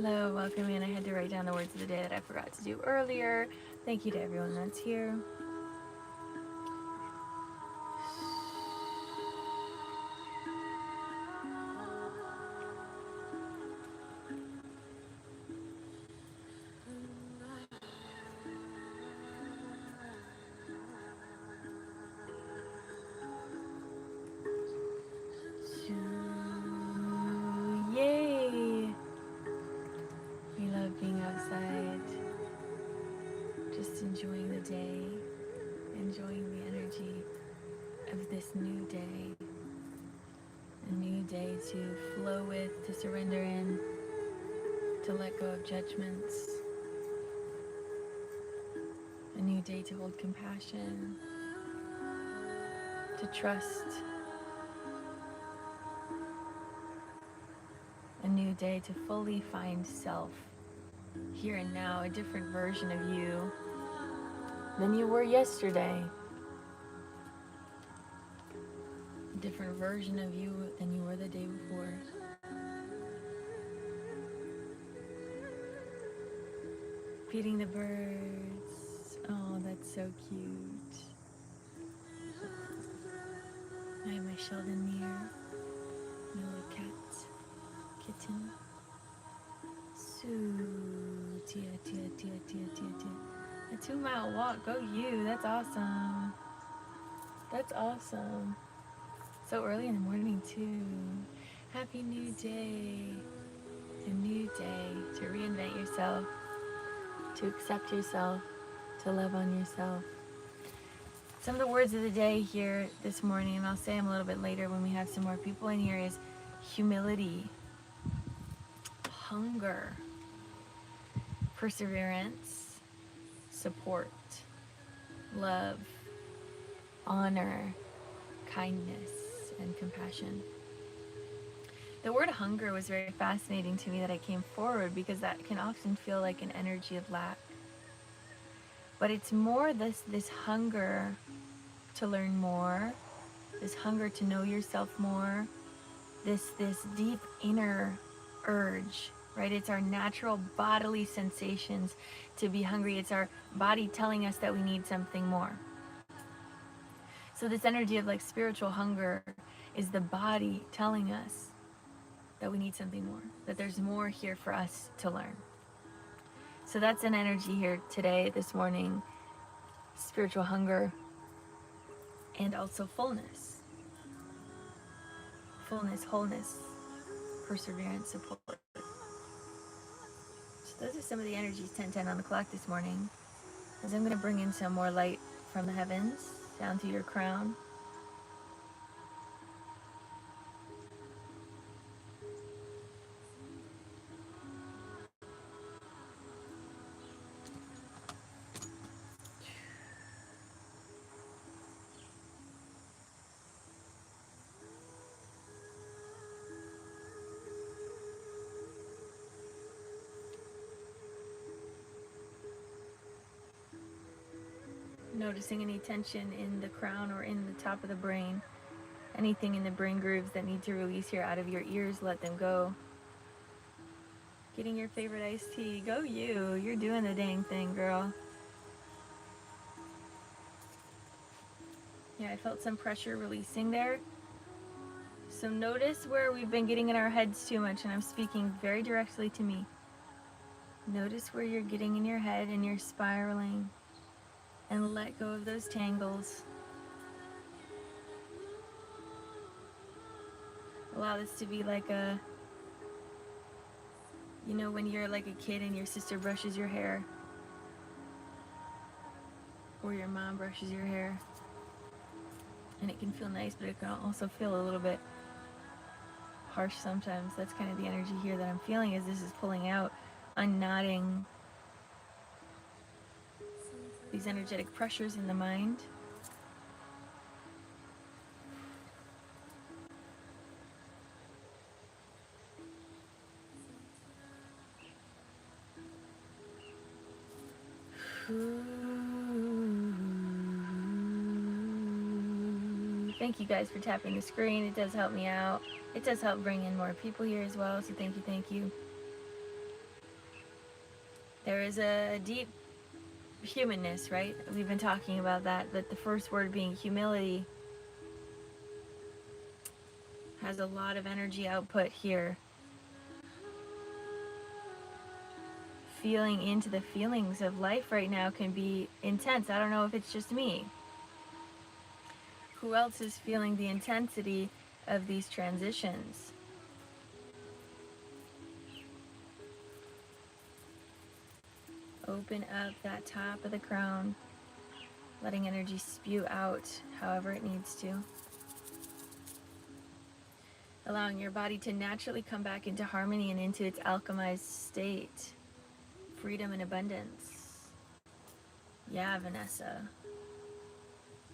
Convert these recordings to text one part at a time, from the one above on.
Hello, welcome in. I had to write down the words of the day that I forgot to do earlier. Thank you to everyone that's here. Yay! We love being outside, just enjoying the day, enjoying the energy of this new day. A new day to flow with, to surrender in, to let go of judgments. A new day to hold compassion, to trust. A new day to fully find self here and now, a different version of you than you were yesterday. A different version of you than you were the day before. Feeding the birds. Oh, that's so cute. I have my Sheldon near. My little cat. Kitten. Sue. Tia, tia, tia, tia, tia, tia. A 2-mile walk. Go you. That's awesome. That's awesome. So early in the morning too. Happy new day. A new day to reinvent yourself, to accept yourself, to love on yourself. Some of the words of the day here this morning, and I'll say them a little bit later when we have some more people in here, is humility, hunger, perseverance, support, love, honor, kindness, and compassion. The word hunger was very fascinating to me that I came forward because that can often feel like an energy of lack. But it's more this hunger to learn more, this hunger to know yourself more, this deep inner urge, right? It's our natural bodily sensations to be hungry. It's our body telling us that we need something more. So this energy of like spiritual hunger is the body telling us that we need something more, that there's more here for us to learn. So that's an energy here today, this morning, spiritual hunger, and also fullness. Fullness, wholeness, perseverance, support. So those are some of the energies 10:10 on the clock this morning. As I'm going to bring in some more light from the heavens down to your crown. Noticing any tension in the crown or in the top of the brain. Anything in the brain grooves that need to release here out of your ears, let them go. Getting your favorite iced tea. Go you. You're doing the dang thing, girl. Yeah, I felt some pressure releasing there. So notice where we've been getting in our heads too much, and I'm speaking very directly to me. Notice where you're getting in your head and you're spiraling, and let go of those tangles. Allow this to be like a, you know, when you're like a kid and your sister brushes your hair, or your mom brushes your hair, and it can feel nice, but it can also feel a little bit harsh sometimes. That's kind of the energy here that I'm feeling as this is pulling out, unknotting these energetic pressures in the mind. Thank you guys for tapping the screen. It does help me out. It does help bring in more people here as well. So thank you, thank you. There is a deep humanness, right? We've been talking about that, but the first word being humility has a lot of energy output here. Feeling into the feelings of life right now can be intense. I don't know if it's just me. Who else is feeling the intensity of these transitions? Open up that top of the crown, letting energy spew out however it needs to. Allowing your body to naturally come back into harmony and into its alchemized state. Freedom and abundance. Yeah, Vanessa.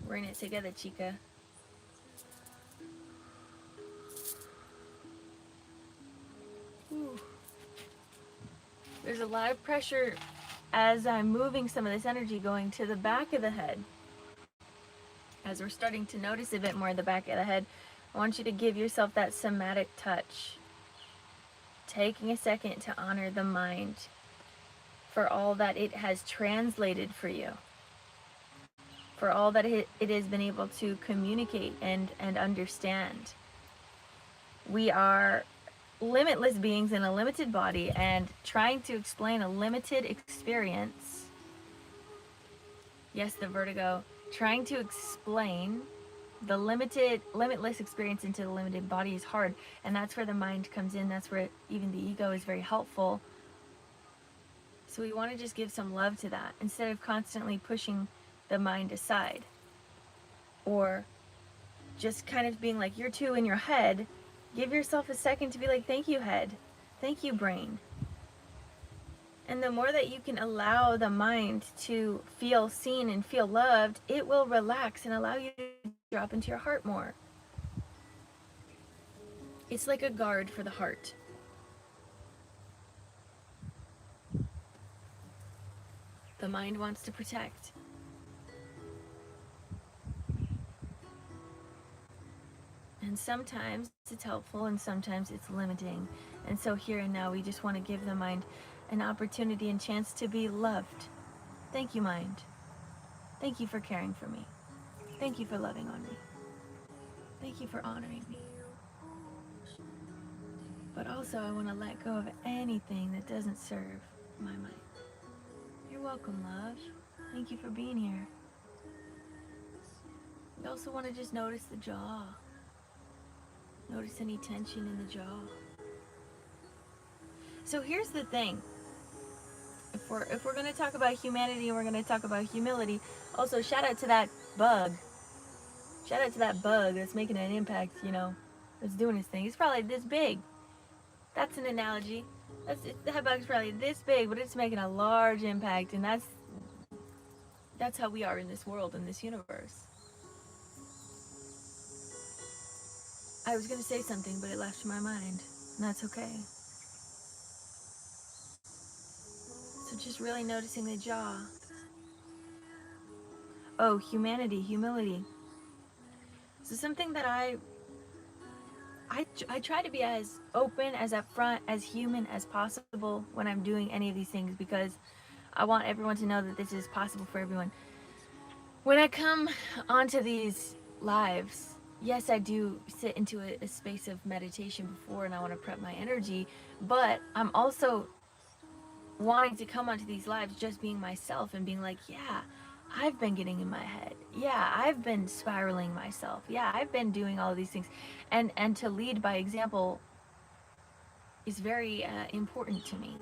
We're in it together, chica. Ooh. There's a lot of pressure as I'm moving some of this energy going to the back of the head. As we're starting to notice a bit more of the back of the head, I want you to give yourself that somatic touch. Taking a second to honor the mind for all that it has translated for you. For all that it has been able to communicate and understand. We are limitless beings in a limited body, and trying to explain a limited experience, yes, the vertigo, trying to explain the limitless experience into the limited body is hard, and that's where the mind comes in. That's where even the ego is very helpful. So we want to just give some love to that instead of constantly pushing the mind aside, or just kind of being like, you're too in your head. Give yourself a second to be like, thank you, head. Thank you, brain. And the more that you can allow the mind to feel seen and feel loved, it will relax and allow you to drop into your heart more. It's like a guard for the heart. The mind wants to protect. And sometimes it's helpful and sometimes it's limiting. And so here and now we just want to give the mind an opportunity and chance to be loved. Thank you, mind. Thank you for caring for me. Thank you for loving on me. Thank you for honoring me. But also I want to let go of anything that doesn't serve my mind. You're welcome, love. Thank you for being here. We also want to just notice the jaw. Notice any tension in the jaw. So here's the thing. If we're going to talk about humanity and we're going to talk about humility, also shout out to that bug. Shout out to that bug that's making an impact, that's doing his thing. It's probably this big. That's an analogy. That bug's probably this big, but it's making a large impact, and that's how we are in this world, in this universe. I was going to say something, but it left my mind, and that's okay. So just really noticing the jaw. Oh, humanity, humility. So something that I try to be as open, as upfront, as human as possible when I'm doing any of these things, because I want everyone to know that this is possible for everyone. When I come onto these lives, yes, I do sit into a space of meditation before, and I want to prep my energy, but I'm also wanting to come onto these lives just being myself and being like, yeah, I've been getting in my head. Yeah, I've been spiraling myself. Yeah, I've been doing all of these things. And to lead by example is very important to me.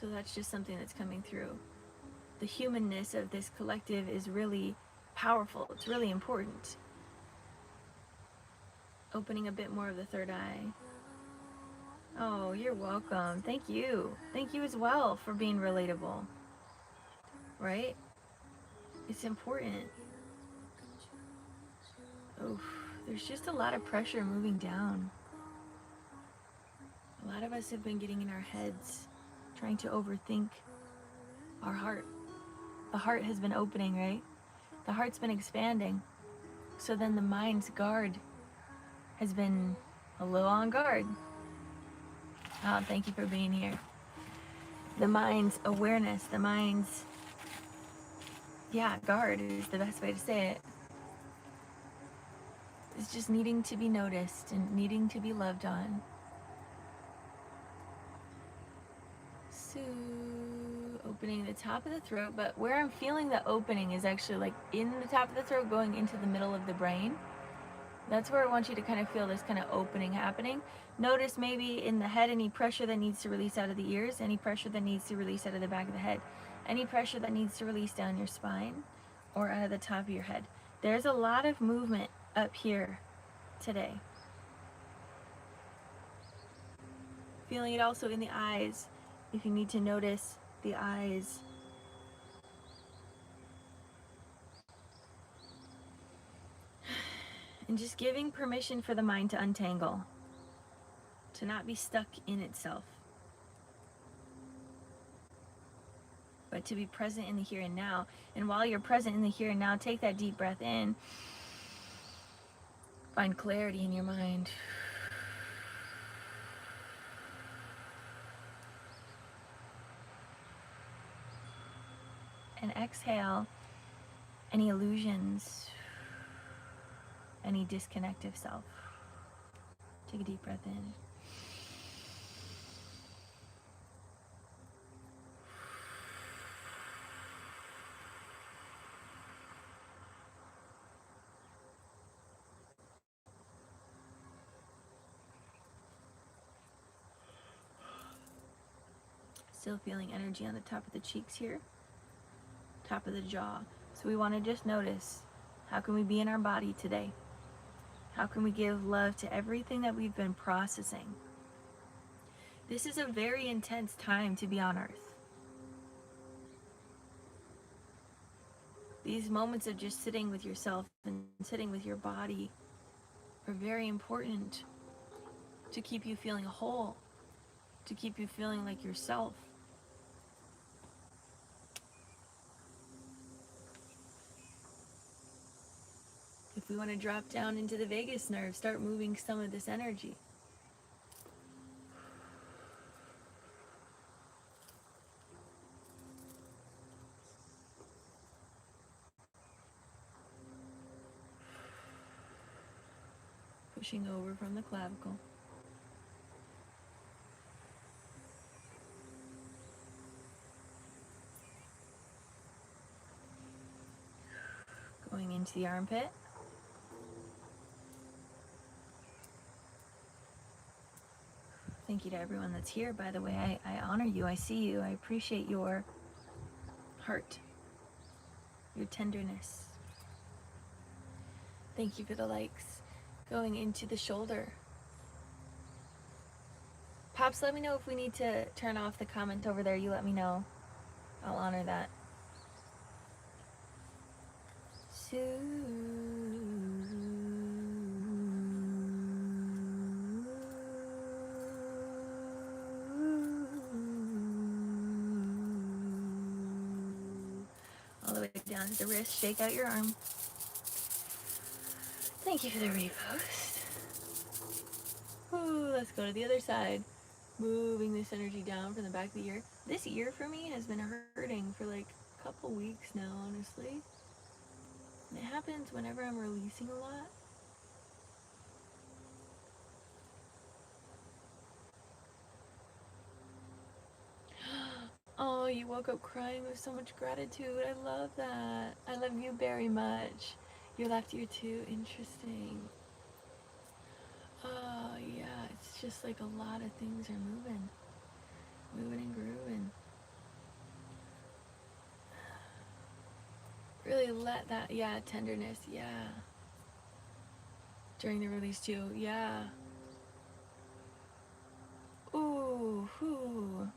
So that's just something that's coming through. The humanness of this collective is really powerful. It's really important. Opening a bit more of the third eye. Oh, you're welcome. Thank you. Thank you as well for being relatable. Right? It's important. Oof, there's just a lot of pressure moving down. A lot of us have been getting in our heads, trying to overthink our heart. The heart has been opening, right? The heart's been expanding. So then the mind's guard has been a little on guard. Oh, thank you for being here. The mind's awareness, the mind's, yeah, guard is the best way to say it. It's just needing to be noticed and needing to be loved on. So, opening the top of the throat, but where I'm feeling the opening is actually like in the top of the throat going into the middle of the brain. That's where I want you to kind of feel this kind of opening happening. Notice maybe in the head any pressure that needs to release out of the ears, any pressure that needs to release out of the back of the head, any pressure that needs to release down your spine or out of the top of your head. There's a lot of movement up here today. Feeling it also in the eyes, if you need to notice the eyes. And just giving permission for the mind to untangle, to not be stuck in itself, but to be present in the here and now. And while you're present in the here and now, take that deep breath in. Find clarity in your mind. And exhale any illusions, any disconnect of self. Take a deep breath in. Still feeling energy on the top of the cheeks here, top of the jaw. So we want to just notice, how can we be in our body today? How can we give love to everything that we've been processing? This is a very intense time to be on Earth. These moments of just sitting with yourself and sitting with your body are very important to keep you feeling whole, to keep you feeling like yourself. If we want to drop down into the vagus nerve, start moving some of this energy. Pushing over from the clavicle. Going into the armpit. Thank you to everyone that's here, by the way. I honor you, I see you, I appreciate your heart, your tenderness. Thank you for the likes. Going into the shoulder. Pops, let me know if we need to turn off the comment over there. You let me know. I'll honor that. All the way down to the wrist. Shake out your arm. Thank you for the repost. Ooh, let's go to the other side. Moving this energy down from the back of the ear. This ear for me has been hurting for like a couple weeks now, honestly. And it happens whenever I'm releasing a lot. Oh, you woke up crying with so much gratitude. I love that. I love you very much. Your left ear too. Interesting. Oh, yeah. It's just like a lot of things are moving. Moving and grooving. Really let that, yeah, tenderness, yeah. During the release too, yeah. Ooh, ooh.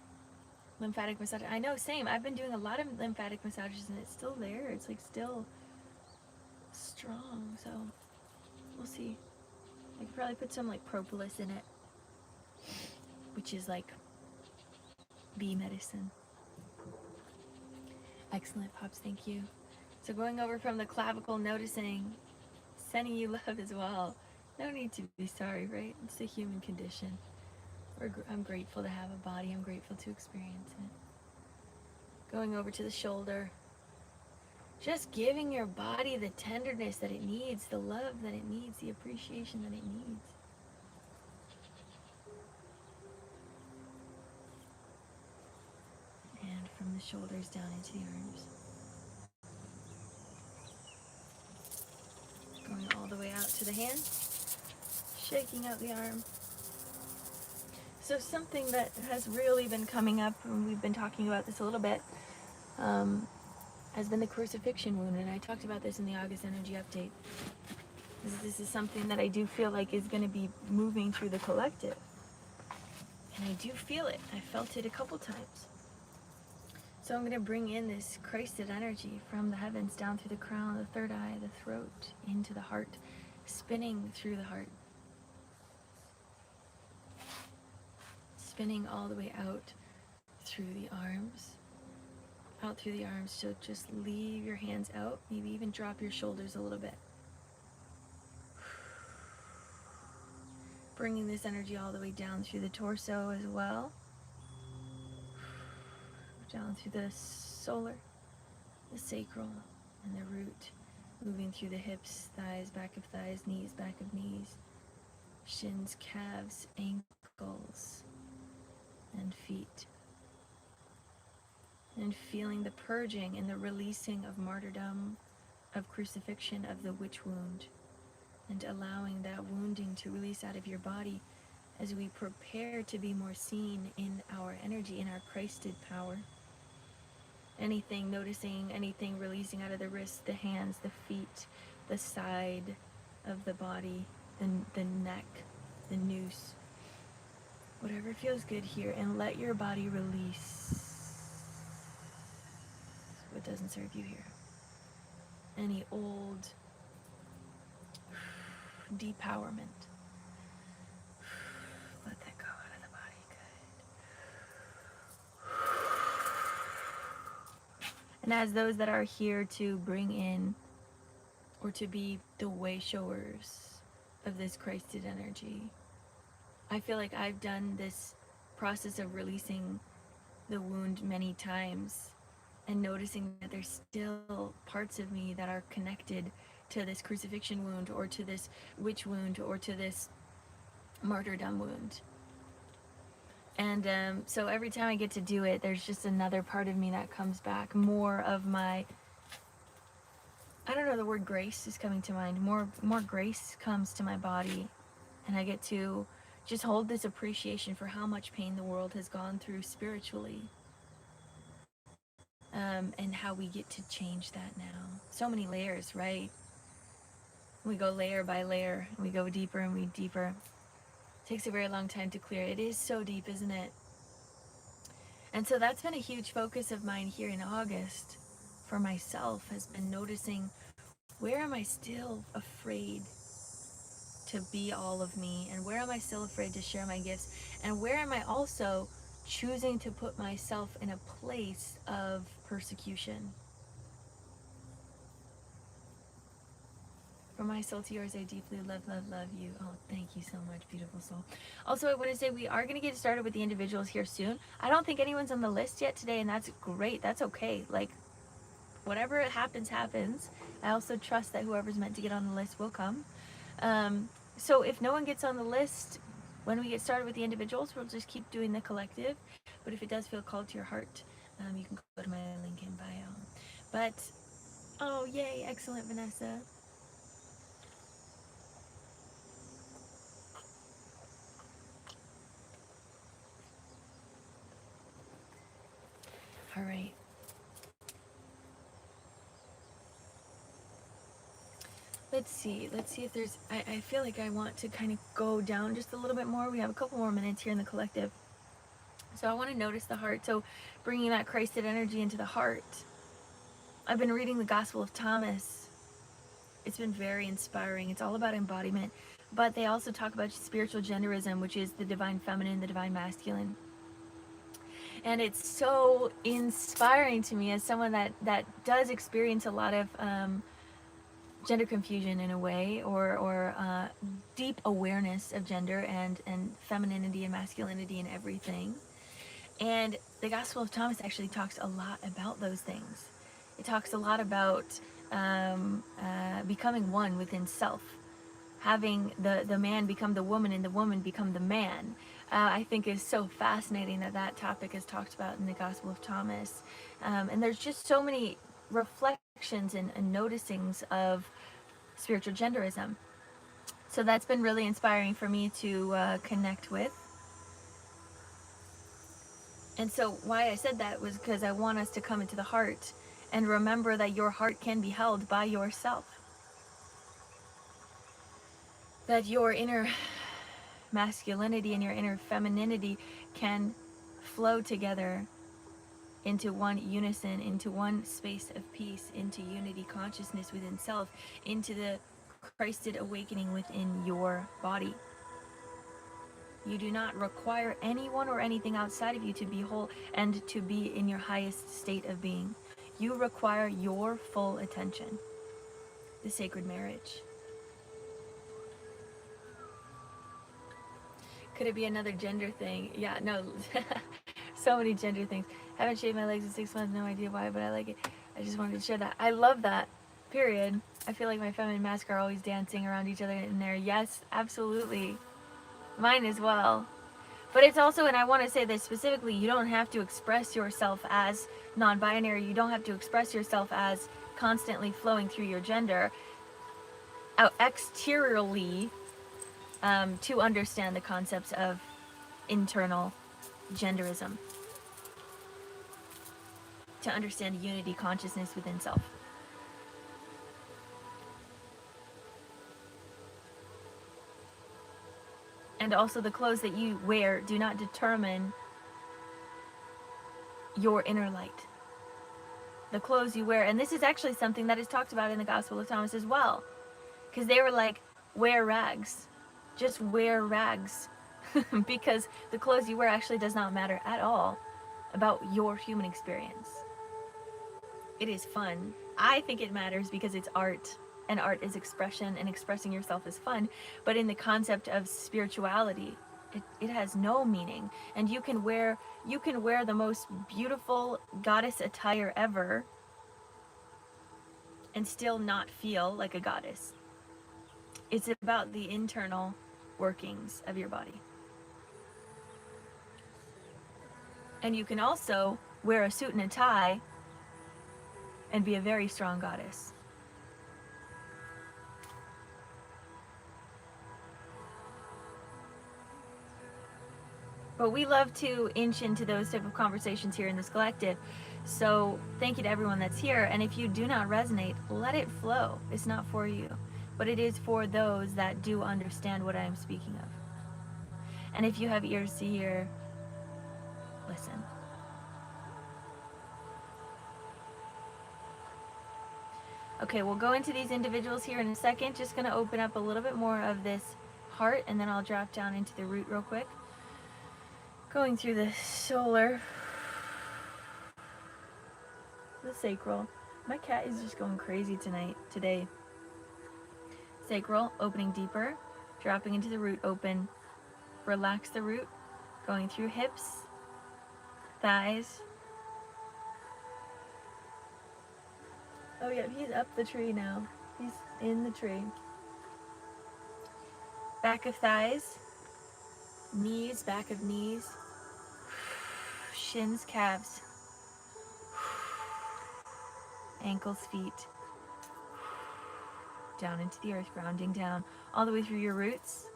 Lymphatic massage. I know, same. I've been doing a lot of lymphatic massages and it's still there. It's like still strong, so we'll see. I could probably put some like propolis in it, which is like bee medicine. Excellent, Pops, thank you. So going over from the clavicle, noticing, sending you love as well. No need to be sorry, right? It's the human condition. I'm grateful to have a body. I'm grateful to experience it. Going over to the shoulder. Just giving your body the tenderness that it needs, the love that it needs, the appreciation that it needs. And from the shoulders down into the arms. Going all the way out to the hand. Shaking out the arm. So something that has really been coming up, and we've been talking about this a little bit, has been the crucifixion wound. And I talked about this in the August energy update. This is something that I do feel like is going to be moving through the collective. And I do feel it. I felt it a couple times. So I'm going to bring in this Christed energy from the heavens down through the crown, the third eye, the throat, into the heart, spinning through the heart. Spinning all the way out through the arms. Out through the arms. So just leave your hands out. Maybe even drop your shoulders a little bit. Bringing this energy all the way down through the torso as well. Down through the solar, the sacral, and the root. Moving through the hips, thighs, back of thighs, knees, back of knees, shins, calves, ankles, and feet. And feeling the purging and the releasing of martyrdom, of crucifixion, of the witch wound. And allowing that wounding to release out of your body as we prepare to be more seen in our energy, in our Christed power. Anything, noticing anything releasing out of the wrists, the hands, the feet, the side of the body, the neck, the noose. Whatever feels good here, and let your body release what doesn't serve you here. Any old depowerment. Let that go out of the body. Good. And as those that are here to bring in or to be the way showers of this Christed energy, I feel like I've done this process of releasing the wound many times and noticing that there's still parts of me that are connected to this crucifixion wound or to this witch wound or to this martyrdom wound. And so every time I get to do it, there's just another part of me that comes back. More of my, I don't know, the word grace is coming to mind. More grace comes to my body, and I get to just hold this appreciation for how much pain the world has gone through spiritually, and how we get to change that now. So many layers, right? We go layer by layer, we go deeper and we deeper. It takes a very long time to clear. It is so deep, isn't it? And so that's been a huge focus of mine here in August for myself, has been noticing, where am I still afraid to be all of me, and where am I still afraid to share my gifts, and where am I also choosing to put myself in a place of persecution. From my soul to yours, I deeply love you. Oh, thank you so much, beautiful soul. Also, I want to say we are going to get started with the individuals here soon. I don't think anyone's on the list yet today, and that's great. That's okay. Like, whatever happens, happens. I also trust that whoever's meant to get on the list will come. So if no one gets on the list, when we get started with the individuals, we'll just keep doing the collective. But if it does feel called to your heart, you can go to my link in bio. But, oh, yay, excellent, Vanessa. All right. Let's see if there's, I feel like I want to kind of go down just a little bit more. We have a couple more minutes here in the collective. So I want to notice the heart. So bringing that Christed energy into the heart. I've been reading the Gospel of Thomas. It's been very inspiring. It's all about embodiment. But they also talk about spiritual genderism, which is the divine feminine, the divine masculine. And it's so inspiring to me as someone that does experience a lot of gender confusion in a way, or deep awareness of gender and femininity and masculinity and everything. And the Gospel of Thomas actually talks a lot about those things. It talks a lot about becoming one within self, having the man become the woman and the woman become the man. I think is so fascinating that that topic is talked about in the Gospel of Thomas. And there's just so many reflections and noticings of spiritual genderism. So that's been really inspiring for me to connect with. And so why I said that was because I want us to come into the heart and remember that your heart can be held by yourself. That your inner masculinity and your inner femininity can flow together into one unison, into one space of peace, into unity consciousness within self, into the Christed awakening within your body. You do not require anyone or anything outside of you to be whole and to be in your highest state of being. You require your full attention. The sacred marriage. Could it be another gender thing? Yeah, no. So many gender things. Haven't shaved my legs in 6 months, no idea why, but I like it. I just wanted to share that. I love that. Period. I feel like my feminine masks are always dancing around each other in there. Yes, absolutely. Mine as well. But it's also, and I want to say this specifically, you don't have to express yourself as non-binary. You don't have to express yourself as constantly flowing through your gender exteriorly to understand the concepts of internal genderism, to understand unity consciousness within self. And also the clothes that you wear do not determine your inner light. The clothes you wear, and this is actually something that is talked about in the Gospel of Thomas as well, because they were like, wear rags, just wear rags, because the clothes you wear actually does not matter at all about your human experience. It is fun. I think it matters because it's art, and art is expression, and expressing yourself is fun. But in the concept of spirituality, it has no meaning. And you can wear the most beautiful goddess attire ever and still not feel like a goddess. It's about the internal workings of your body. And you can also wear a suit and a tie and be a very strong goddess. But we love to inch into those type of conversations here in this collective. So thank you to everyone that's here. And if you do not resonate, let it flow. It's not for you. But it is for those that do understand what I am speaking of. And if you have ears to hear, listen. Okay, we'll go into these individuals here in a second. Just going to open up a little bit more of this heart, and then I'll drop down into the root real quick. Going through the solar, the sacral. My cat is just going crazy today. Sacral, opening deeper, dropping into the root, open. Relax the root, going through hips, thighs. Oh yeah, he's up the tree now. He's in the tree. Back of thighs, knees, back of knees, shins, calves, ankles, feet, down into the earth, grounding down all the way through your roots.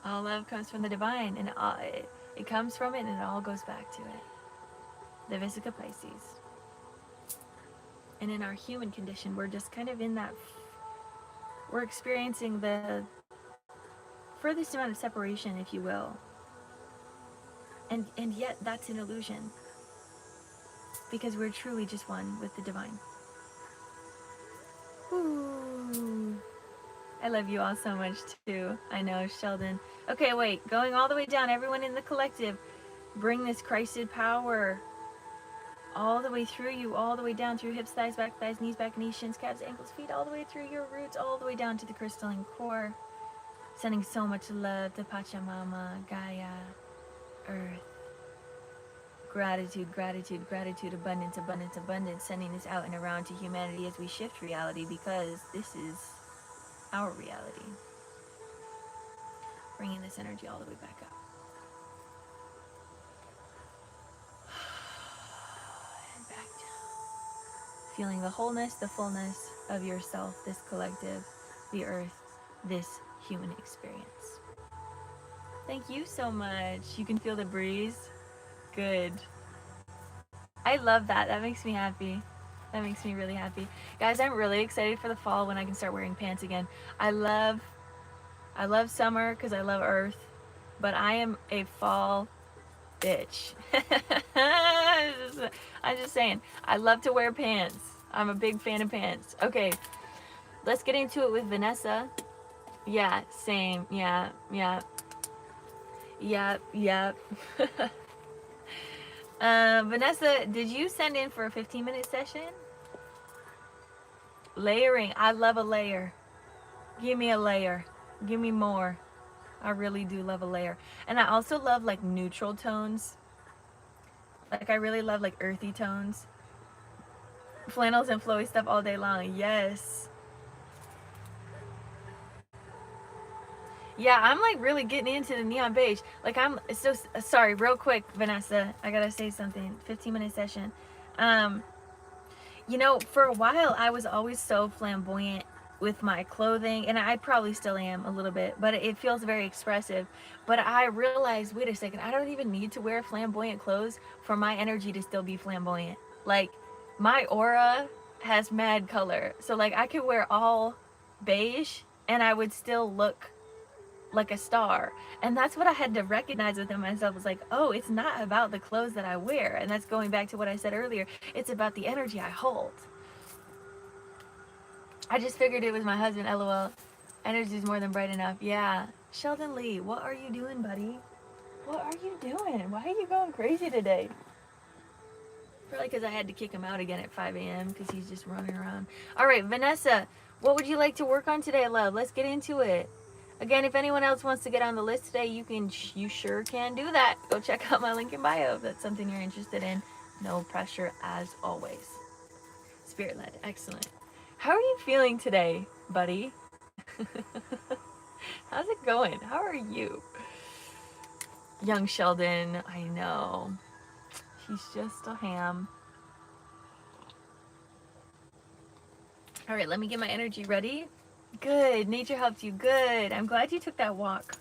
All love comes from the divine, and it comes from it, and it all goes back to it. The Vesica Pisces. And in our human condition, we're just kind of in that, we're experiencing the furthest amount of separation, if you will. And yet that's an illusion, because we're truly just one with the divine. Ooh. I love you all so much too. I know, Sheldon. Okay, wait, going all the way down, everyone in the collective, bring this Christed power all the way through you, all the way down through hips, thighs, back thighs, knees, back knees, shins, calves, ankles, feet, all the way through your roots, all the way down to the crystalline core. Sending so much love to Pachamama, Gaia, Earth. Gratitude, gratitude, gratitude, abundance, abundance, abundance. Sending this out and around to humanity as we shift reality, because this is our reality. Bringing this energy all the way back up. And back down. Feeling the wholeness, the fullness of yourself, this collective, the earth, this human experience. Thank you so much. You can feel the breeze. Good. I love that. That makes me happy. That makes me really happy. Guys, I'm really excited for the fall when I can start wearing pants again. I love summer because I love earth, but I am a fall bitch. I'm just saying, I love to wear pants. I'm a big fan of pants. Okay, let's get into it with Vanessa. Yeah, same. Yeah. Vanessa, did you send in for a 15-minute session? Layering. I love a layer. Give me a layer. Give me more. I really do love a layer. And I also love like neutral tones. Like I really love like earthy tones. Flannels and flowy stuff all day long. Yes. Yeah, I'm like really getting into the neon beige. Like I'm so sorry, real quick, Vanessa. I gotta say something. 15-minute session. You know, for a while I was always so flamboyant with my clothing, and I probably still am a little bit, but it feels very expressive. But I realized, wait a second, I don't even need to wear flamboyant clothes for my energy to still be flamboyant. Like my aura has mad color. So like I could wear all beige and I would still look like a star. And that's what I had to recognize within myself, was like, oh, it's not about the clothes that I wear. And that's going back to what I said earlier. It's about the energy I hold. I just figured it was my husband, LOL. Energy's more than bright enough. Yeah. Sheldon Lee, what are you doing, buddy? What are you doing? Why are you going crazy today? Probably because I had to kick him out again at 5 a.m. because he's just running around. All right, Vanessa, what would you like to work on today, love? Let's get into it. Again, if anyone else wants to get on the list today, you sure can do that. Go check out my link in bio if that's something you're interested in. No pressure as always. Spirit led, excellent. How are you feeling today, buddy? How's it going? How are you? Young Sheldon, I know. He's just a ham. All right, let me get my energy ready. Good, nature helped you, good. I'm glad you took that walk.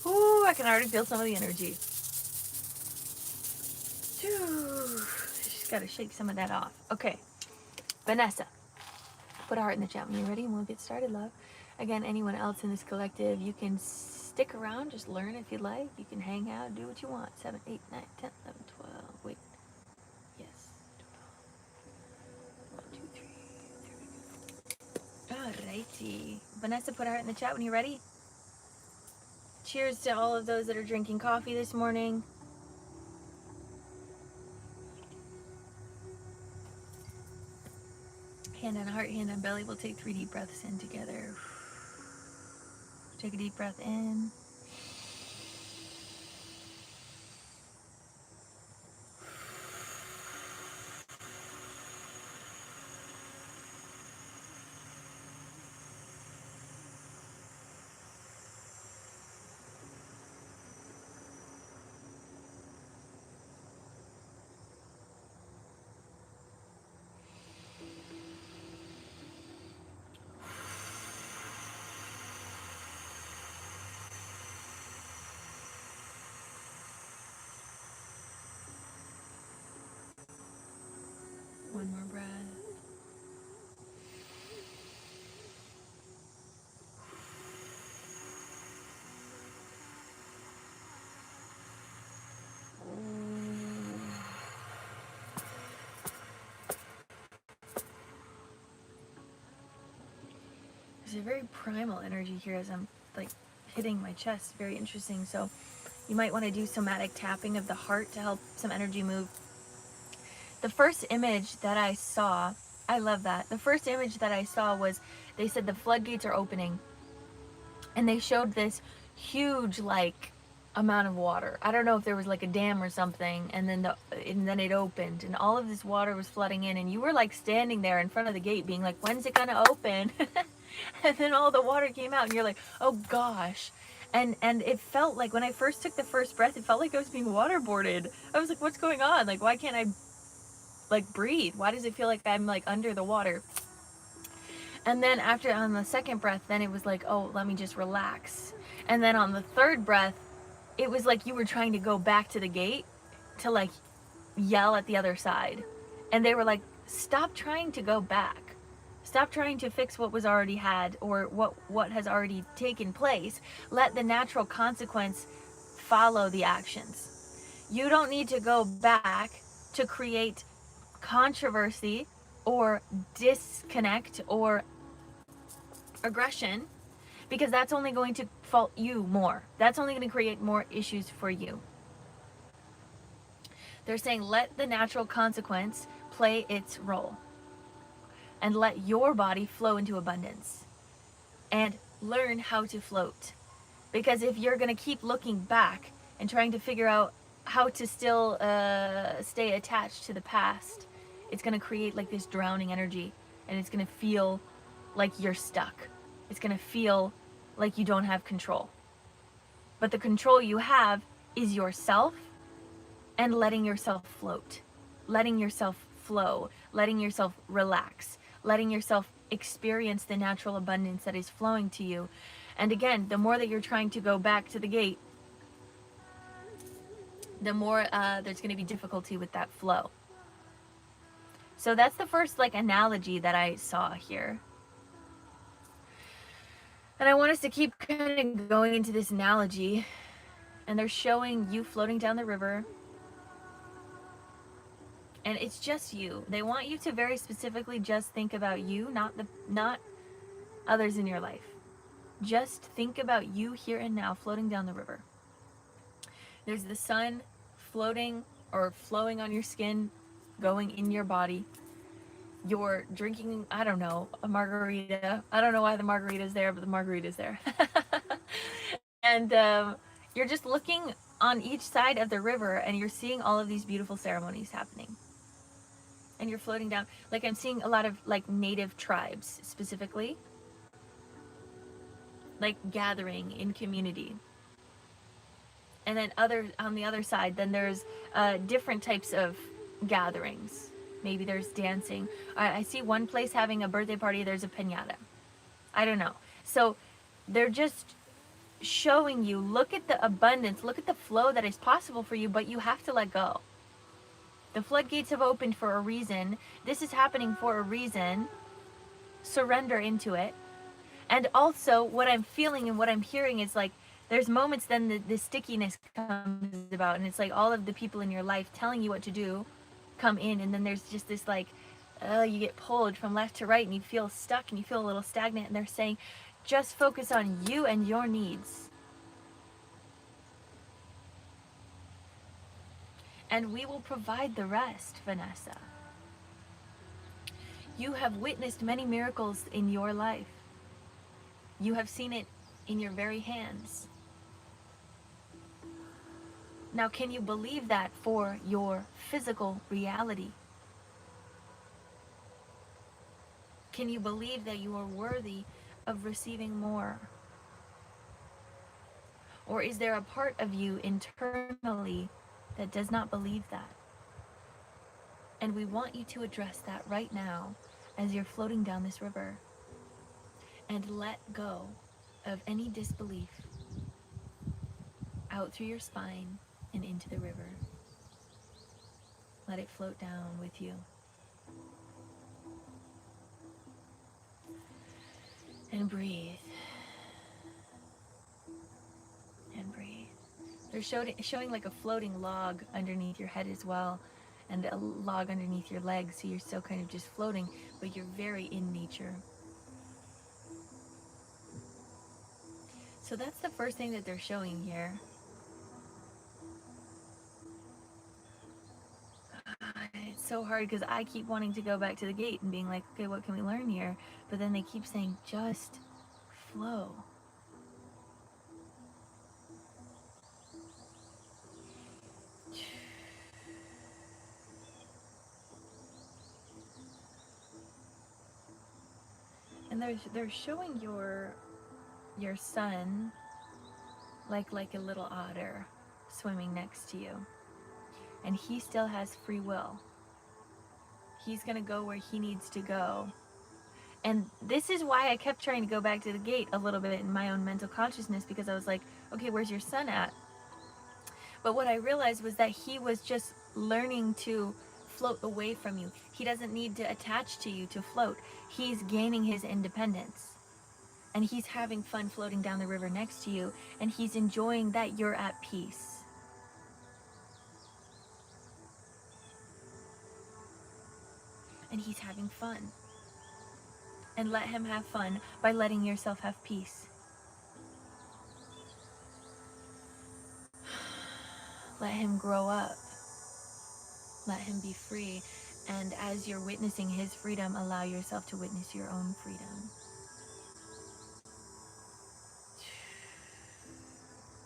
Ooh, I can already feel some of the energy. Just gotta shake some of that off. Okay, Vanessa, put a heart in the chat when you're ready and we'll get started, love. Again, anyone else in this collective, you can stick around, just learn if you like. You can hang out, do what you want. 7, 8, 9, 10, 11, 12. Wait. Yes. 12. 1, 2, 3. There we go. Alrighty. Vanessa, put a heart in the chat when you're ready. Cheers to all of those that are drinking coffee this morning. Hand on heart, hand on belly. We'll take 3 deep breaths in together. Take a deep breath in. One more breath. There's a very primal energy here as I'm like hitting my chest. Very interesting. So you might want to do somatic tapping of the heart to help some energy move. The first image that I saw, I love that. The first image that I saw was, they said the floodgates are opening. And they showed this huge like amount of water. I don't know if there was like a dam or something, and then it opened and all of this water was flooding in, and you were like standing there in front of the gate being like, when's it gonna open? And then all the water came out and you're like, oh gosh. And it felt like, when I first took the first breath, it felt like I was being waterboarded. I was like, what's going on? Like, why can't I like breathe? Why does it feel like I'm like under the water? And then after, on the second breath, then it was like, oh, let me just relax. And then on the third breath, it was like you were trying to go back to the gate to like yell at the other side. And they were like, stop trying to go back. Stop trying to fix what was already had, or what has already taken place. Let the natural consequence follow the actions. You don't need to go back to create controversy or disconnect or aggression, because that's only going to fault you more. That's only going to create more issues for you. They're saying let the natural consequence play its role and let your body flow into abundance and learn how to float. Because if you're going to keep looking back and trying to figure out how to still stay attached to the past, it's going to create like this drowning energy, and it's going to feel like you're stuck. It's going to feel like you don't have control. But the control you have is yourself, and letting yourself float, letting yourself flow, letting yourself relax, letting yourself experience the natural abundance that is flowing to you. And again, the more that you're trying to go back to the gate, the more there's going to be difficulty with that flow. So that's the first like analogy that I saw here. And I want us to keep kind of going into this analogy. And they're showing you floating down the river. And it's just you. They want you to very specifically just think about you, not others in your life. Just think about you here and now, floating down the river. There's the sun floating or flowing on your skin, going in your body. You're drinking, I don't know, a margarita. I don't know why the margarita's there, but the margarita's there. And you're just looking on each side of the river, and you're seeing all of these beautiful ceremonies happening. And you're floating down. Like, I'm seeing a lot of like native tribes specifically, like gathering in community. And then on the other side, then there's different types of gatherings. Maybe there's dancing. I see one place having a birthday party. There's a piñata. I don't know. So they're just showing you, look at the abundance, look at the flow that is possible for you, but you have to let go. The floodgates have opened for a reason. This is happening for a reason. Surrender into it. And also what I'm feeling and what I'm hearing is like there's moments then the stickiness comes about, and it's like all of the people in your life telling you what to do come in, and then there's just this like, you get pulled from left to right and you feel stuck and you feel a little stagnant, and they're saying, just focus on you and your needs. And we will provide the rest, Vanessa. You have witnessed many miracles in your life. You have seen it in your very hands. Now, can you believe that for your physical reality? Can you believe that you are worthy of receiving more? Or is there a part of you internally that does not believe that? And we want you to address that right now as you're floating down this river. And let go of any disbelief out through your spine and into the river. Let it float down with you. And breathe. And breathe. They're showing like a floating log underneath your head as well, and a log underneath your legs, so you're still kind of just floating, but you're very in nature. So that's the first thing that they're showing here. It's so hard because I keep wanting to go back to the gate and being like, okay, what can we learn here? But then they keep saying, just flow. And they're showing your son like a little otter swimming next to you. And he still has free will. He's going to go where he needs to go. And this is why I kept trying to go back to the gate a little bit in my own mental consciousness, because I was like, okay, where's your son at? But what I realized was that he was just learning to float away from you. He doesn't need to attach to you to float. He's gaining his independence. And he's having fun floating down the river next to you. And he's enjoying that you're at peace. And he's having fun. And let him have fun by letting yourself have peace. Let him grow up. Let him be free. And as you're witnessing his freedom, allow yourself to witness your own freedom.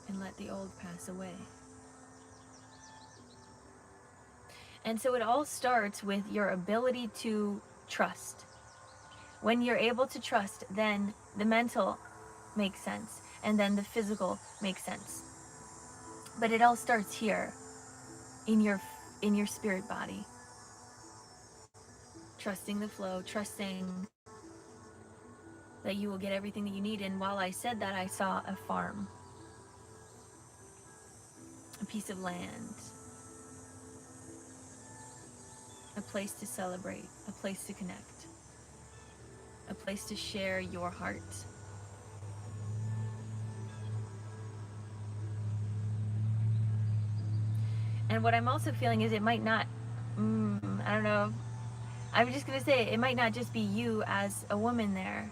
And let the old pass away. And so it all starts with your ability to trust. When you're able to trust, then the mental makes sense, and then the physical makes sense. But it all starts here, in your spirit body. Trusting the flow, trusting that you will get everything that you need. And while I said that, I saw a farm, a piece of land, a place to celebrate, a place to connect, a place to share your heart. And what I'm also feeling is it might not, I don't know, I'm just going to say it might not just be you as a woman there.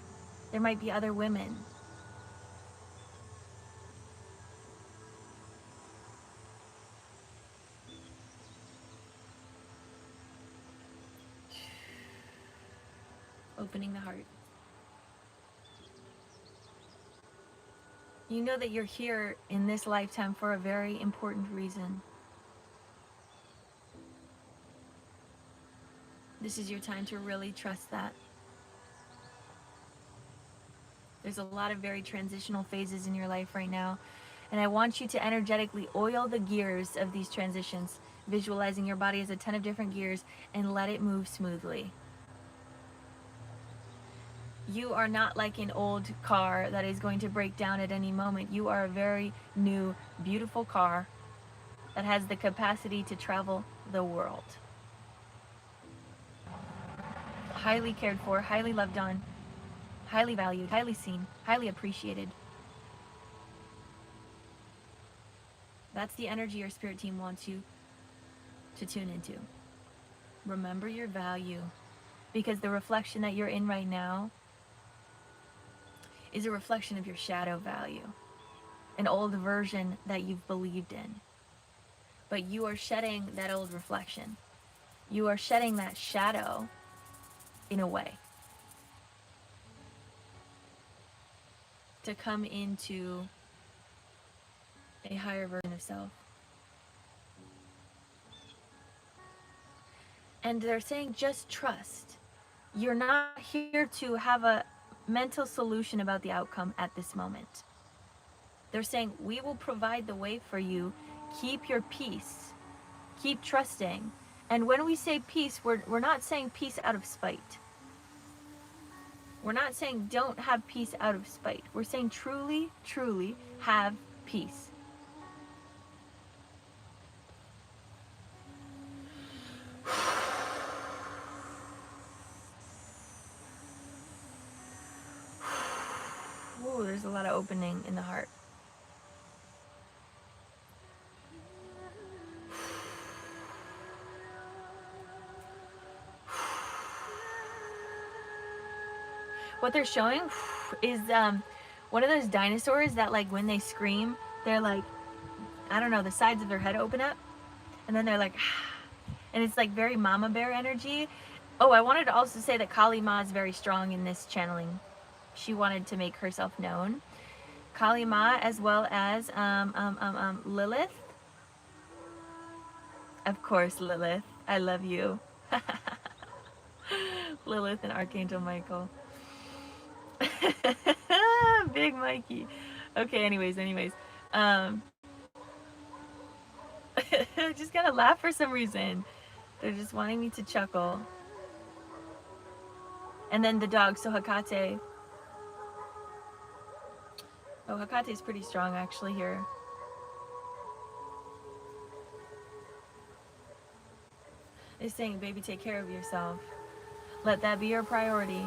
There might be other women. Opening the heart. You know that you're here in this lifetime for a very important reason. This is your time to really trust that. There's a lot of very transitional phases in your life right now. And I want you to energetically oil the gears of these transitions, visualizing your body as a ton of different gears, and let it move smoothly. You are not like an old car that is going to break down at any moment. You are a very new, beautiful car that has the capacity to travel the world. Highly cared for, highly loved on, highly valued, highly seen, highly appreciated. That's the energy your spirit team wants you to tune into. Remember your value, because the reflection that you're in right now is a reflection of your shadow value, an old version that you've believed in. But you are shedding that old reflection. You are shedding that shadow in a way to come into a higher version of self. And they're saying just trust. You're not here to have a mental solution about the outcome at this moment. They're saying we will provide the way for you. Keep your peace. Keep trusting. And when we say peace, we're not saying peace out of spite. We're not saying don't have peace out of spite. We're saying truly, truly have peace. Ooh, there's a lot of opening in the heart. What they're showing is one of those dinosaurs that, like, when they scream, they're like, I don't know, the sides of their head open up, and then they're like, and it's like very mama bear energy. Oh, I wanted to also say that Kali Ma is very strong in this channeling. She wanted to make herself known. Kali Ma, as well as Lilith. Of course, Lilith. I love you. Lilith and Archangel Michael. Big Mikey. Okay, anyways. I just gotta laugh for some reason. They're just wanting me to chuckle. And then the dog, so Hecate. Oh, Hecate is pretty strong actually here. It's saying, baby, take care of yourself. Let that be your priority.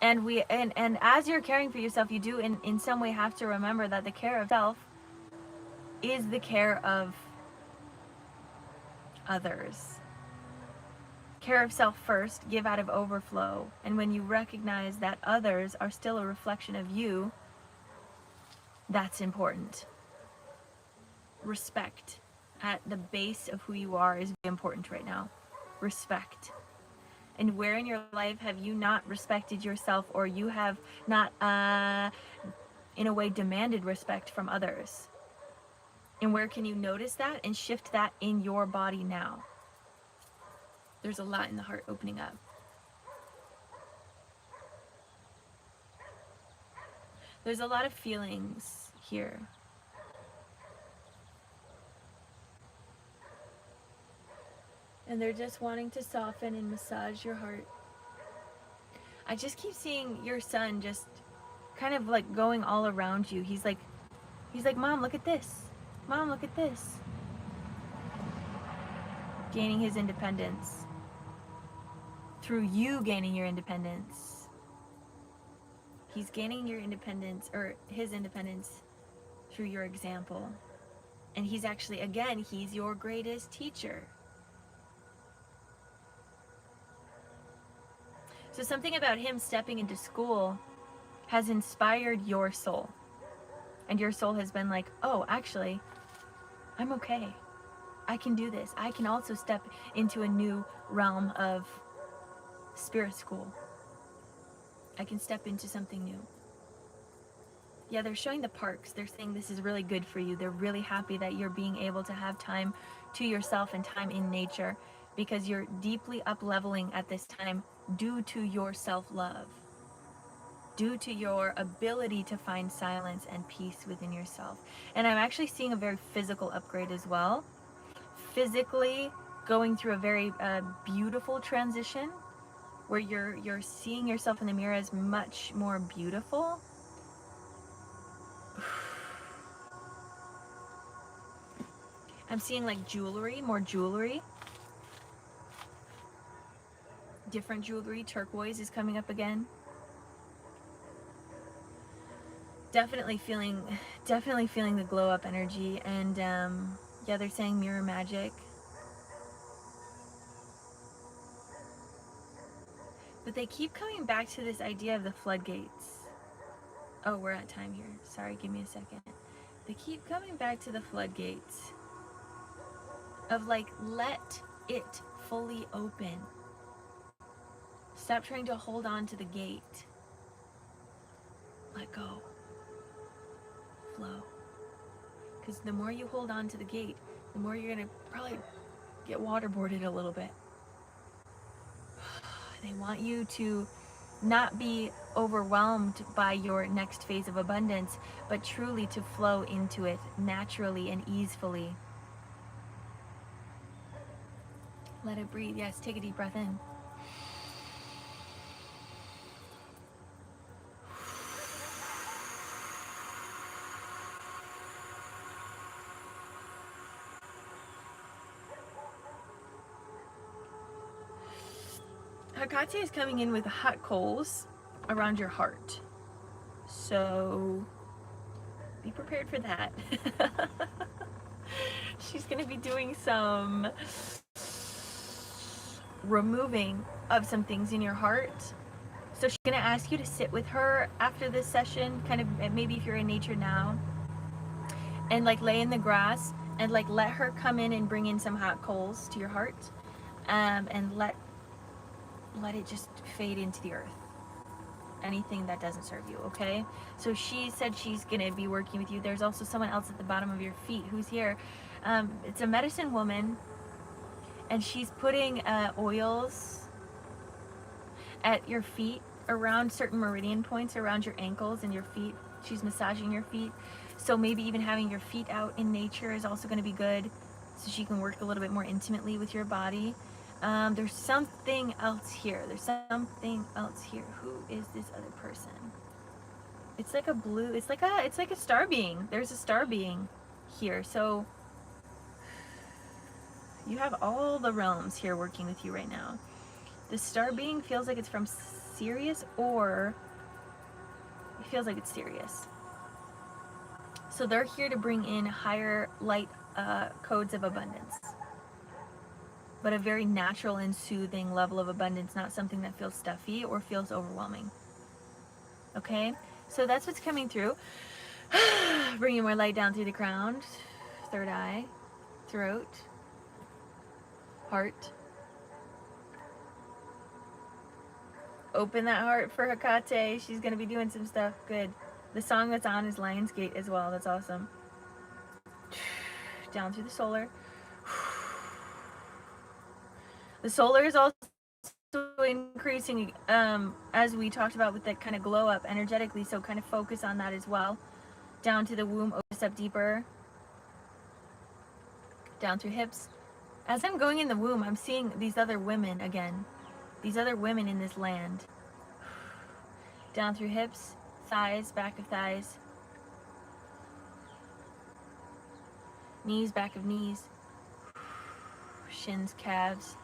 And as you're caring for yourself, you do in some way have to remember that the care of self is the care of others. Care of self first, give out of overflow. And when you recognize that others are still a reflection of you, that's important. Respect at the base of who you are is very important right now. Respect. And where in your life have you not respected yourself, or you have not, in a way, demanded respect from others? And where can you notice that and shift that in your body now? There's a lot in the heart opening up. There's a lot of feelings here. And they're just wanting to soften and massage your heart. I just keep seeing your son just kind of like going all around you. He's like, Mom, look at this. Mom, look at this. Gaining his independence. Through you gaining your independence. He's gaining your independence, or his independence, through your example. And he's actually, again, he's your greatest teacher. So something about him stepping into school has inspired your soul. And your soul has been like, oh, actually, I'm okay. I can do this. I can also step into a new realm of spirit school. I can step into something new. Yeah, they're showing the parks. They're saying this is really good for you. They're really happy that you're being able to have time to yourself and time in nature, because you're deeply up-leveling at this time due to your self-love, due to your ability to find silence and peace within yourself. And I'm actually seeing a very physical upgrade as well. Physically going through a very beautiful transition where you're seeing yourself in the mirror as much more beautiful. I'm seeing like jewelry, more jewelry. Different jewelry. Turquoise is coming up again. definitely feeling the glow up energy. And yeah, they're saying mirror magic. But they keep coming back to this idea of the floodgates. Oh, we're at time here. Sorry, give me a second. They keep coming back to the floodgates of like, let it fully open. Stop trying to hold on to the gate. Let go. Flow. Because the more you hold on to the gate, the more you're going to probably get waterboarded a little bit. They want you to not be overwhelmed by your next phase of abundance, but truly to flow into it naturally and easefully. Let it breathe. Yes, take a deep breath in. Hecate is coming in with hot coals around your heart. So be prepared for that. She's going to be doing some removing of some things in your heart. So she's going to ask you to sit with her after this session, kind of maybe if you're in nature now, and like lay in the grass and like let her come in and bring in some hot coals to your heart, and let it just fade into the earth. Anything that doesn't serve you, okay? So she said she's gonna be working with you. There's also someone else at the bottom of your feet who's here. It's a medicine woman, and she's putting oils at your feet around certain meridian points around your ankles and your feet. She's massaging your feet. So maybe even having your feet out in nature is also going to be good, so she can work a little bit more intimately with your body. There's something else here. There's something else here. Who is this other person? It's like a blue, it's like a star being. There's a star being here. So you have all the realms here working with you right now. The star being feels like it's from Sirius, or it feels like it's Sirius. So they're here to bring in higher light codes of abundance, but a very natural and soothing level of abundance, not something that feels stuffy or feels overwhelming. Okay, so that's what's coming through. Bringing more light down through the crown, third eye, throat, heart. Open that heart for Hecate. She's going to be doing some stuff good. The song that's on is Lionsgate as well. That's awesome. Down through the solar. The solar is also increasing, as we talked about, with that kind of glow up energetically. So kind of focus on that as well. Down to the womb, open a step deeper. Down through hips. As I'm going in the womb, I'm seeing these other women again. These other women in this land. Down through hips, thighs, back of thighs. Knees, back of knees. Shins, calves.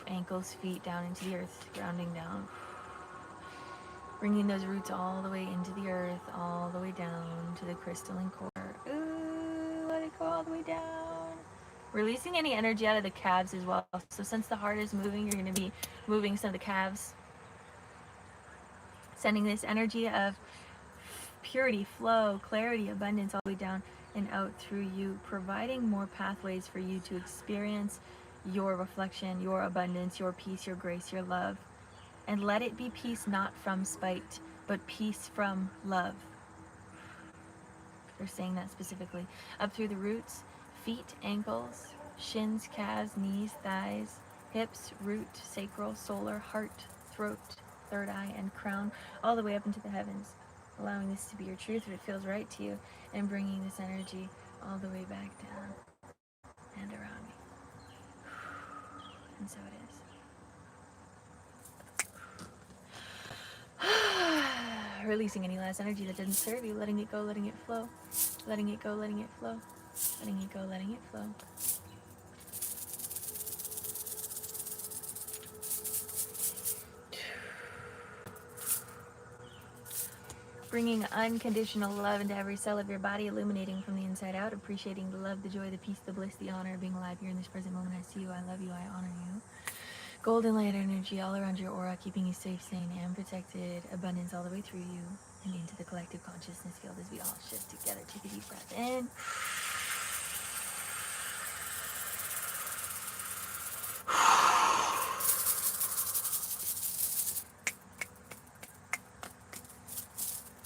Ankles, feet down into the earth, grounding down. Bringing those roots all the way into the earth, all the way down to the crystalline core. Ooh, let it go all the way down. Releasing any energy out of the calves as well. So since the heart is moving, you're going to be moving some of the calves. Sending this energy of purity, flow, clarity, abundance all the way down and out through you, providing more pathways for you to experience your reflection, your abundance, your peace, your grace, your love. And let it be peace not from spite, but peace from love. They're saying that specifically. Up through the roots, feet, ankles, shins, calves, knees, thighs, hips, root, sacral, solar, heart, throat, third eye, and crown, all the way up into the heavens. Allowing this to be your truth if it feels right to you, and bringing this energy all the way back down and around me. And so it is. Releasing any last energy that doesn't serve you, letting it go, letting it flow, letting it go, letting it flow, letting it go, letting it flow. bringing unconditional love into every cell of your body, illuminating from the inside out, appreciating the love, the joy, the peace, the bliss, the honor of being alive here in this present moment. I see you, I love you, I honor you. Golden light energy all around your aura, keeping you safe, sane, and protected. Abundance all the way through you and into the collective consciousness field as we all shift together. Take a deep breath in.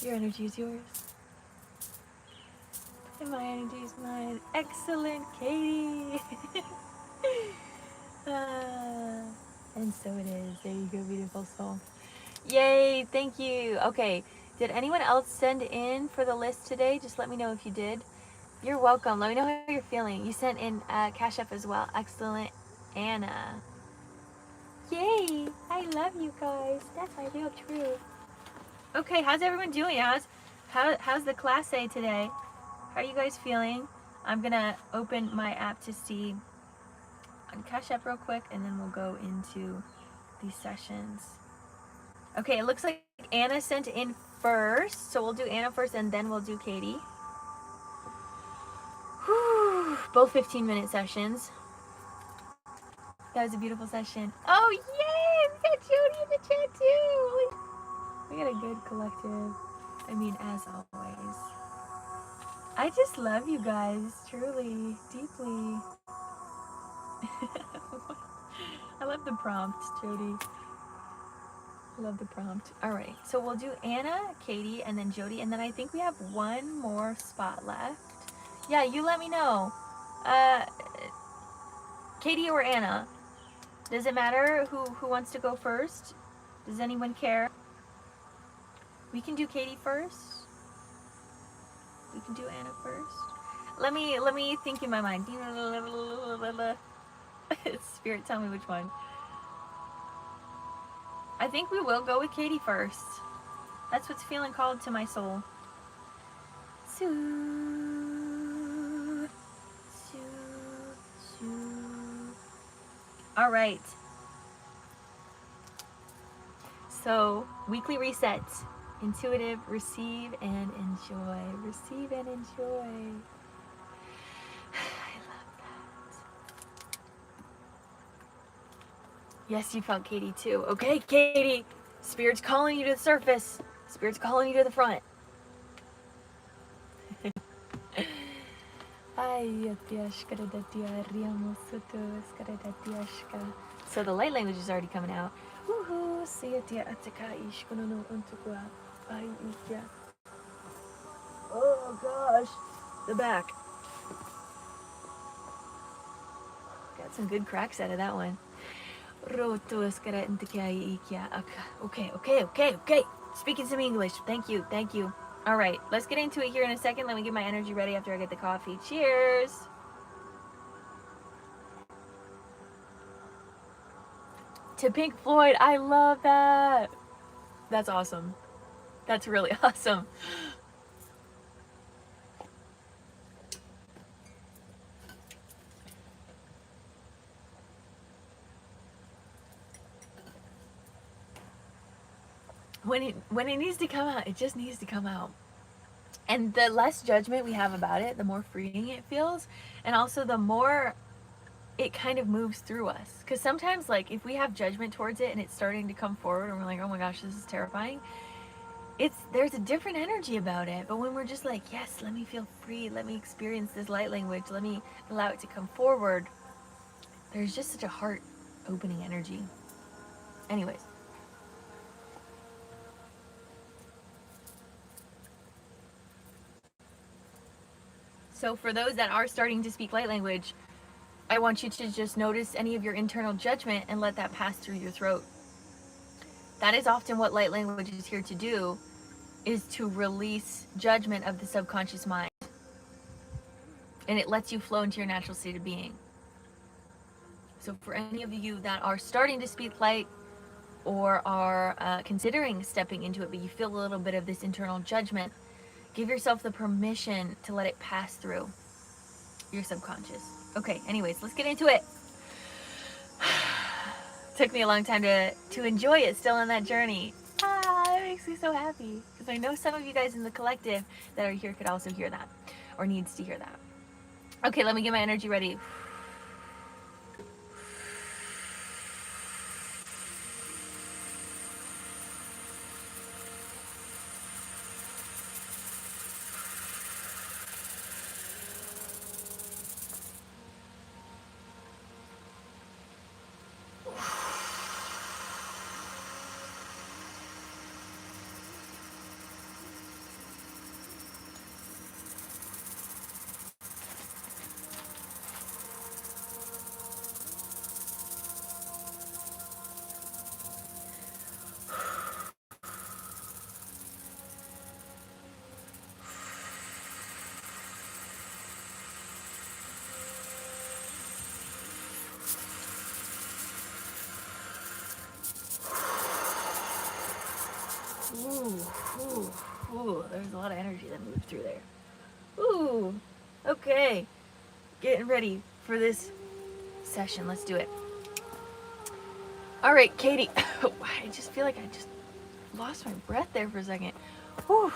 Your energy is yours. And my energy is mine. Excellent, Katie. And so it is. There you go, beautiful soul. Yay, thank you. Okay, did anyone else send in for the list today? Just let me know if you did. You're welcome. Let me know how you're feeling. You sent in Cash App as well. Excellent, Anna. Yay, I love you guys. That's my real truth. Okay, how's everyone doing? How's the class day today? How are you guys feeling? I'm gonna open my app to see on Cash App real quick, and then we'll go into these sessions. Okay, it looks like Anna sent in first, so we'll do Anna first, and then we'll do Katie. Whew, both 15-minute sessions. That was a beautiful session. Oh, yay! We got Jody in the chat, too! We got a good collective. I mean, as always. I just love you guys, truly, deeply. I love the prompt, Jody. I love the prompt. All right, so we'll do Anna, Katie, and then Jody, and then I think we have one more spot left. Yeah, you let me know. Katie or Anna? Does it matter who wants to go first? Does anyone care? We can do Katie first. We can do Anna first. Let me think in my mind. Spirit, tell me which one. I think we will go with Katie first. That's what's feeling called to my soul. All right. So, weekly resets. Intuitive, receive and enjoy. Receive and enjoy. I love that. Yes, you felt Katie too. Okay, Katie. Spirit's calling you to the surface. Spirit's calling you to the front. So the light language is already coming out. Oh gosh, the back. Got some good cracks out of that one. Okay. Speaking some English. Thank you. All right, let's get into it here in a second. Let me get my energy ready after I get the coffee. Cheers. To Pink Floyd. I love that. That's awesome. That's really awesome. When it needs to come out, it just needs to come out. And the less judgment we have about it, the more freeing it feels. And also the more it kind of moves through us. Because sometimes, like, if we have judgment towards it and it's starting to come forward and we're like, oh my gosh, this is terrifying, there's a different energy about it. But when we're just like, yes, let me feel free, let me experience this light language, let me allow it to come forward, there's just such a heart opening energy. Anyways. So for those that are starting to speak light language, I want you to just notice any of your internal judgment and let that pass through your throat. That is often what light language is here to do, is to release judgment of the subconscious mind. And it lets you flow into your natural state of being. So for any of you that are starting to speak light or are considering stepping into it, but you feel a little bit of this internal judgment, give yourself the permission to let it pass through your subconscious. Okay, anyways, let's get into it. Took me a long time to enjoy it, still on that journey. I'm makes me so happy because I know some of you guys in the collective that are here could also hear that or needs to hear that. Okay, let me get my energy ready. Ooh, there's a lot of energy that moved through there. Ooh, okay. Getting ready for this session. Let's do it. All right, Katie. I just feel like I just lost my breath there for a second. Whew.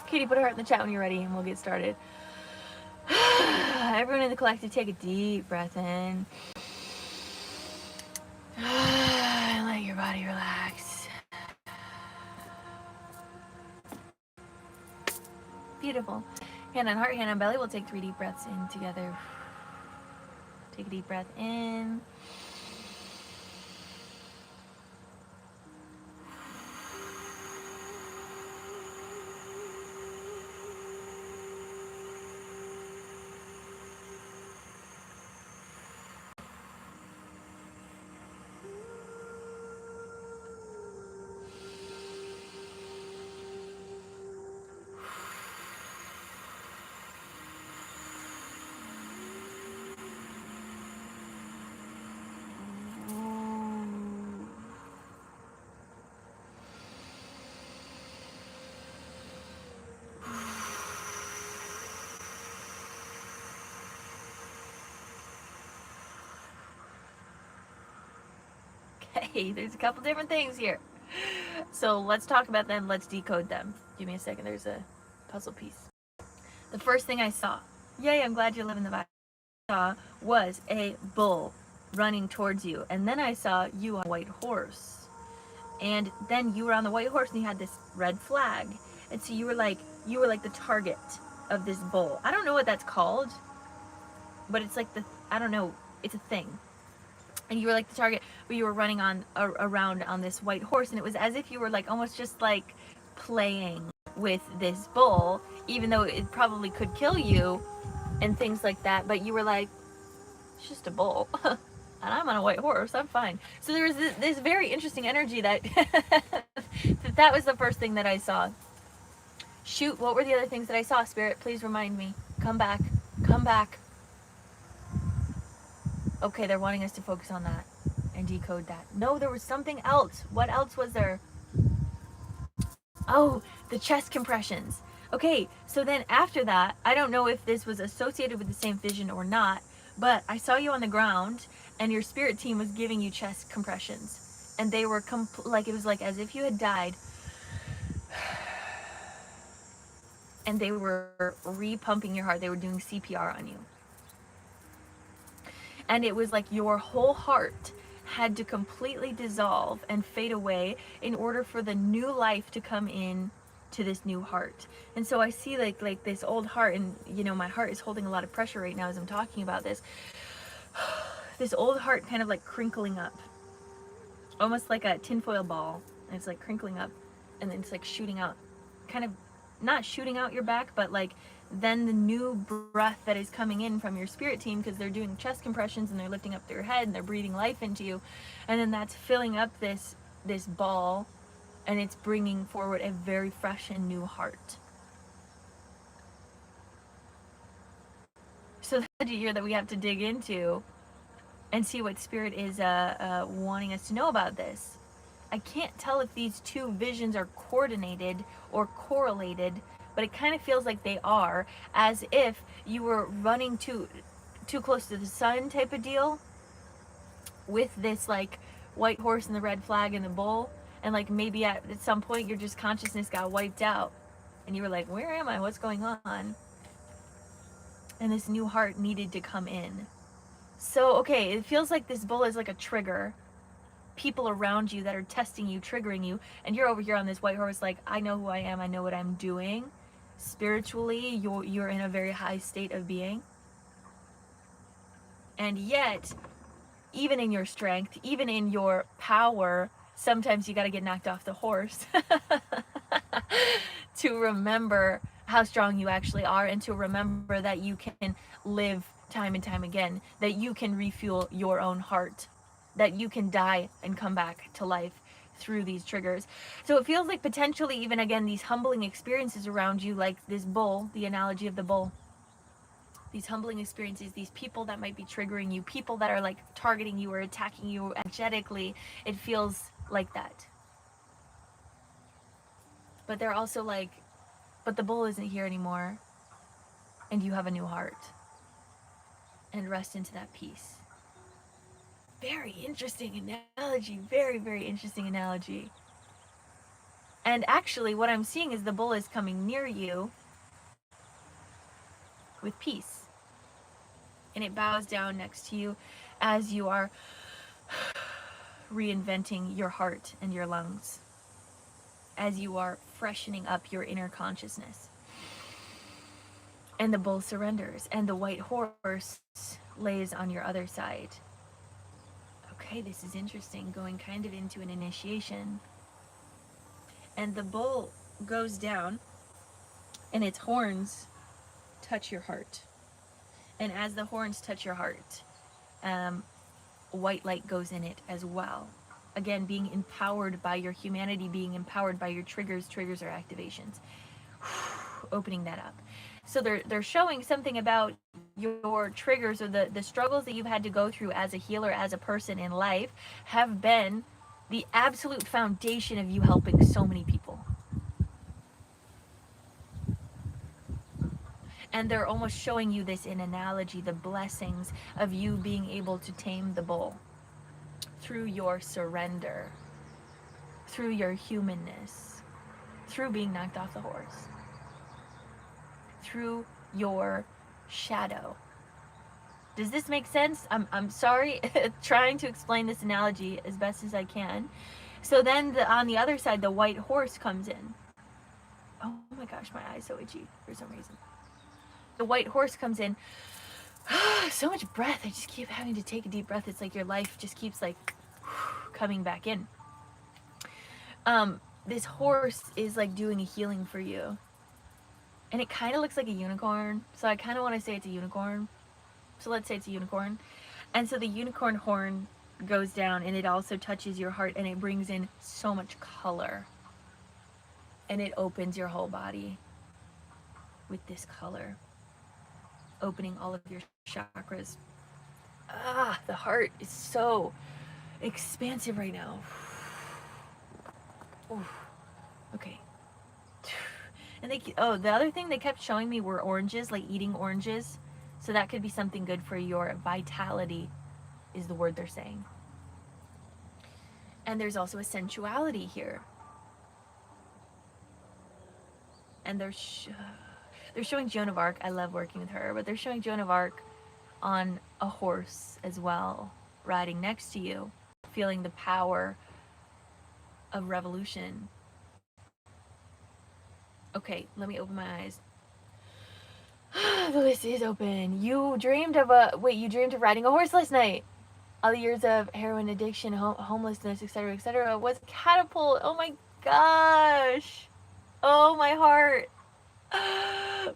Katie, put a heart in the chat when you're ready and we'll get started. Everyone in the collective, take a deep breath in. And let your body relax. Beautiful. Hand on heart, hand on belly. We'll take 3 deep breaths in together. Take a deep breath in. Okay, there's a couple different things here. So let's talk about them. Let's decode them. Give me a second. There's a puzzle piece. The first thing I saw, yay, I'm glad you're living the vibe, saw was a bull running towards you. And then I saw you on a white horse. And then you were on the white horse and you had this red flag. And so you were like the target of this bull. I don't know what that's called, but it's like I don't know, it's a thing. And you were like the target, but you were running on around on this white horse, and it was as if you were like almost just like playing with this bull, even though it probably could kill you and things like that. But you were like, it's just a bull, and I'm on a white horse. I'm fine. So there was this very interesting energy that that was the first thing that I saw. Shoot, what were the other things that I saw? Spirit, please remind me. Come back. Come back. Okay, they're wanting us to focus on that and decode that. No, there was something else. What else was there? Oh, the chest compressions. Okay, so then after that, I don't know if this was associated with the same vision or not, but I saw you on the ground and your spirit team was giving you chest compressions. And they were like, it was like as if you had died. And they were repumping your heart. They were doing CPR on you. And it was like your whole heart had to completely dissolve and fade away in order for the new life to come in to this new heart. And so I see like this old heart, and you know, my heart is holding a lot of pressure right now as I'm talking about this. This old heart kind of like crinkling up, almost like a tinfoil ball. And it's like crinkling up, and then it's like shooting out, kind of not shooting out your back, but like then the new breath that is coming in from your spirit team, because they're doing chest compressions and they're lifting up their head and they're breathing life into you, and then that's filling up this ball, and it's bringing forward a very fresh and new heart. So that's here that we have to dig into and see what spirit is wanting us to know about this. I can't tell if these two visions are coordinated or correlated, but it kind of feels like they are, as if you were running too close to the sun type of deal with this like white horse and the red flag and the bull, And like maybe at some point your just consciousness got wiped out and you were like, where am I? What's going on? And this new heart needed to come in. So, okay, it feels like this bull is like a trigger. People around you that are testing you, triggering you, and you're over here on this white horse like, I know who I am, I know what I'm doing. Spiritually, you're in a very high state of being. And yet, even in your strength, even in your power, sometimes you got to get knocked off the horse to remember how strong you actually are, and to remember that you can live time and time again, that you can refuel your own heart, that you can die and come back to life through these triggers. So it feels like potentially even again these humbling experiences around you, like this bull, the analogy of the bull, these humbling experiences, these people that might be triggering you, people that are like targeting you or attacking you energetically, it feels like that. But they're also like, but the bull isn't here anymore, and you have a new heart. And rest into that peace. Very interesting analogy. Very, very interesting analogy. And actually, what I'm seeing is the bull is coming near you with peace. And it bows down next to you as you are reinventing your heart and your lungs, as you are freshening up your inner consciousness. And the bull surrenders, and the white horse lays on your other side. Okay, this is interesting, going kind of into an initiation. And the bull goes down, and its horns touch your heart. And as the horns touch your heart, white light goes in it as well. Again, being empowered by your humanity, being empowered by your triggers. Triggers are activations. Opening that up. So they're showing something about your triggers, or the struggles that you've had to go through as a healer, as a person in life, have been the absolute foundation of you helping so many people. And they're almost showing you this in analogy, the blessings of you being able to tame the bull through your surrender, through your humanness, through being knocked off the horse, through your shadow. Does this make sense? I'm sorry, trying to explain this analogy as best as I can. So then on the other side, the white horse comes in. Oh my gosh, my eye's so itchy for some reason. The white horse comes in. So much breath. I just keep having to take a deep breath. It's like your life just keeps like coming back in. This horse is like doing a healing for you. And it kind of looks like a unicorn. So I kind of want to say it's a unicorn. So let's say it's a unicorn. And so the unicorn horn goes down, and it also touches your heart, and it brings in so much color. And it opens your whole body with this color, opening all of your chakras. The heart is so expansive right now. Okay. And the other thing they kept showing me were oranges, like eating oranges. So that could be something good for your vitality, is the word they're saying. And there's also a sensuality here. And they're showing Joan of Arc. I love working with her, but they're showing Joan of Arc on a horse as well, riding next to you, feeling the power of revolution. Okay, let me open my eyes. The list is open. You dreamed of riding a horse last night. All the years of heroin addiction, homelessness, etc., etc. was catapult. Oh my gosh. Oh, my heart.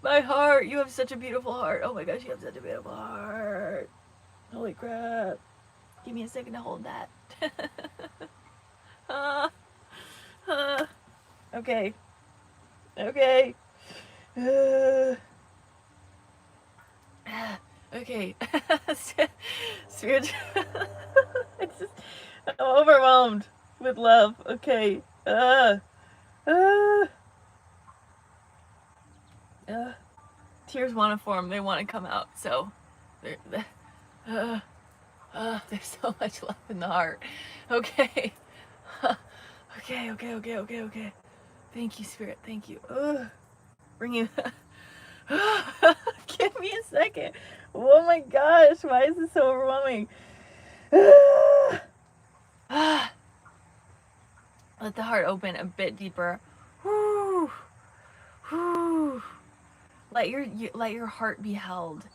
My heart. You have such a beautiful heart. Oh my gosh, you have such a beautiful heart. Holy crap. Give me a second to hold that. Okay. Okay. Okay. Spiritual. I'm overwhelmed with love. Okay. Tears want to form. They want to come out. So, there's so much love in the heart. Okay. Okay, okay, okay, okay, okay. Thank you, Spirit. Thank you. Ugh. Bring you. Give me a second. Oh my gosh, why is this so overwhelming? Let the heart open a bit deeper. Whew. Whew. Let your heart be held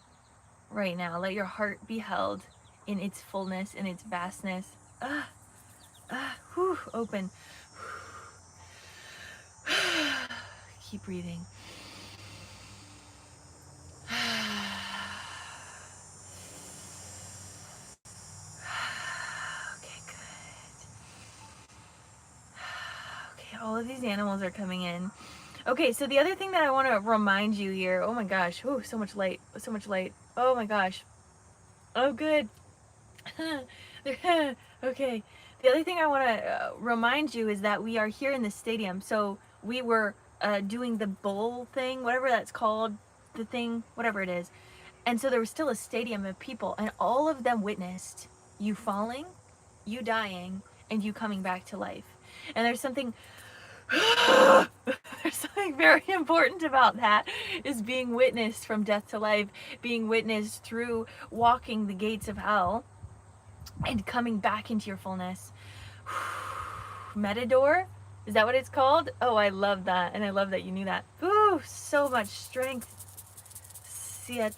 right now. Let your heart be held in its fullness, in its vastness. Whew. Open. Keep breathing. Okay, good. Okay, all of these animals are coming in. Okay, so the other thing that I want to remind you here, oh my gosh, oh, so much light, so much light. Oh my gosh. Oh, good. Okay. The other thing I want to remind you is that we are here in the stadium. So we were doing the bowl thing, whatever that's called, the thing, whatever it is. And so there was still a stadium of people, and all of them witnessed you falling, you dying, and you coming back to life. And there's something there's something very important about that, is being witnessed from death to life, being witnessed through walking the gates of hell and coming back into your fullness. Metador? Is that what it's called? Oh, I love that. And I love that you knew that. Ooh, so much strength. There's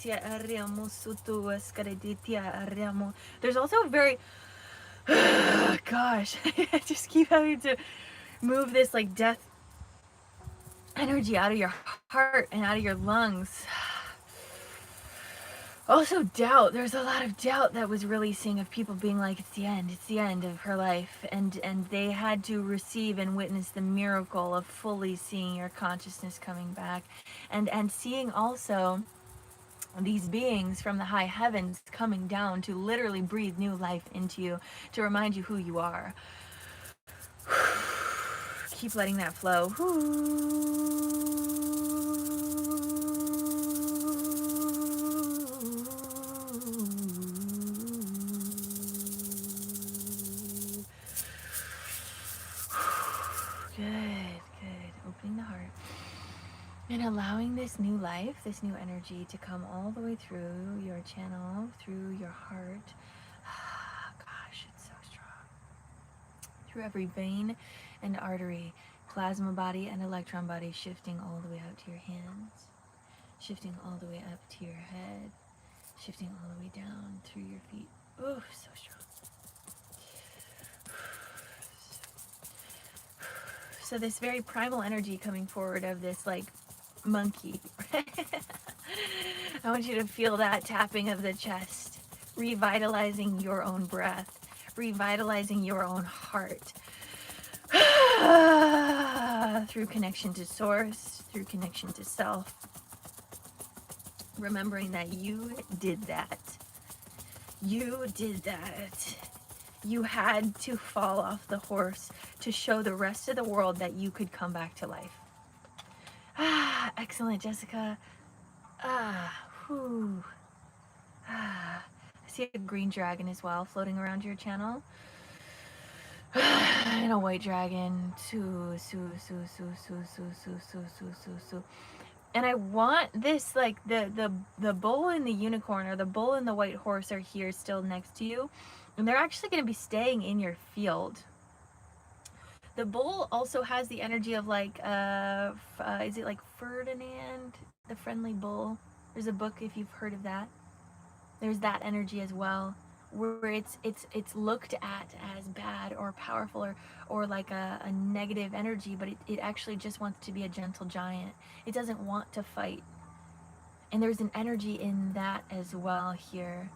also very gosh, I just keep having to move this like death energy out of your heart and out of your lungs. Also doubt. There's a lot of doubt that was releasing of people being like, it's the end of her life, and they had to receive and witness the miracle of fully seeing your consciousness coming back, and seeing also these beings from the high heavens coming down to literally breathe new life into you, to remind you who you are. Keep letting that flow. Good. Opening the heart. And allowing this new life, this new energy to come all the way through your channel, through your heart. Gosh, it's so strong. Through every vein and artery, plasma body and electron body, shifting all the way out to your hands, shifting all the way up to your head, shifting all the way down through your feet. Oh, so strong. So this very primal energy coming forward of this like monkey. I want you to feel that tapping of the chest, revitalizing your own breath, revitalizing your own heart. Through connection to source, through connection to self. Remembering that you did that. You did that. You had to fall off the horse to show the rest of the world that you could come back to life. Excellent, Jessica. Whew. I see a green dragon as well floating around your channel. And a white dragon. And I want this, like the bull and the unicorn, or the bull and the white horse, are here still next to you. And they're actually going to be staying in your field. The bull also has the energy of like, is it like Ferdinand, the Friendly Bull? There's a book, if you've heard of that. There's that energy as well, where it's looked at as bad or powerful, or like a negative energy, but it actually just wants to be a gentle giant. It doesn't want to fight. And there's an energy in that as well here.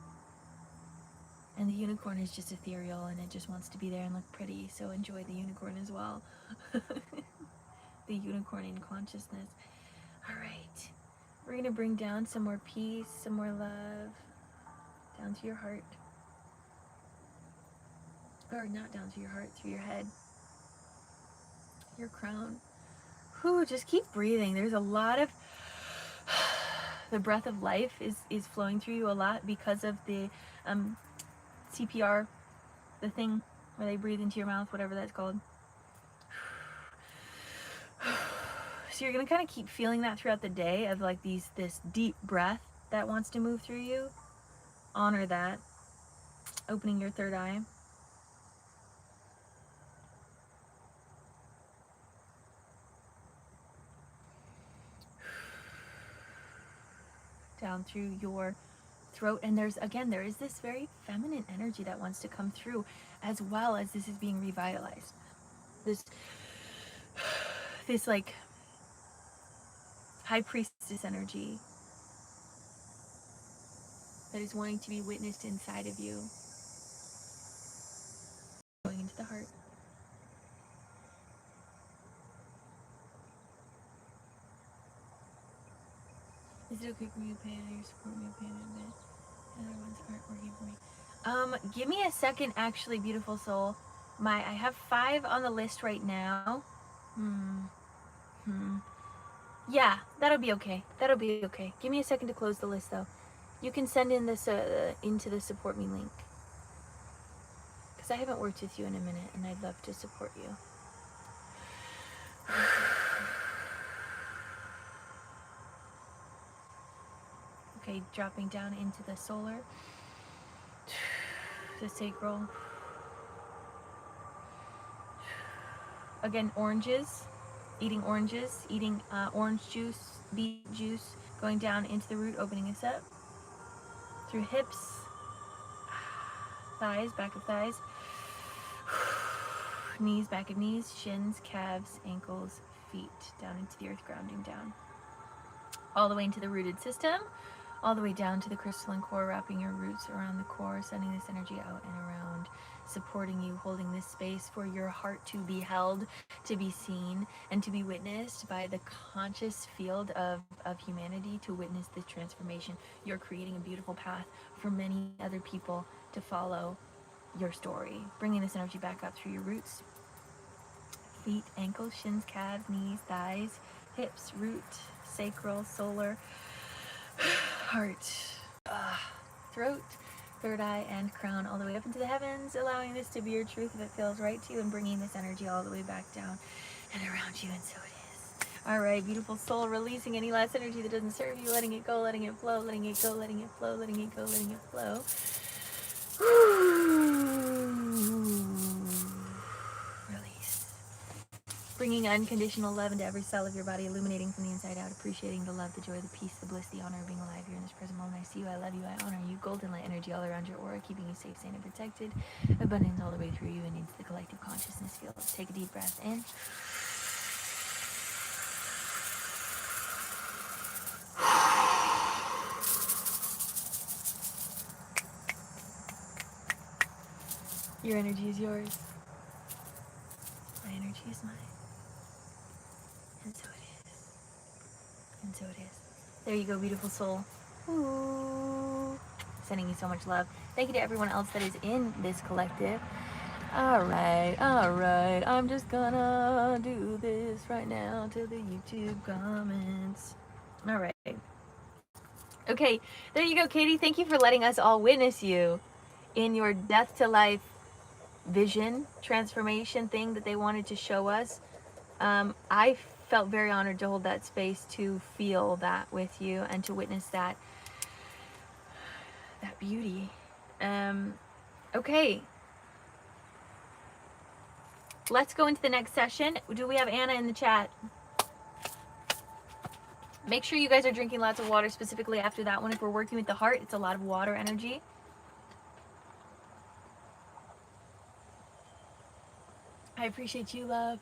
And the unicorn is just ethereal, and it just wants to be there and look pretty, so enjoy the unicorn as well. The unicorn in consciousness. All right. We're going to bring down some more peace, some more love, down to your heart. Or not down to your heart, through your head, your crown. Whew, just keep breathing. There's a lot of... the breath of life is flowing through you a lot because of the CPR, the thing where they breathe into your mouth, whatever that's called. So you're gonna kind of keep feeling that throughout the day of like this deep breath that wants to move through you. Honor that. Opening your third eye. Down through your throat, and there is this very feminine energy that wants to come through, as well as this is being revitalized. This like high priestess energy that is wanting to be witnessed inside of you, going into the heart. Is it okay for me to pay out of your support me payment a bit? The other ones aren't working for me. Give me a second, actually, beautiful soul. I have 5 on the list right now. Yeah, that'll be okay. That'll be okay. Give me a second to close the list, though. You can send in this into the support me link, because I haven't worked with you in a minute, and I'd love to support you. Okay, dropping down into the solar, the sacral. Again, oranges, eating orange juice, beet juice, going down into the root, opening us up through hips, thighs, back of thighs, knees, back of knees, shins, calves, ankles, feet, down into the earth, grounding down. All the way into the rooted system, all the way down to the crystalline core, wrapping your roots around the core, sending this energy out and around, supporting you, holding this space for your heart to be held, to be seen, and to be witnessed by the conscious field of humanity, to witness this transformation. You're creating a beautiful path for many other people to follow your story, bringing this energy back up through your roots, feet, ankles, shins, calves, knees, thighs, hips, root, sacral, solar, heart, throat, third eye, and crown, all the way up into the heavens, allowing this to be your truth if it feels right to you, and bringing this energy all the way back down and around you, and so it is. All right, beautiful soul, releasing any last energy that doesn't serve you, letting it go, letting it flow, letting it go, letting it flow, letting it go, letting it flow. Release. Bringing unconditional love into every cell of your body, illuminating from the inside out, appreciating the love, the joy, the peace, the bliss, the honor of being alive here in this present moment. I see you, I love you, I honor you. Golden light energy all around your aura, keeping you safe, sane, and protected. Abundance all the way through you and into the collective consciousness field. Take a deep breath in. Your energy is yours. My energy is mine. And so it is. And so it is. There you go, beautiful soul. Ooh. Sending you so much love. Thank you to everyone else that is in this collective. All right. I'm just gonna do this right now till the YouTube comments. All right. Okay, there you go, Katie. Thank you for letting us all witness you in your death to life vision transformation thing that they wanted to show us. I felt very honored to hold that space, to feel that with you, and to witness that beauty. Okay, let's go into the next session. Do we have Anna in the chat? Make sure you guys are drinking lots of water, specifically after that one. If we're working with the heart, it's a lot of water energy. I appreciate you, love.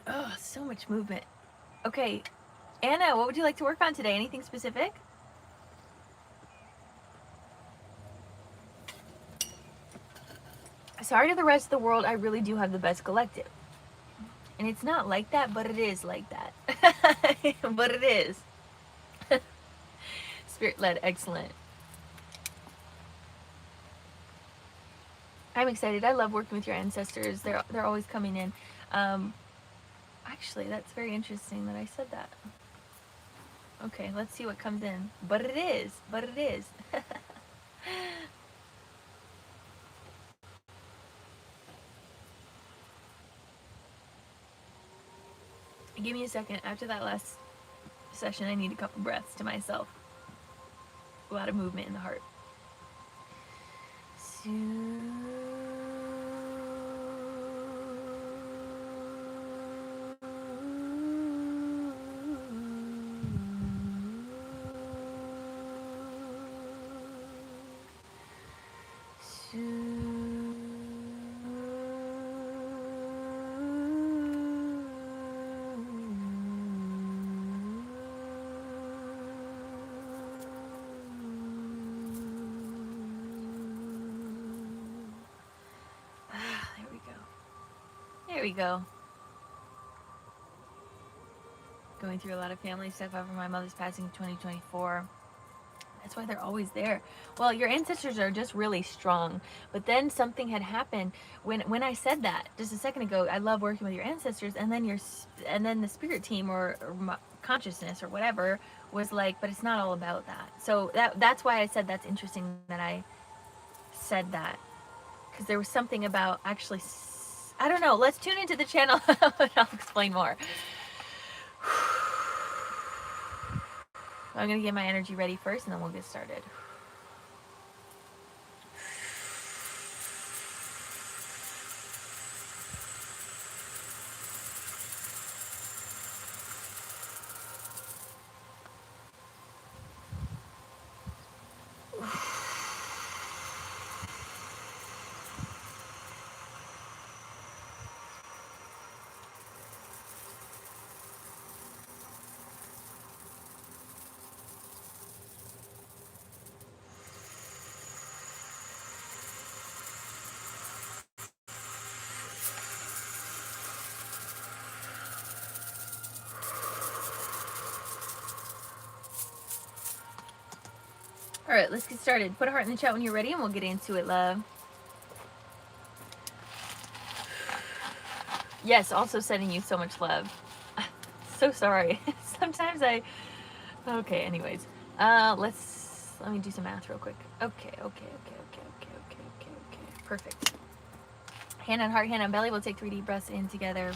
Oh, so much movement. Okay, Anna, what would you like to work on today? Anything specific? Sorry to the rest of the world, I really do have the best collective. And it's not like that, but it is like that. But it is. Spirit-led, excellent. I'm excited. I love working with your ancestors. They're always coming in. Actually, that's very interesting that I said that. Okay, let's see what comes in. But it is. But it is. Give me a second. After that last session, I need a couple breaths to myself. A lot of movement in the heart. There we go. There we go. Going through a lot of family stuff after my mother's passing in 2024. That's why they're always there. Well, your ancestors are just really strong. But then something had happened when I said that just a second ago. I love working with your ancestors, and then the spirit team or consciousness or whatever was like, but it's not all about that. So that's why I said that's interesting that I said that, because there was something about actually. I don't know. Let's tune into the channel and I'll explain more. I'm going to get my energy ready first and then we'll get started. All right, let's get started. Put a heart in the chat when you're ready and we'll get into it, love. Yes, also sending you so much love. So sorry. Sometimes okay, anyways. Let me do some math real quick. Okay. Perfect. Hand on heart, hand on belly. We'll take 3 deep breaths in together.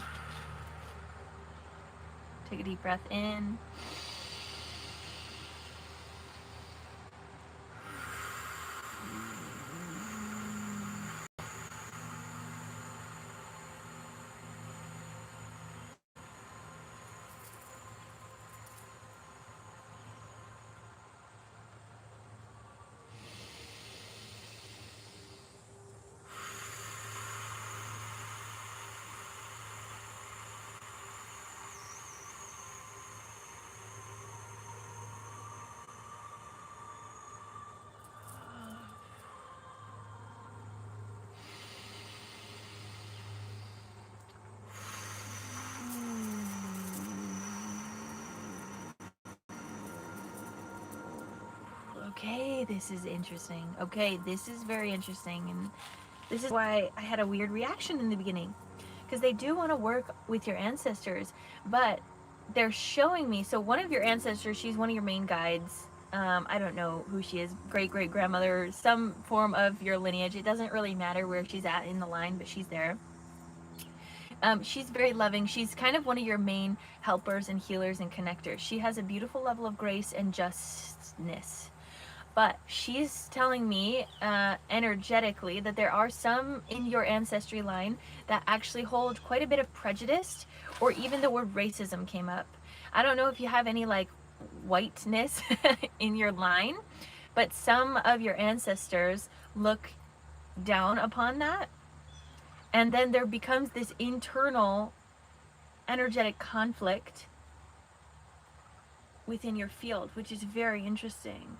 Take a deep breath in. Okay, this is interesting. Okay, this is very interesting. And this is why I had a weird reaction in the beginning. Because they do want to work with your ancestors, but they're showing me. So one of your ancestors, she's one of your main guides. I don't know who she is, great-great-grandmother, some form of your lineage. It doesn't really matter where she's at in the line, but she's there. She's very loving. She's kind of one of your main helpers and healers and connectors. She has a beautiful level of grace and justness. But she's telling me energetically that there are some in your ancestry line that actually hold quite a bit of prejudice, or even the word racism came up. I don't know if you have any like whiteness in your line, but some of your ancestors look down upon that. And then there becomes this internal energetic conflict within your field, which is very interesting.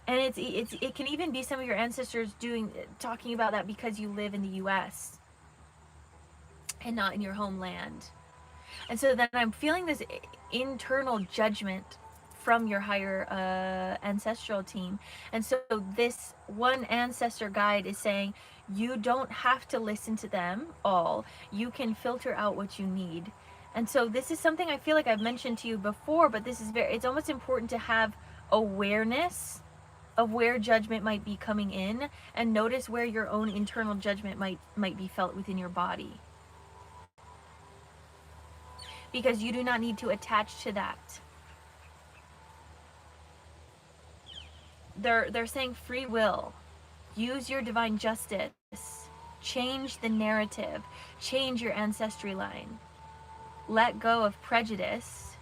And it can even be some of your ancestors talking about that because you live in the U.S. and not in your homeland. And so then I'm feeling this internal judgment from your higher ancestral team. And so this one ancestor guide is saying, you don't have to listen to them all. You can filter out what you need. And so this is something I feel like I've mentioned to you before, but it's almost important to have awareness of where judgment might be coming in, and notice where your own internal judgment might be felt within your body. because you do not need to attach to that. They're saying free will. Use your divine justice. Change the narrative. Change your ancestry line. Let go of prejudice.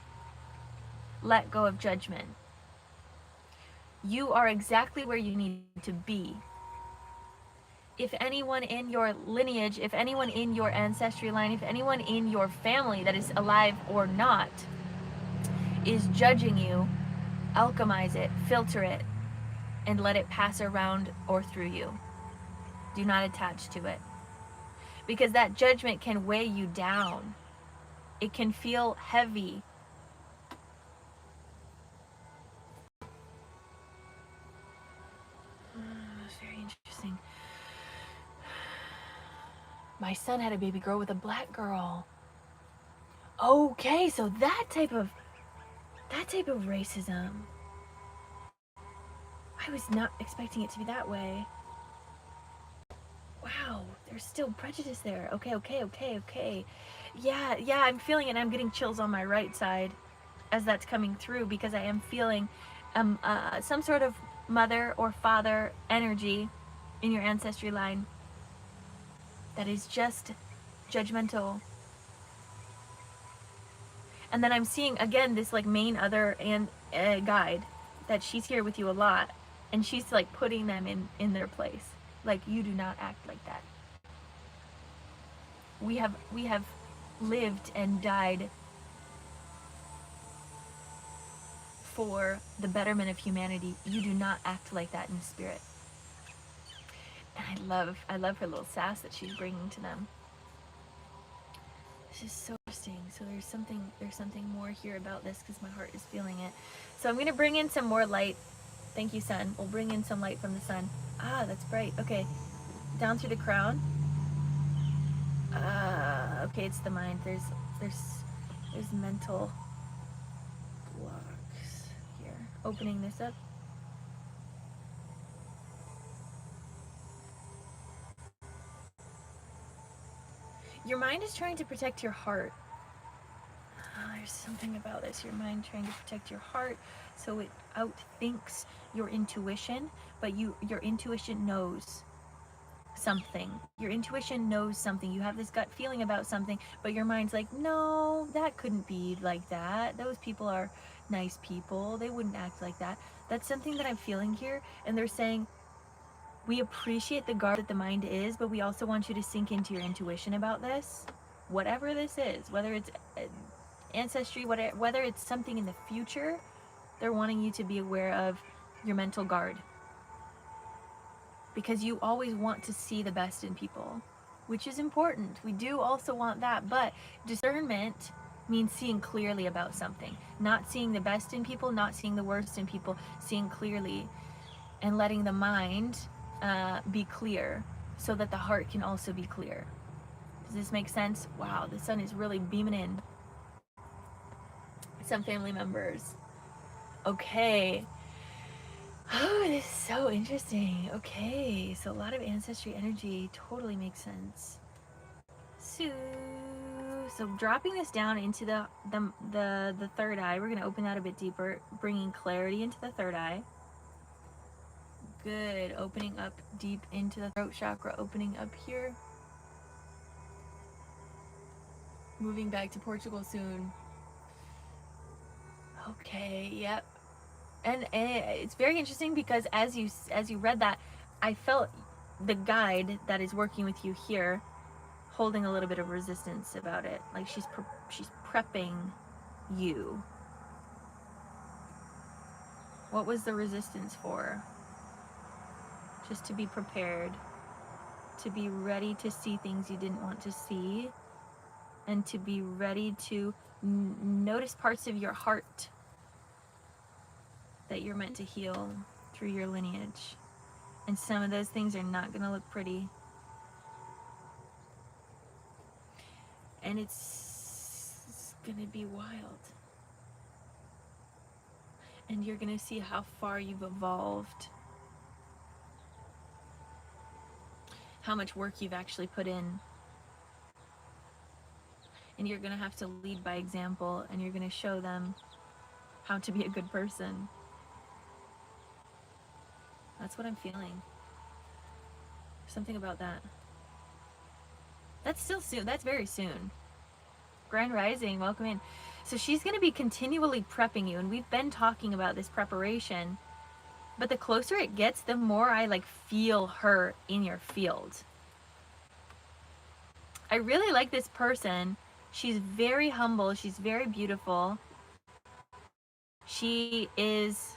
Let go of judgment. You are exactly where you need to be. If anyone in your lineage, if anyone in your ancestry line, if anyone in your family that is alive or not is judging you, alchemize it, filter it, and let it pass around or through you. Do not attach to it. Because that judgment can weigh you down. It can feel heavy. It's very interesting. My son had a baby girl with a black girl. Okay, so that type of racism. I was not expecting it to be that way. Wow, there's still prejudice there. Okay. Yeah, I'm feeling it. I'm getting chills on my right side as that's coming through, because I am feeling some sort of mother or father energy in your ancestry line that is just judgmental. And then I'm seeing again this like main other and guide that she's here with you a lot, and she's like putting them in their place. Like, you do not act like that. We have lived and died for the betterment of humanity. You do not act like that in spirit. And I love her little sass that she's bringing to them. This is so interesting. So there's something more here about this, because my heart is feeling it. So I'm gonna bring in some more light. Thank you, sun. We'll bring in some light from the sun. Ah, that's bright. Okay, down through the crown. Okay, it's the mind. There's mental blocks here. Opening this up. Your mind is trying to protect your heart. There's something about this. Your mind trying to protect your heart, so it outthinks your intuition, but your intuition knows something. Your intuition knows something. You have this gut feeling about something, but your mind's like, no, that couldn't be like that. Those people are nice people. They wouldn't act like that. That's something that I'm feeling here. And they're saying, we appreciate the guard that the mind is, but we also want you to sink into your intuition about this. Whatever this is, whether it's ancestry, whether it's something in the future, they're wanting you to be aware of your mental guard. Because you always want to see the best in people, which is important. We do also want that, but discernment means seeing clearly about something. Not seeing the best in people, not seeing the worst in people, seeing clearly, and letting the mind be clear so that the heart can also be clear. Does this make sense? Wow, the sun is really beaming in. Some family members. Okay. Oh, this is so interesting. Okay, so a lot of ancestry energy totally makes sense. So dropping this down into the third eye, we're gonna open that a bit deeper, bringing clarity into the third eye. Good. Opening up deep into the throat chakra, opening up here. Moving back to Portugal soon. Okay, yep. And it's very interesting, because as you read that, I felt the guide that is working with you here holding a little bit of resistance about it. Like she's prepping you. What was the resistance for? Just to be prepared, to be ready to see things you didn't want to see, and to be ready to notice parts of your heart that you're meant to heal through your lineage. And some of those things are not going to look pretty. And it's going to be wild. And you're going to see how far you've evolved. How much work you've actually put in. and you're going to have to lead by example, and you're going to show them how to be a good person. That's what I'm feeling. Something about that. That's still soon. That's very soon. Grand Rising, welcome in. So she's going to be continually prepping you, and we've been talking about this preparation, but the closer it gets, the more I like feel her in your field. I really like this person. She's very humble. She's very beautiful. She is,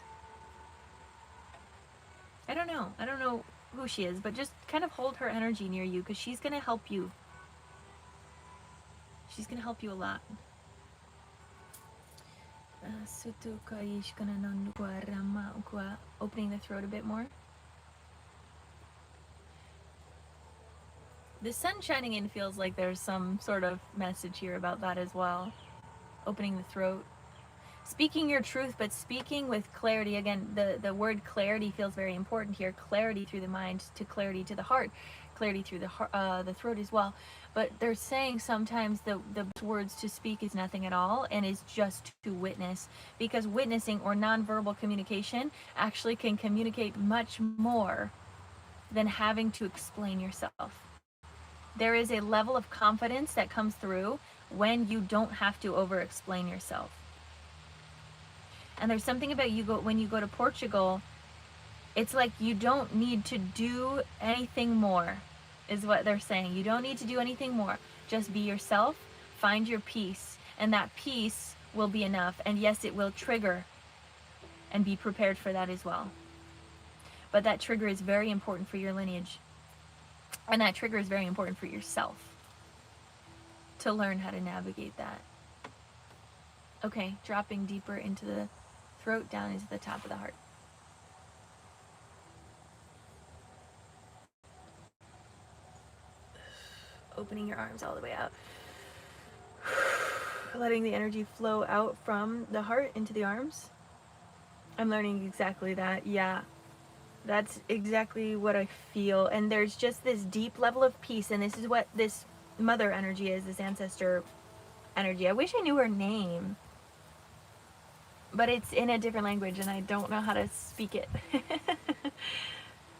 I don't know who she is, but just kind of hold her energy near you, because she's going to help you. She's going to help you a lot. Opening the throat a bit more. The sun shining in feels like there's some sort of message here about that as well. Opening the throat. Speaking your truth, but speaking with clarity. Again, the word clarity feels very important here. Clarity through the mind to clarity to the heart. Clarity through the throat as well. But they're saying sometimes the words to speak is nothing at all, and is just to witness. Because witnessing or nonverbal communication actually can communicate much more than having to explain yourself. There is a level of confidence that comes through when you don't have to over-explain yourself. And there's something about when you go to Portugal, it's like you don't need to do anything more, is what they're saying. You don't need to do anything more. Just be yourself, find your peace, and that peace will be enough. And yes, it will trigger, and be prepared for that as well. But that trigger is very important for your lineage. And that trigger is very important for yourself to learn how to navigate that. Okay, dropping deeper into the throat, down into the top of the heart. Opening your arms all the way out. Letting the energy flow out from the heart into the arms. I'm learning exactly that. Yeah. That's exactly what I feel. And there's just this deep level of peace. And this is what this mother energy is, this ancestor energy. I wish I knew her name, but it's in a different language and I don't know how to speak it.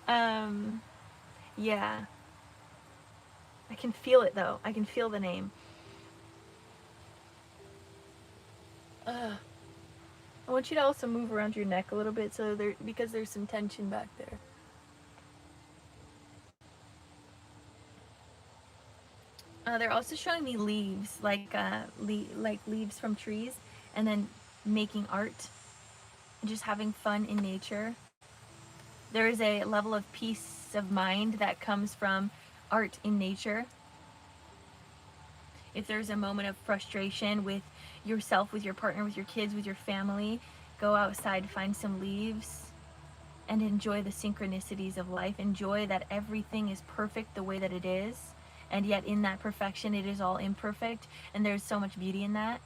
Yeah. I can feel it though. I can feel the name. I want you to also move around your neck a little bit, because there's some tension back there. They're also showing me leaves, like leaves from trees, and then making art, and just having fun in nature. There is a level of peace of mind that comes from art in nature. If there's a moment of frustration with yourself, with your partner, with your kids, with your family, go outside, find some leaves, and enjoy the synchronicities of life. Enjoy that everything is perfect the way that it is, and yet in that perfection it is all imperfect, and there's so much beauty in that.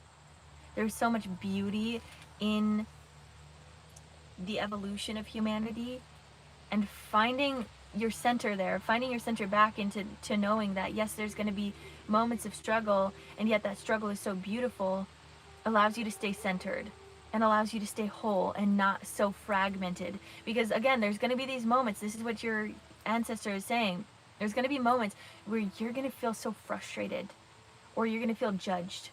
There's so much beauty in the evolution of humanity, and finding your center there, finding your center back into knowing that yes, there's going to be moments of struggle, and yet that struggle is so beautiful, allows you to stay centered and allows you to stay whole and not so fragmented. Because again, there's going to be these moments, this is what your ancestor is saying, there's going to be moments where you're going to feel so frustrated, or you're going to feel judged.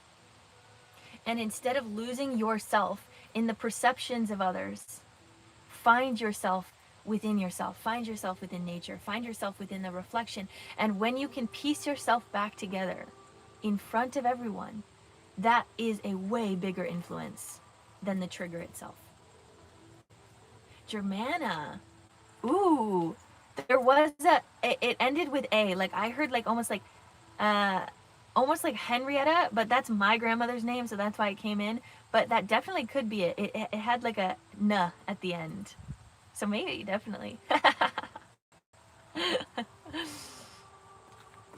And instead of losing yourself in the perceptions of others, find yourself within yourself, find yourself within nature, find yourself within the reflection. And when you can piece yourself back together in front of everyone, that is a way bigger influence than the trigger itself. Germana. Ooh, there was it ended with A. Like I heard like almost like Henrietta, but that's my grandmother's name, so that's why it came in. But that definitely could be it. It had like a N at the end. So maybe, definitely.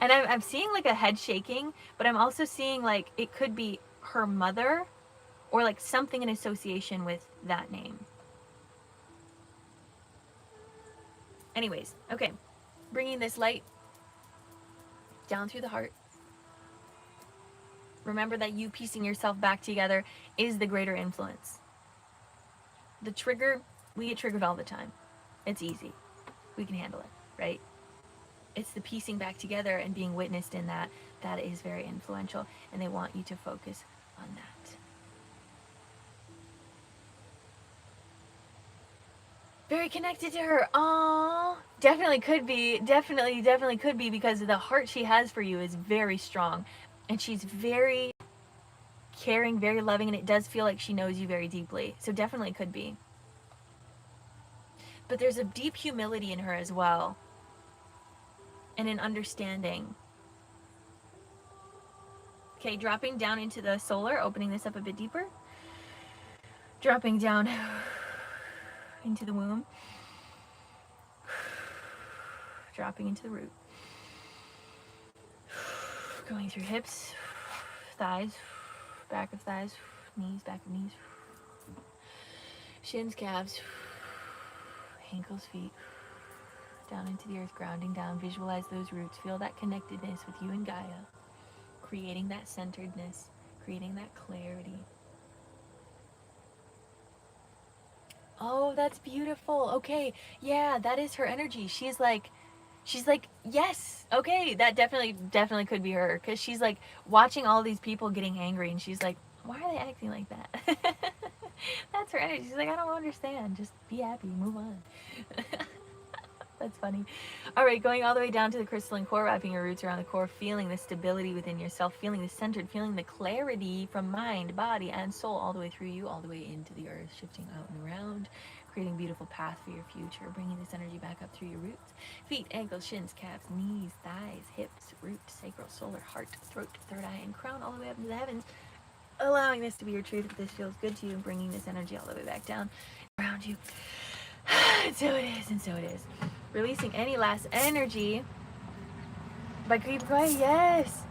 And I'm seeing like a head shaking, but I'm also seeing like it could be her mother, or like something in association with that name. Anyways, okay. Bringing this light down through the heart. Remember that you piecing yourself back together is the greater influence. The trigger, we get triggered all the time. It's easy. We can handle it, right? It's the piecing back together and being witnessed in that that is very influential, and they want you to focus on that. Very connected to her. Aww. Definitely could be. Definitely could be, because the heart she has for you is very strong. And she's very caring, very loving, and it does feel like she knows you very deeply. So definitely could be. But there's a deep humility in her as well. And an understanding. Okay, dropping down into the solar, opening this up a bit deeper. Dropping down into the womb. Dropping into the root. Going through hips, thighs, back of thighs, knees, back of knees, shins, calves, ankles, feet, down into the earth, grounding down. Visualize those roots. Feel that connectedness with you and Gaia, creating that centeredness, creating that clarity. Oh, that's beautiful. Okay, yeah, that is her energy. She's like, yes, okay, that definitely could be her, because she's like watching all these people getting angry, and she's like, why are they acting like that? That's her energy. She's like, I don't understand. Just be happy, move on. That's funny. All right, going all the way down to the crystalline core, wrapping your roots around the core, feeling the stability within yourself, feeling the centered, feeling the clarity from mind, body, and soul, all the way through you, all the way into the earth, shifting out and around, creating a beautiful path for your future, bringing this energy back up through your roots, feet, ankles, shins, calves, knees, thighs, hips, root, sacral, solar, heart, throat, third eye, and crown, all the way up into the heavens, allowing this to be your truth if this feels good to you, and bringing this energy all the way back down around you. And so it is, and so it is. Releasing any last energy by keeping quiet. Yes.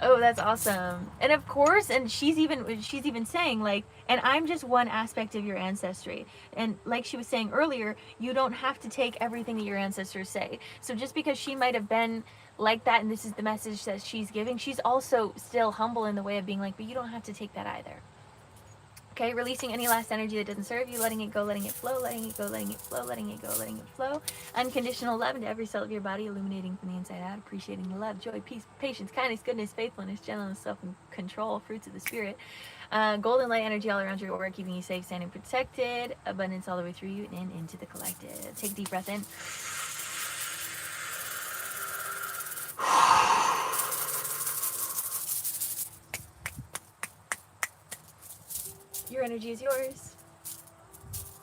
Oh, that's awesome. And of course, and she's even saying, like, and I'm just one aspect of your ancestry. And like she was saying earlier, you don't have to take everything that your ancestors say. So just because she might have been like that, and this is the message that she's giving, she's also still humble in the way of being like, but you don't have to take that either. Okay, releasing any last energy that doesn't serve you, letting it go, letting it flow, letting it go, letting it flow, letting it go, letting it flow. Unconditional love into every cell of your body, illuminating from the inside out, appreciating the love, joy, peace, patience, kindness, goodness, faithfulness, gentleness, self-control, fruits of the spirit. Golden light energy all around your aura, keeping you safe, standing protected. Abundance all the way through you and into the collective. Take a deep breath in. Your energy is yours.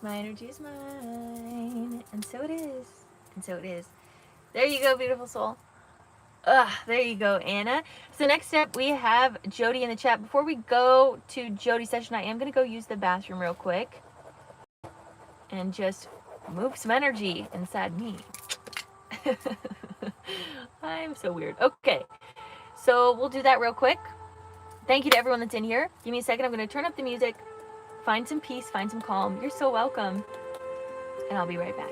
My energy is mine. And so it is. And so it is. There you go, beautiful soul. There you go, Anna. So next up, we have Jody in the chat. Before we go to Jody's session, I am going to go use the bathroom real quick and just move some energy inside me. I'm so weird. Okay, so we'll do that real quick. Thank you to everyone that's in here. Give me a second. I'm going to turn up the music, find some peace, find some calm. You're so welcome. And I'll be right back.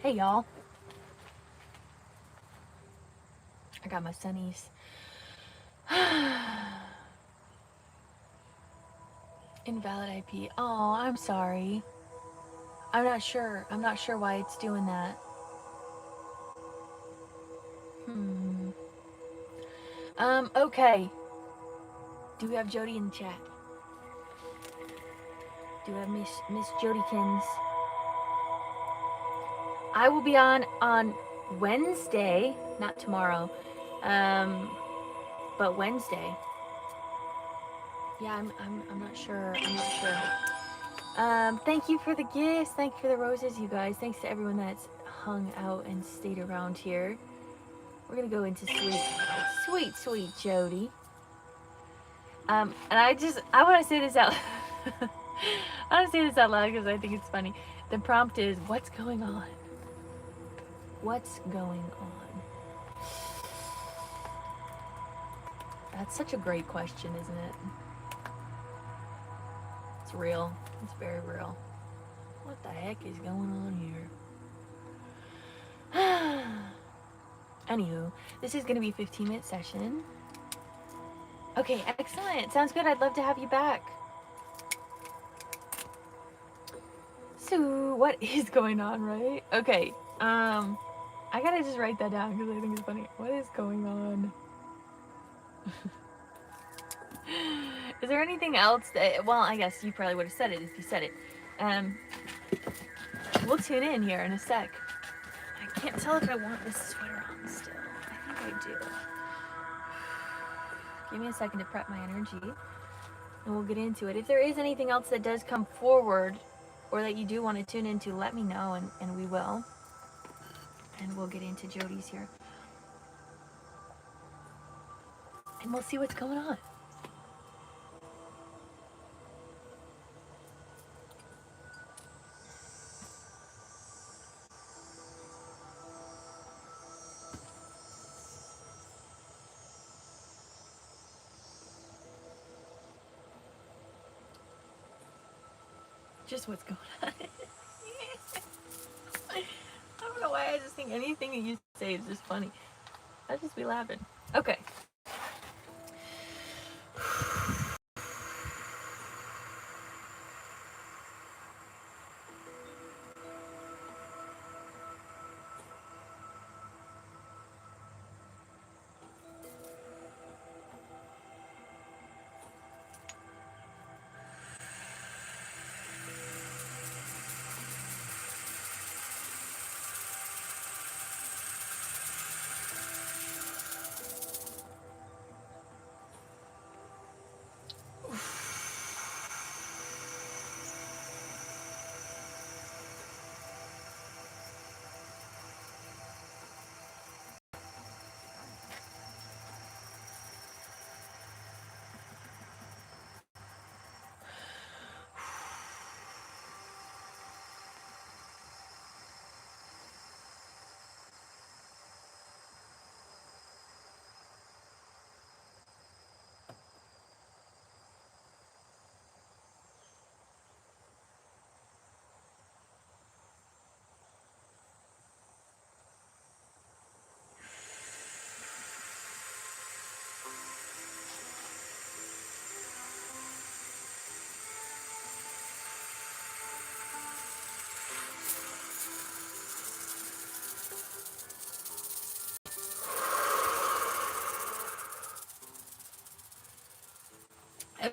Hey, y'all. I got my sunnies. Invalid IP. Oh, I'm sorry. I'm not sure. I'm not sure why it's doing that. Okay. Do we have Jody in the chat? Do we have Miss Jodykins? I will be on Wednesday, not tomorrow, but Wednesday. Yeah, I'm not sure. I'm not sure. Thank you for the gifts. Thank you for the roses, you guys. Thanks to everyone that's hung out and stayed around here. We're gonna go into sweet Jody. And I want to say this out. I want to say this out loud because I think it's funny. The prompt is, what's going on? What's going on? That's such a great question, isn't it? It's real. It's very real. What the heck is going on here? Anywho, this is going to be a 15-minute session. Okay, excellent. Sounds good. I'd love to have you back. So, what is going on, right? Okay, I gotta just write that down because I think it's funny. What is going on? Is there anything else that, well, I guess you probably would have said it if you said it. We'll tune in here in a sec. I can't tell if I want this sweater on still. I think I do. Give me a second to prep my energy and we'll get into it. If there is anything else that does come forward or that you do want to tune into, let me know and we will. And we'll get into Jody's here. And we'll see what's going on. Just what's going on. I don't know why I just think anything that you say is just funny. I just be laughing. Okay.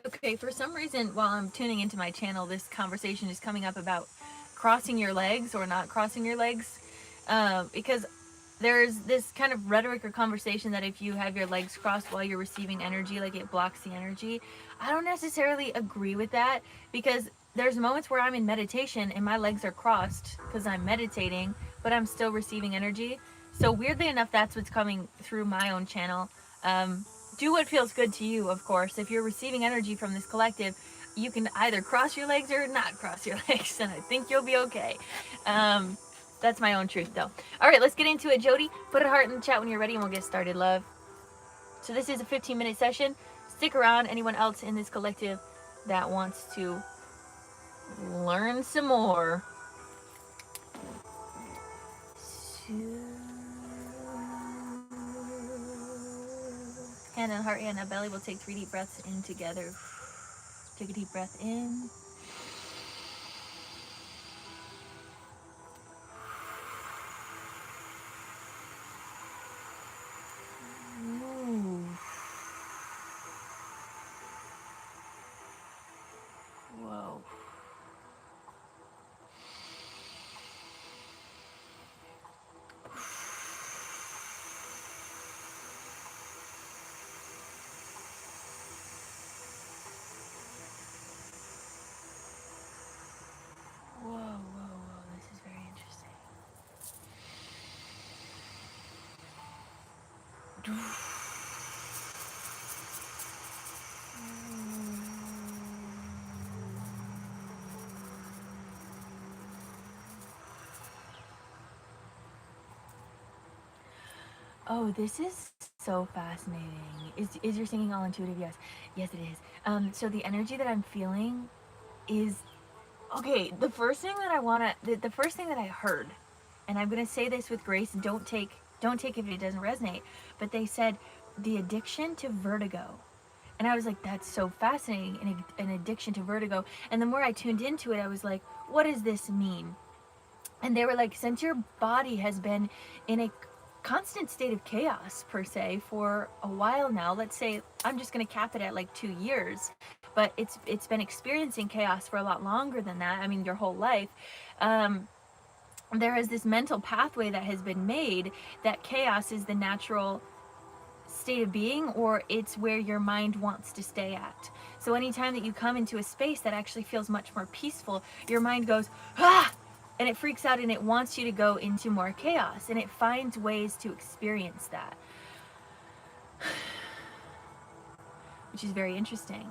Okay, for some reason, while I'm tuning into my channel, this conversation is coming up about crossing your legs or not crossing your legs. Because there's this kind of rhetoric or conversation that if you have your legs crossed while you're receiving energy, like it blocks the energy. I don't necessarily agree with that because there's moments where I'm in meditation and my legs are crossed because I'm meditating, but I'm still receiving energy. So weirdly enough, that's what's coming through my own channel. Do what feels good to you, of course. If you're receiving energy from this collective, you can either cross your legs or not cross your legs, and I think you'll be okay. That's my own truth, though. All right, let's get into it. Jody, put a heart in the chat when you're ready, and we'll get started, love. So this is a 15-minute session. Stick around. Anyone else in this collective that wants to learn some more, Hand on heart, hand on belly. We'll take 3 deep breaths in together. Take a deep breath in. Ooh. Whoa. Whoa, whoa, whoa. This is very interesting. Oh, this is so fascinating. Is your singing all intuitive? Yes. Yes, it is. So the energy that I'm feeling is okay. The first thing that the first thing that I heard, and I'm gonna say this with grace. Don't take if it doesn't resonate. But they said the addiction to vertigo, and I was like, that's so fascinating. An addiction to vertigo. And the more I tuned into it, I was like, what does this mean? And they were like, since your body has been in a constant state of chaos per se for a while now, let's say I'm just going to cap it at like 2 years, but it's been experiencing chaos for a lot longer than that. I mean, your whole life. There is this mental pathway that has been made that chaos is the natural state of being, or it's where your mind wants to stay at. So anytime that you come into a space that actually feels much more peaceful, your mind goes, ah, and it freaks out and it wants you to go into more chaos, and it finds ways to experience that, which is very interesting.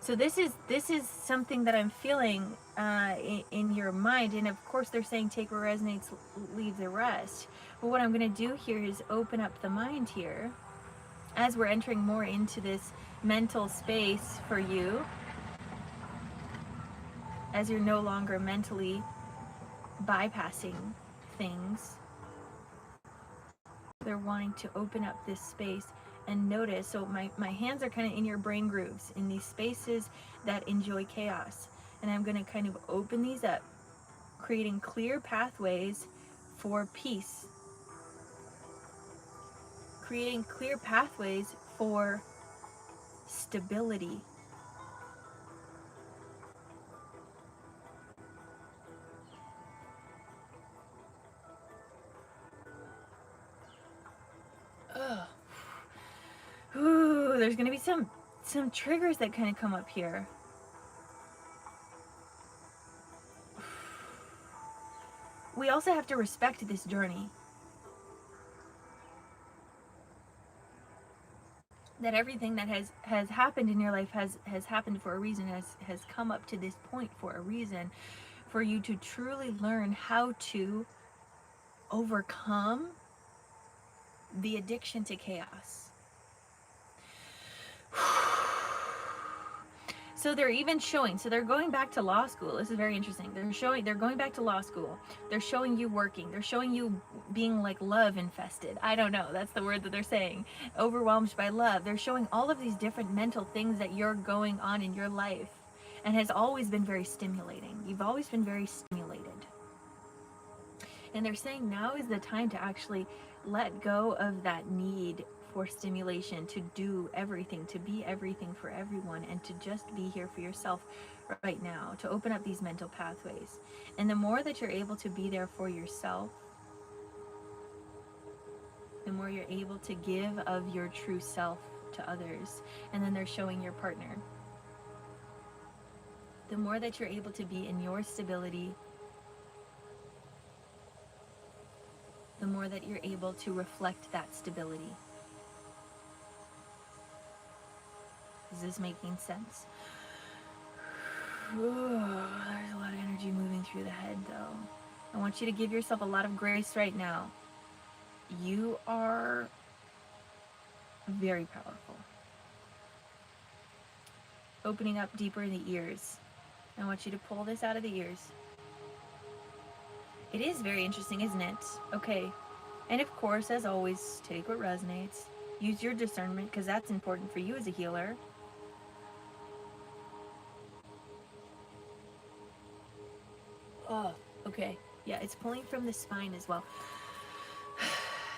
So this is something that I'm feeling in your mind, and of course they're saying take what resonates, leave the rest. But what I'm going to do here is open up the mind here as we're entering more into this mental space for you, as you're no longer mentally bypassing things. They're wanting to open up this space and notice. So my hands are kind of in your brain grooves, in these spaces that enjoy chaos. And I'm going to kind of open these up, creating clear pathways for peace, creating clear pathways for stability. Ugh. Ooh, there's gonna be some triggers that kind of come up here. We also have to respect this journey. That everything that has happened in your life has happened for a reason, has come up to this point for a reason, for you to truly learn how to overcome the addiction to chaos. So they're even showing, so they're going back to law school. This is very interesting. They're going back to law school. They're showing you working. They're showing you being like love infested. I don't know. That's the word that they're saying. Overwhelmed by love. They're showing all of these different mental things that you're going on in your life, and has always been very stimulating. You've always been very stimulated. And they're saying now is the time to actually let go of that need for stimulation, to do everything, to be everything for everyone, and to just be here for yourself right now, to open up these mental pathways. And the more that you're able to be there for yourself, the more you're able to give of your true self to others. And then they're showing your partner. The more that you're able to be in your stability, the more that you're able to reflect that stability. Is this making sense? Ooh, there's a lot of energy moving through the head, though. I want you to give yourself a lot of grace right now. You are very powerful. Opening up deeper in the ears. I want you to pull this out of the ears. It is very interesting, isn't it? Okay. And of course, as always, take what resonates. Use your discernment because that's important for you as a healer. Oh, okay. Yeah, it's pulling from the spine as well.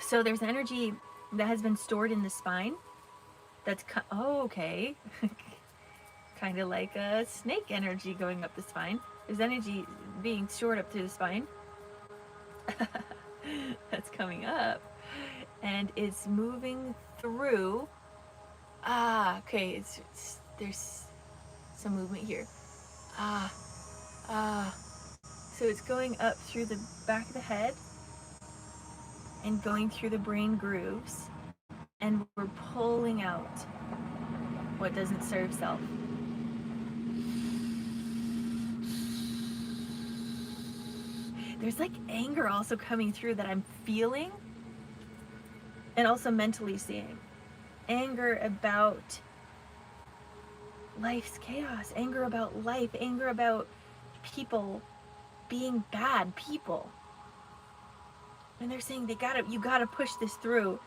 So there's energy that has been stored in the spine. Oh, okay. Kind of like a snake energy going up the spine. There's energy being stored up through the spine. That's coming up. And it's moving through. Okay. There's some movement here. Ah, ah. So it's going up through the back of the head and going through the brain grooves. And we're pulling out what doesn't serve self. There's like anger also coming through that I'm feeling and also mentally seeing. Anger about life's chaos, anger about life, anger about people being bad people. And they're saying you gotta push this through.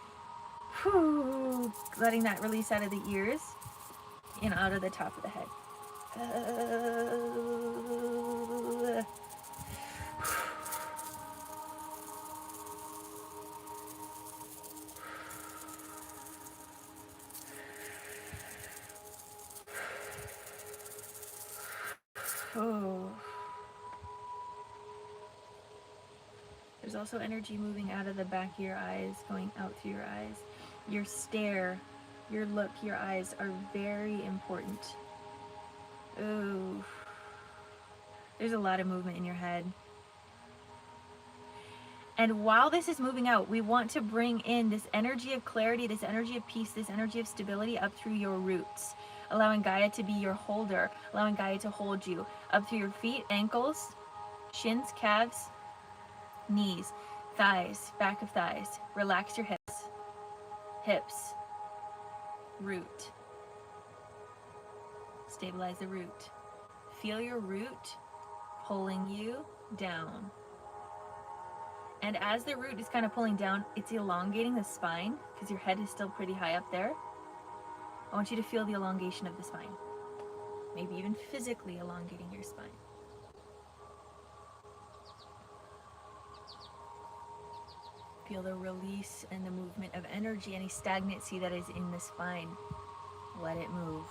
Whew, letting that release out of the ears and out of the top of the head. Oh. There's also energy moving out of the back of your eyes, going out through your eyes. Your stare, your look, your eyes are very important. Oh. There's a lot of movement in your head. And while this is moving out, we want to bring in this energy of clarity, this energy of peace, this energy of stability up through your roots, allowing Gaia to be your holder, allowing Gaia to hold you up through your feet, ankles, shins, calves, knees, thighs, back of thighs. Relax your hips, root. Stabilize the root. Feel your root pulling you down. And as the root is kind of pulling down, it's elongating the spine because your head is still pretty high up there. I want you to feel the elongation of the spine. Maybe even physically elongating your spine. Feel the release and the movement of energy, any stagnancy that is in the spine. Let it move.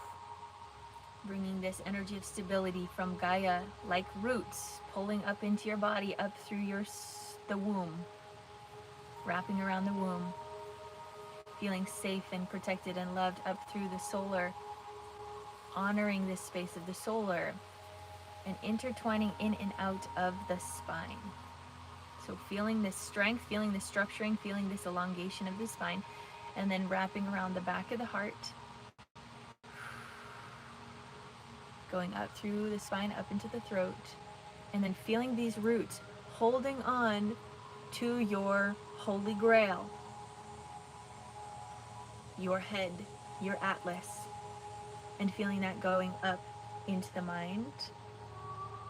Bringing this energy of stability from Gaia, like roots, pulling up into your body, up through the womb, wrapping around the womb, feeling safe and protected and loved up through the solar, honoring this space of the solar, and intertwining in and out of the spine. So feeling this strength, feeling this structuring, feeling this elongation of the spine, and then wrapping around the back of the heart, going up through the spine, up into the throat, and then feeling these roots holding on to your holy grail, your head, your atlas, and feeling that going up into the mind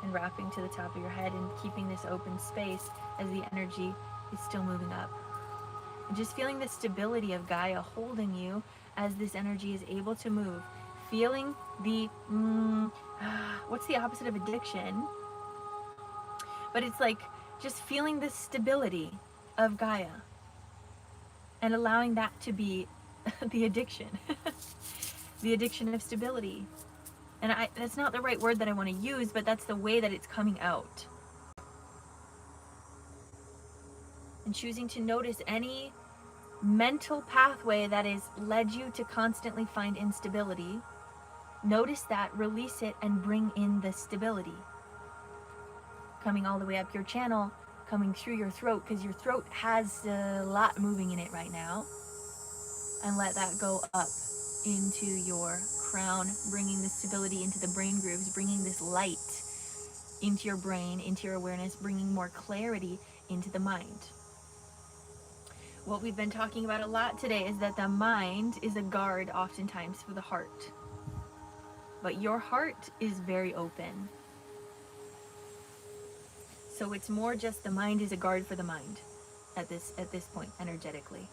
and wrapping to the top of your head and keeping this open space as the energy is still moving up. And just feeling the stability of Gaia holding you as this energy is able to move. Feeling the, what's the opposite of addiction? But it's like just feeling the stability of Gaia and allowing that to be the addiction. The addiction of stability. And that's not the right word that I want to use, but that's the way that it's coming out. And choosing to notice any mental pathway that has led you to constantly find instability. Notice that, release it, and bring in the stability. Coming all the way up your channel, coming through your throat, because your throat has a lot moving in it right now. And let that go up into your crown, bringing the stability into the brain grooves, bringing this light into your brain, into your awareness, bringing more clarity into the mind. What we've been talking about a lot today is that the mind is a guard oftentimes for the heart. But your heart is very open. So it's more just the mind is a guard for the mind at this point energetically.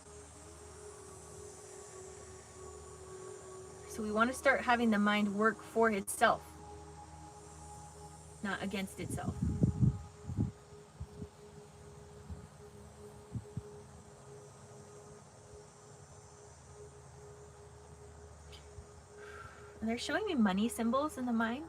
So we want to start having the mind work for itself, not against itself. And they're showing me money symbols in the mind.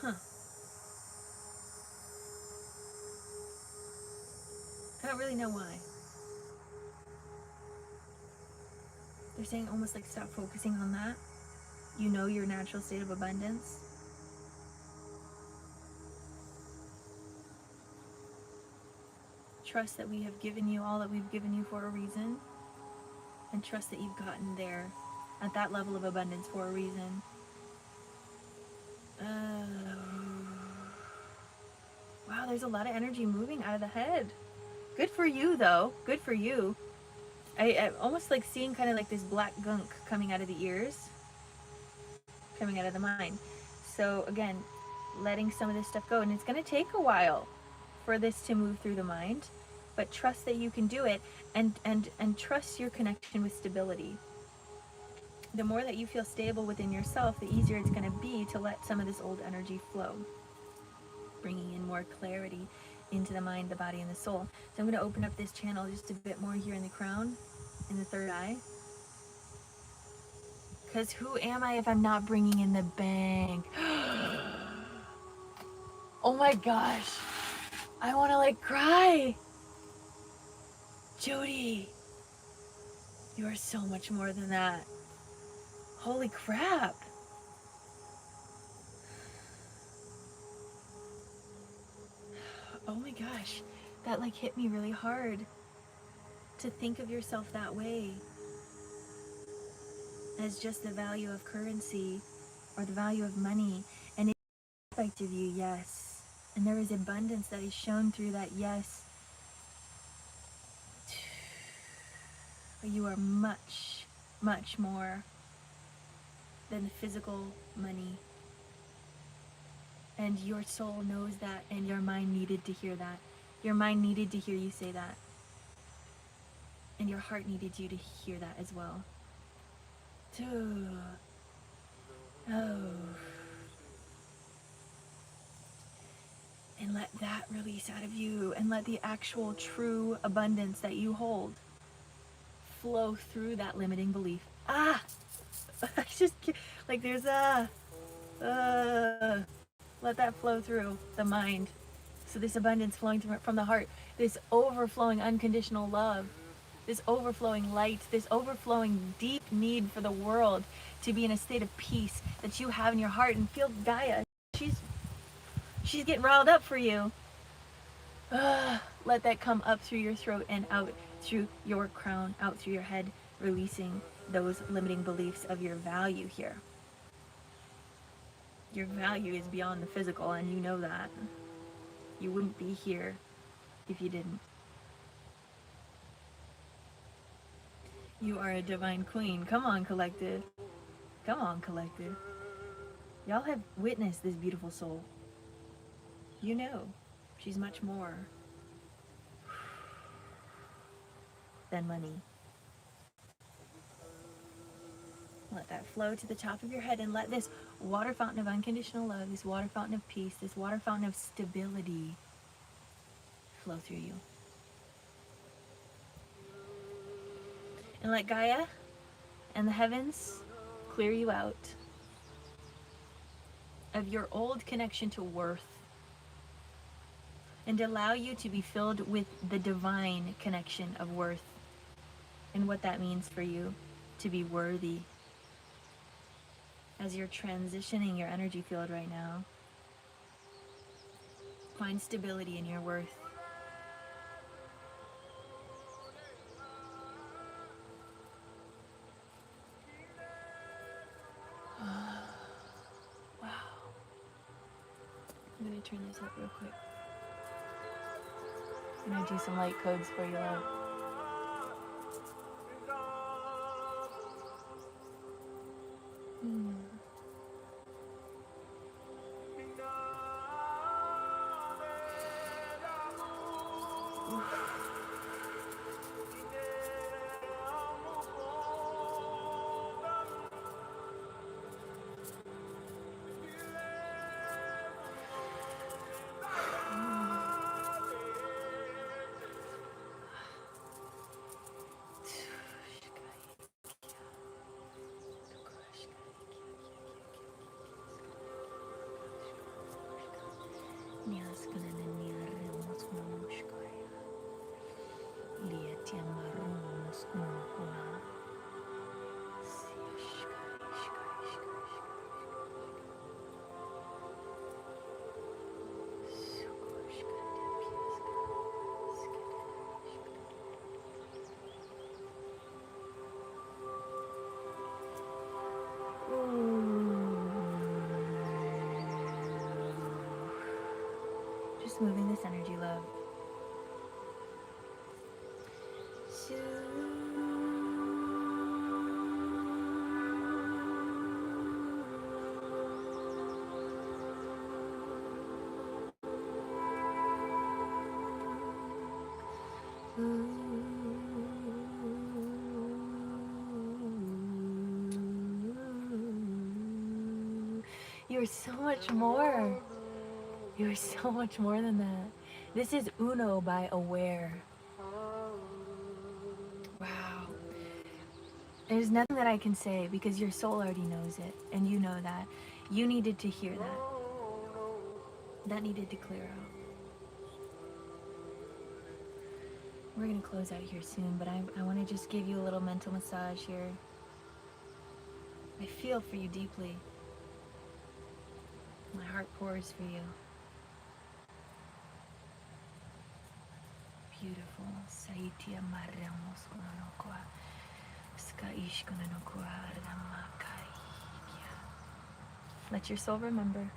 Huh. I don't really know why. They're saying almost like stop focusing on that. You know your natural state of abundance. Trust that we have given you all that we've given you for a reason. And trust that you've gotten there at that level of abundance for a reason. Wow, there's a lot of energy moving out of the head. Good for you, though. Good for you. I almost like seeing kind of like this black gunk coming out of the ears, coming out of the mind. So again, letting some of this stuff go. And it's going to take a while for this to move through the mind. But trust that you can do it, and trust your connection with stability. The more that you feel stable within yourself, the easier it's going to be to let some of this old energy flow, bringing in more clarity into the mind, the body, and the soul. So I'm going to open up this channel just a bit more here in the crown, in the third eye. Because who am I if I'm not bringing in the bank? Oh my gosh. I want to like cry. Jody, you are so much more than that. Holy crap. Oh my gosh. That like hit me really hard. To think of yourself that way. As just the value of currency or the value of money. And it's aspect of you, yes. And there is abundance that is shown through that, yes. But you are much, much more than physical money. And your soul knows that, and your mind needed to hear that. Your mind needed to hear you say that. And your heart needed you to hear that as well. Oh. And let that release out of you, and let the actual true abundance that you hold flow through that limiting belief. I just, like there's let that flow through the mind. So this abundance flowing from the heart, this overflowing unconditional love, this overflowing light, this overflowing deep need for the world to be in a state of peace that you have in your heart. And feel Gaia, she's getting riled up for you. Let that come up through your throat and out through your crown, out through your head, releasing those limiting beliefs of your value here. Your value is beyond the physical, and you know that. You wouldn't be here if you didn't. You are a divine queen. Come on, collective. Come on, collective. Y'all have witnessed this beautiful soul. You know, she's much more than money. Let that flow to the top of your head, and let this water fountain of unconditional love, this water fountain of peace, this water fountain of stability flow through you. And let Gaia and the heavens clear you out of your old connection to worth, and allow you to be filled with the divine connection of worth, and what that means for you to be worthy. As you're transitioning your energy field right now, find stability in your worth. Wow. I'm going to turn this up real quick. I'm going to do some light codes for you, love. Just moving this energy, love. You're so much more. You're so much more than that. This is Uno by Aware. Wow. There's nothing that I can say because your soul already knows it, and you know that. You needed to hear that. That needed to clear out. We're going to close out here soon, but I want to just give you a little mental massage here. I feel for you deeply. My heart pours for you. Beautiful. Saitia maramos kononokoa. Skaish kononokoa ramakai. Let your soul remember.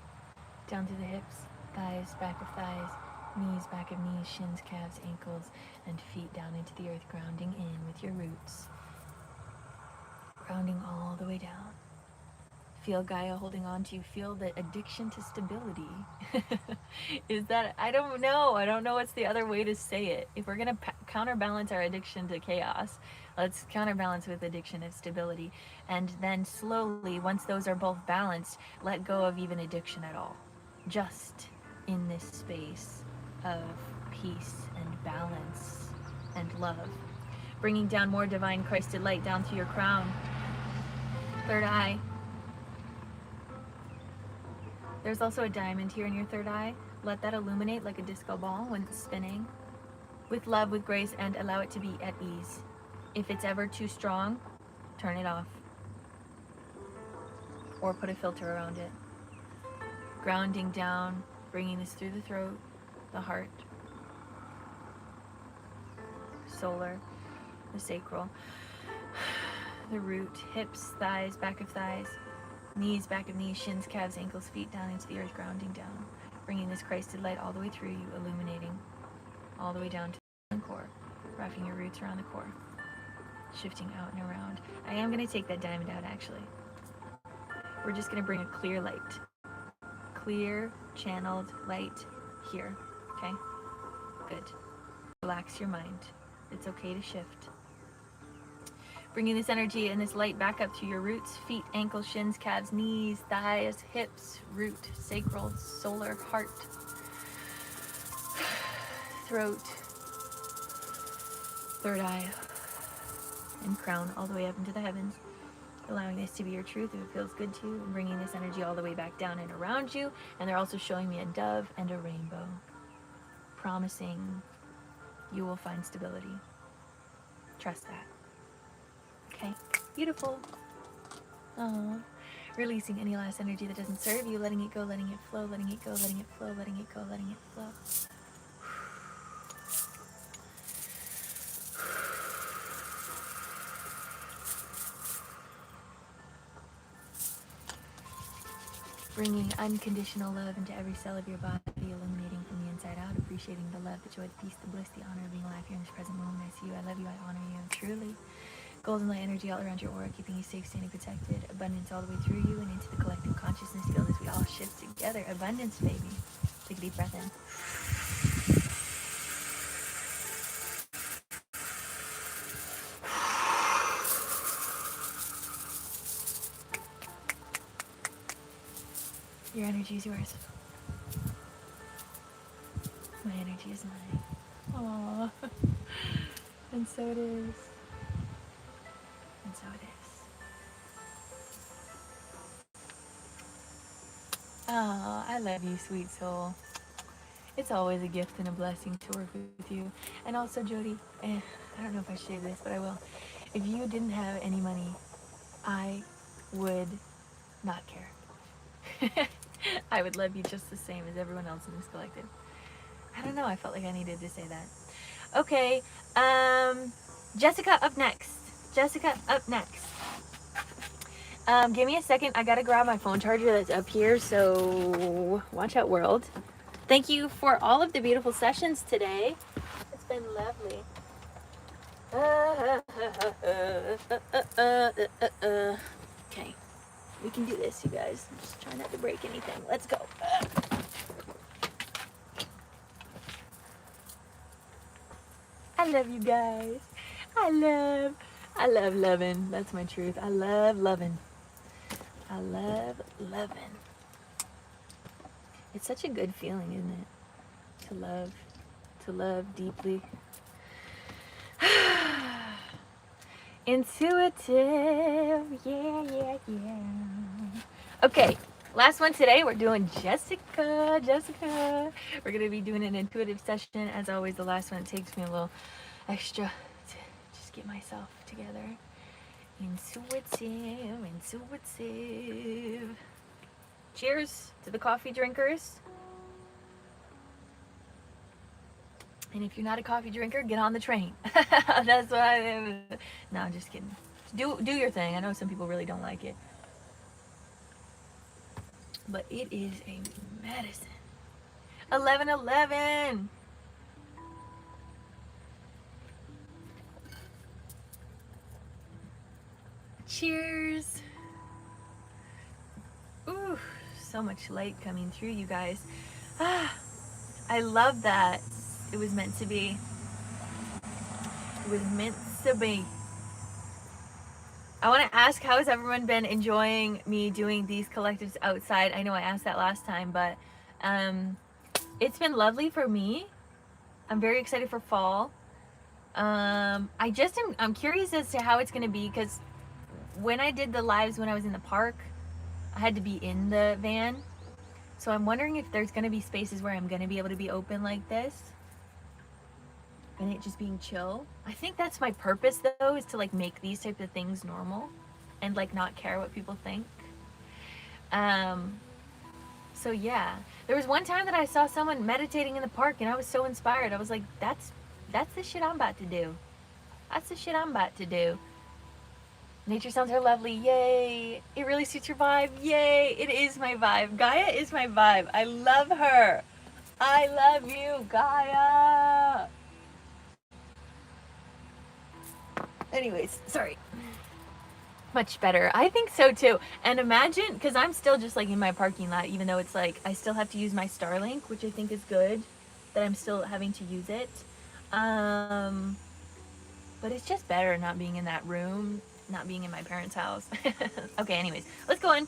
Down through the hips, thighs, back of thighs, knees, back of knees, shins, calves, ankles, and feet down into the earth, grounding in with your roots. Grounding all the way down. Feel Gaia holding on to you. Feel the addiction to stability. Is that, I don't know what's the other way to say it. If we're going to counterbalance our addiction to chaos, let's counterbalance with addiction of stability. And then slowly, once those are both balanced, let go of even addiction at all. Just in this space of peace and balance and love. Bringing down more divine Christed light down through your crown. Third eye. There's also a diamond here in your third eye. Let that illuminate like a disco ball when it's spinning. With love, with grace, and allow it to be at ease. If it's ever too strong, turn it off. Or put a filter around it. Grounding down, bringing this through the throat, the heart, solar, the sacral, the root, hips, thighs, back of thighs, knees, back of knees, shins, calves, ankles, feet down into the earth, grounding down, bringing this Christed light all the way through you, illuminating all the way down to the core, wrapping your roots around the core, shifting out and around. I am going to take that diamond out, actually. We're just going to bring a clear light. Clear, channeled light here, okay? Good. Relax your mind. It's okay to shift. Bringing this energy and this light back up to your roots, feet, ankles, shins, calves, knees, thighs, hips, root, sacral, solar, heart, throat, third eye, and crown all the way up into the heavens. Allowing this to be your truth if it feels good to you, and bringing this energy all the way back down and around you. And they're also showing me a dove and a rainbow, promising you will find stability. Trust that. Okay, beautiful. Oh, releasing any last energy that doesn't serve you, letting it go, letting it flow, letting it go, letting it flow, letting it go, letting it flow. Bringing unconditional love into every cell of your body, illuminating from the inside out, appreciating the love, the joy, the peace, the bliss, the honor of being alive here in this present moment. I see you, I love you, I honor you, truly. Golden light energy all around your aura, keeping you safe, standing protected. Abundance all the way through you and into the collective consciousness field as we all shift together. Abundance, baby. Take a deep breath in. Your energy is yours. My energy is mine. Aww. And so it is. And so it is. Oh, I love you, sweet soul. It's always a gift and a blessing to work with you. And also, Jody, I don't know if I should say this, but I will. If you didn't have any money, I would not care. I would love you just the same as everyone else in this collective. I don't know, I felt like I needed to say that. Okay, Jessica up next. Jessica up next. Give me a second. I gotta grab my phone charger that's up here, so watch out, world. Thank you for all of the beautiful sessions today. It's been lovely. Okay, we can do this, you guys. Just try not to break anything. Let's go. I love you guys. I love loving. That's my truth. I love loving. I love loving. It's such a good feeling, isn't it? To love deeply. Intuitive, yeah. Okay, last one today. We're doing Jessica. We're gonna be doing an intuitive session. As always, the last one, it takes me a little extra to just get myself together. Intuitive. Cheers to the coffee drinkers. And if you're not a coffee drinker, get on the train. That's what I am. No, I'm just kidding. Do your thing. I know some people really don't like it. But it is a medicine. 11:11. Cheers. Ooh, so much light coming through, you guys. I love that. It was meant to be. It was meant to be. I want to ask, how has everyone been enjoying me doing these collectives outside? I know I asked that last time, but it's been lovely for me. I'm very excited for fall. I'm curious as to how it's going to be, because when I did the lives when I was in the park, I had to be in the van. So I'm wondering if there's going to be spaces where I'm going to be able to be open like this. And it just being chill. I think that's my purpose, though, is to like make these types of things normal and like not care what people think. So yeah, there was one time that I saw someone meditating in the park and I was so inspired. I was like, that's the shit I'm about to do. That's the shit I'm about to do. Nature sounds are lovely. Yay. It really suits your vibe. Yay. It is my vibe. Gaia is my vibe. I love her. I love you, Gaia. Anyways, sorry. Much better. I think so too. And imagine, because I'm still just like in my parking lot, even though it's like I still have to use my Starlink, which I think is good that I'm still having to use it. But it's just better not being in that room, not being in my parents' house. Okay, anyways, let's go on.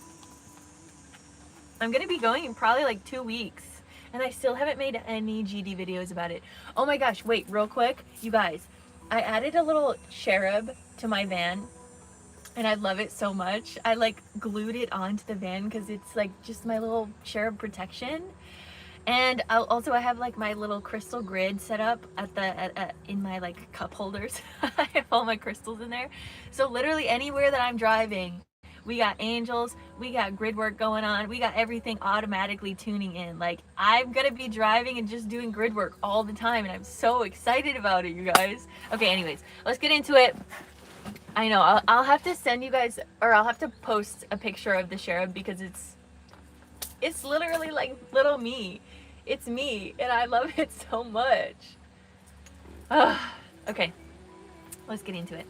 I'm gonna be going in probably like 2 weeks, and I still haven't made any GD videos about it. Oh my gosh, wait, real quick, you guys. I added a little cherub to my van, and I love it so much. I like glued it onto the van because it's like just my little cherub protection. And I have like my little crystal grid set up in my like cup holders. I have all my crystals in there. So literally anywhere that I'm driving, we got angels, we got grid work going on, we got everything automatically tuning in. Like, I'm gonna be driving and just doing grid work all the time, and I'm so excited about it, you guys. Okay, anyways, let's get into it. I know, I'll have to send you guys, or I'll have to post a picture of the cherub, because it's literally like little me. It's me, and I love it so much. Okay, let's get into it.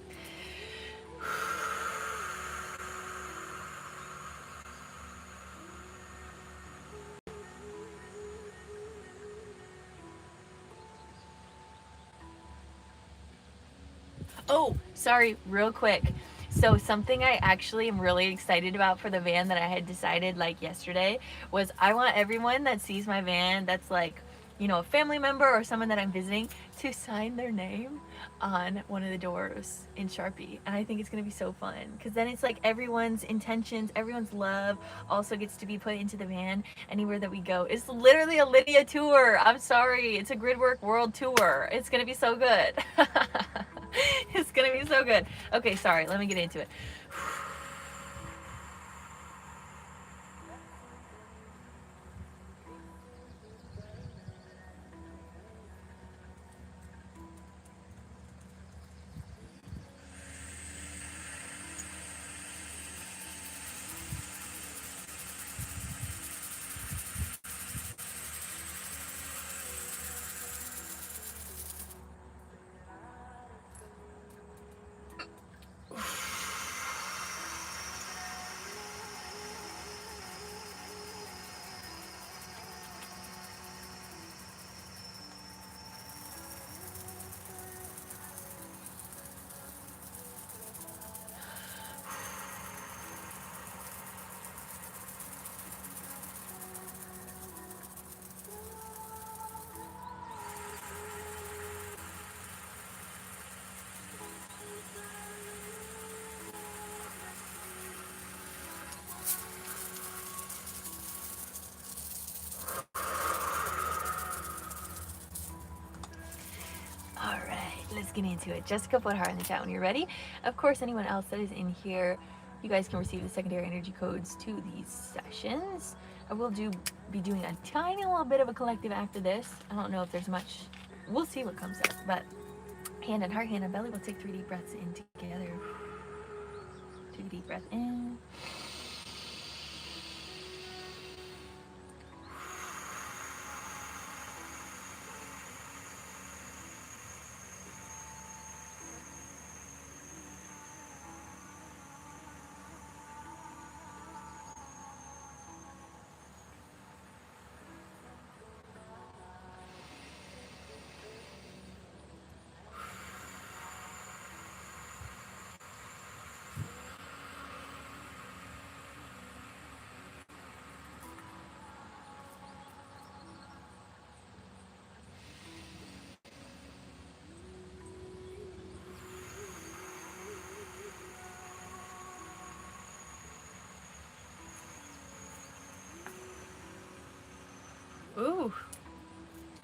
Oh, sorry, real quick. So something I actually am really excited about for the van that I had decided like yesterday was I want everyone that sees my van that's like, you know, a family member or someone that I'm visiting to sign their name on one of the doors in Sharpie. And I think it's going to be so fun because then it's like everyone's intentions, everyone's love also gets to be put into the van anywhere that we go. It's literally a Lydia tour. I'm sorry. It's a Gridwork World tour. It's going to be so good. It's going to be so good. Okay, sorry. Let me get into it. All right, let's get into it. Jessica put heart in the chat when you're ready. Of course, anyone else that is in here, you guys can receive the secondary energy codes to these sessions. I will be doing a tiny little bit of a collective after this. I don't know if there's much. We'll see what comes up. But hand and heart, hand and belly. We'll take 3 deep breaths in together. Take a deep breath in. Ooh.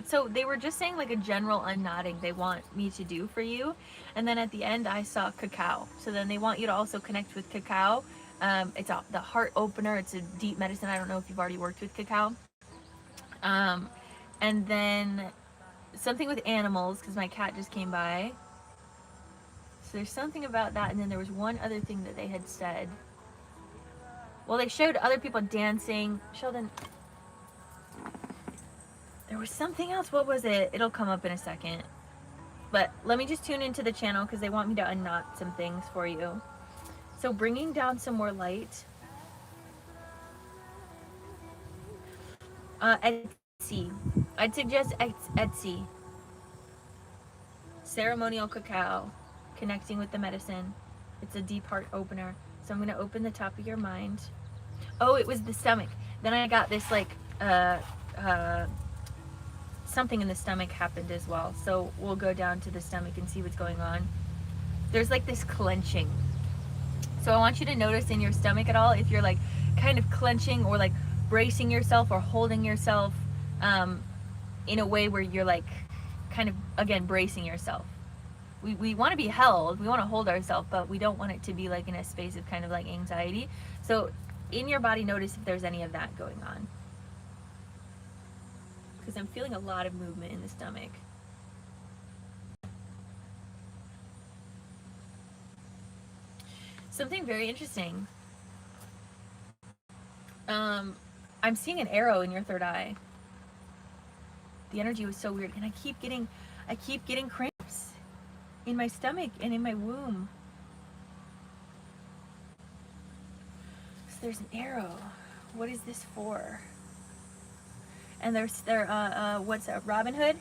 So they were just saying like a general unnodding they want me to do for you. And then at the end I saw cacao. So then they want you to also connect with cacao. The heart opener. It's a deep medicine. I don't know if you've already worked with cacao. Um, and then something with animals because my cat just came by. So there's something about that. And then there was one other thing that they had said. Well, they showed other people dancing. Sheldon, there was something else. What was it? It'll come up in a second. But let me just tune into the channel because they want me to unknot some things for you. So bringing down some more light. Etsy. I'd suggest Etsy. Ceremonial cacao. Connecting with the medicine. It's a deep heart opener. So I'm going to open the top of your mind. Oh, it was the stomach. Then I got this like something in the stomach happened as well. So we'll go down to the stomach and see what's going on. There's like this clenching. So I want you to notice in your stomach at all if you're like kind of clenching or like bracing yourself or holding yourself in a way where you're like kind of, again, bracing yourself. We want to be held, we want to hold ourselves, but we don't want it to be like in a space of kind of like anxiety. So in your body, notice if there's any of that going on. Because I'm feeling a lot of movement in the stomach. Something very interesting. I'm seeing an arrow in your third eye. The energy was so weird, and I keep getting cramps in my stomach and in my womb. So there's an arrow. What is this for? And what's that? Robin Hood?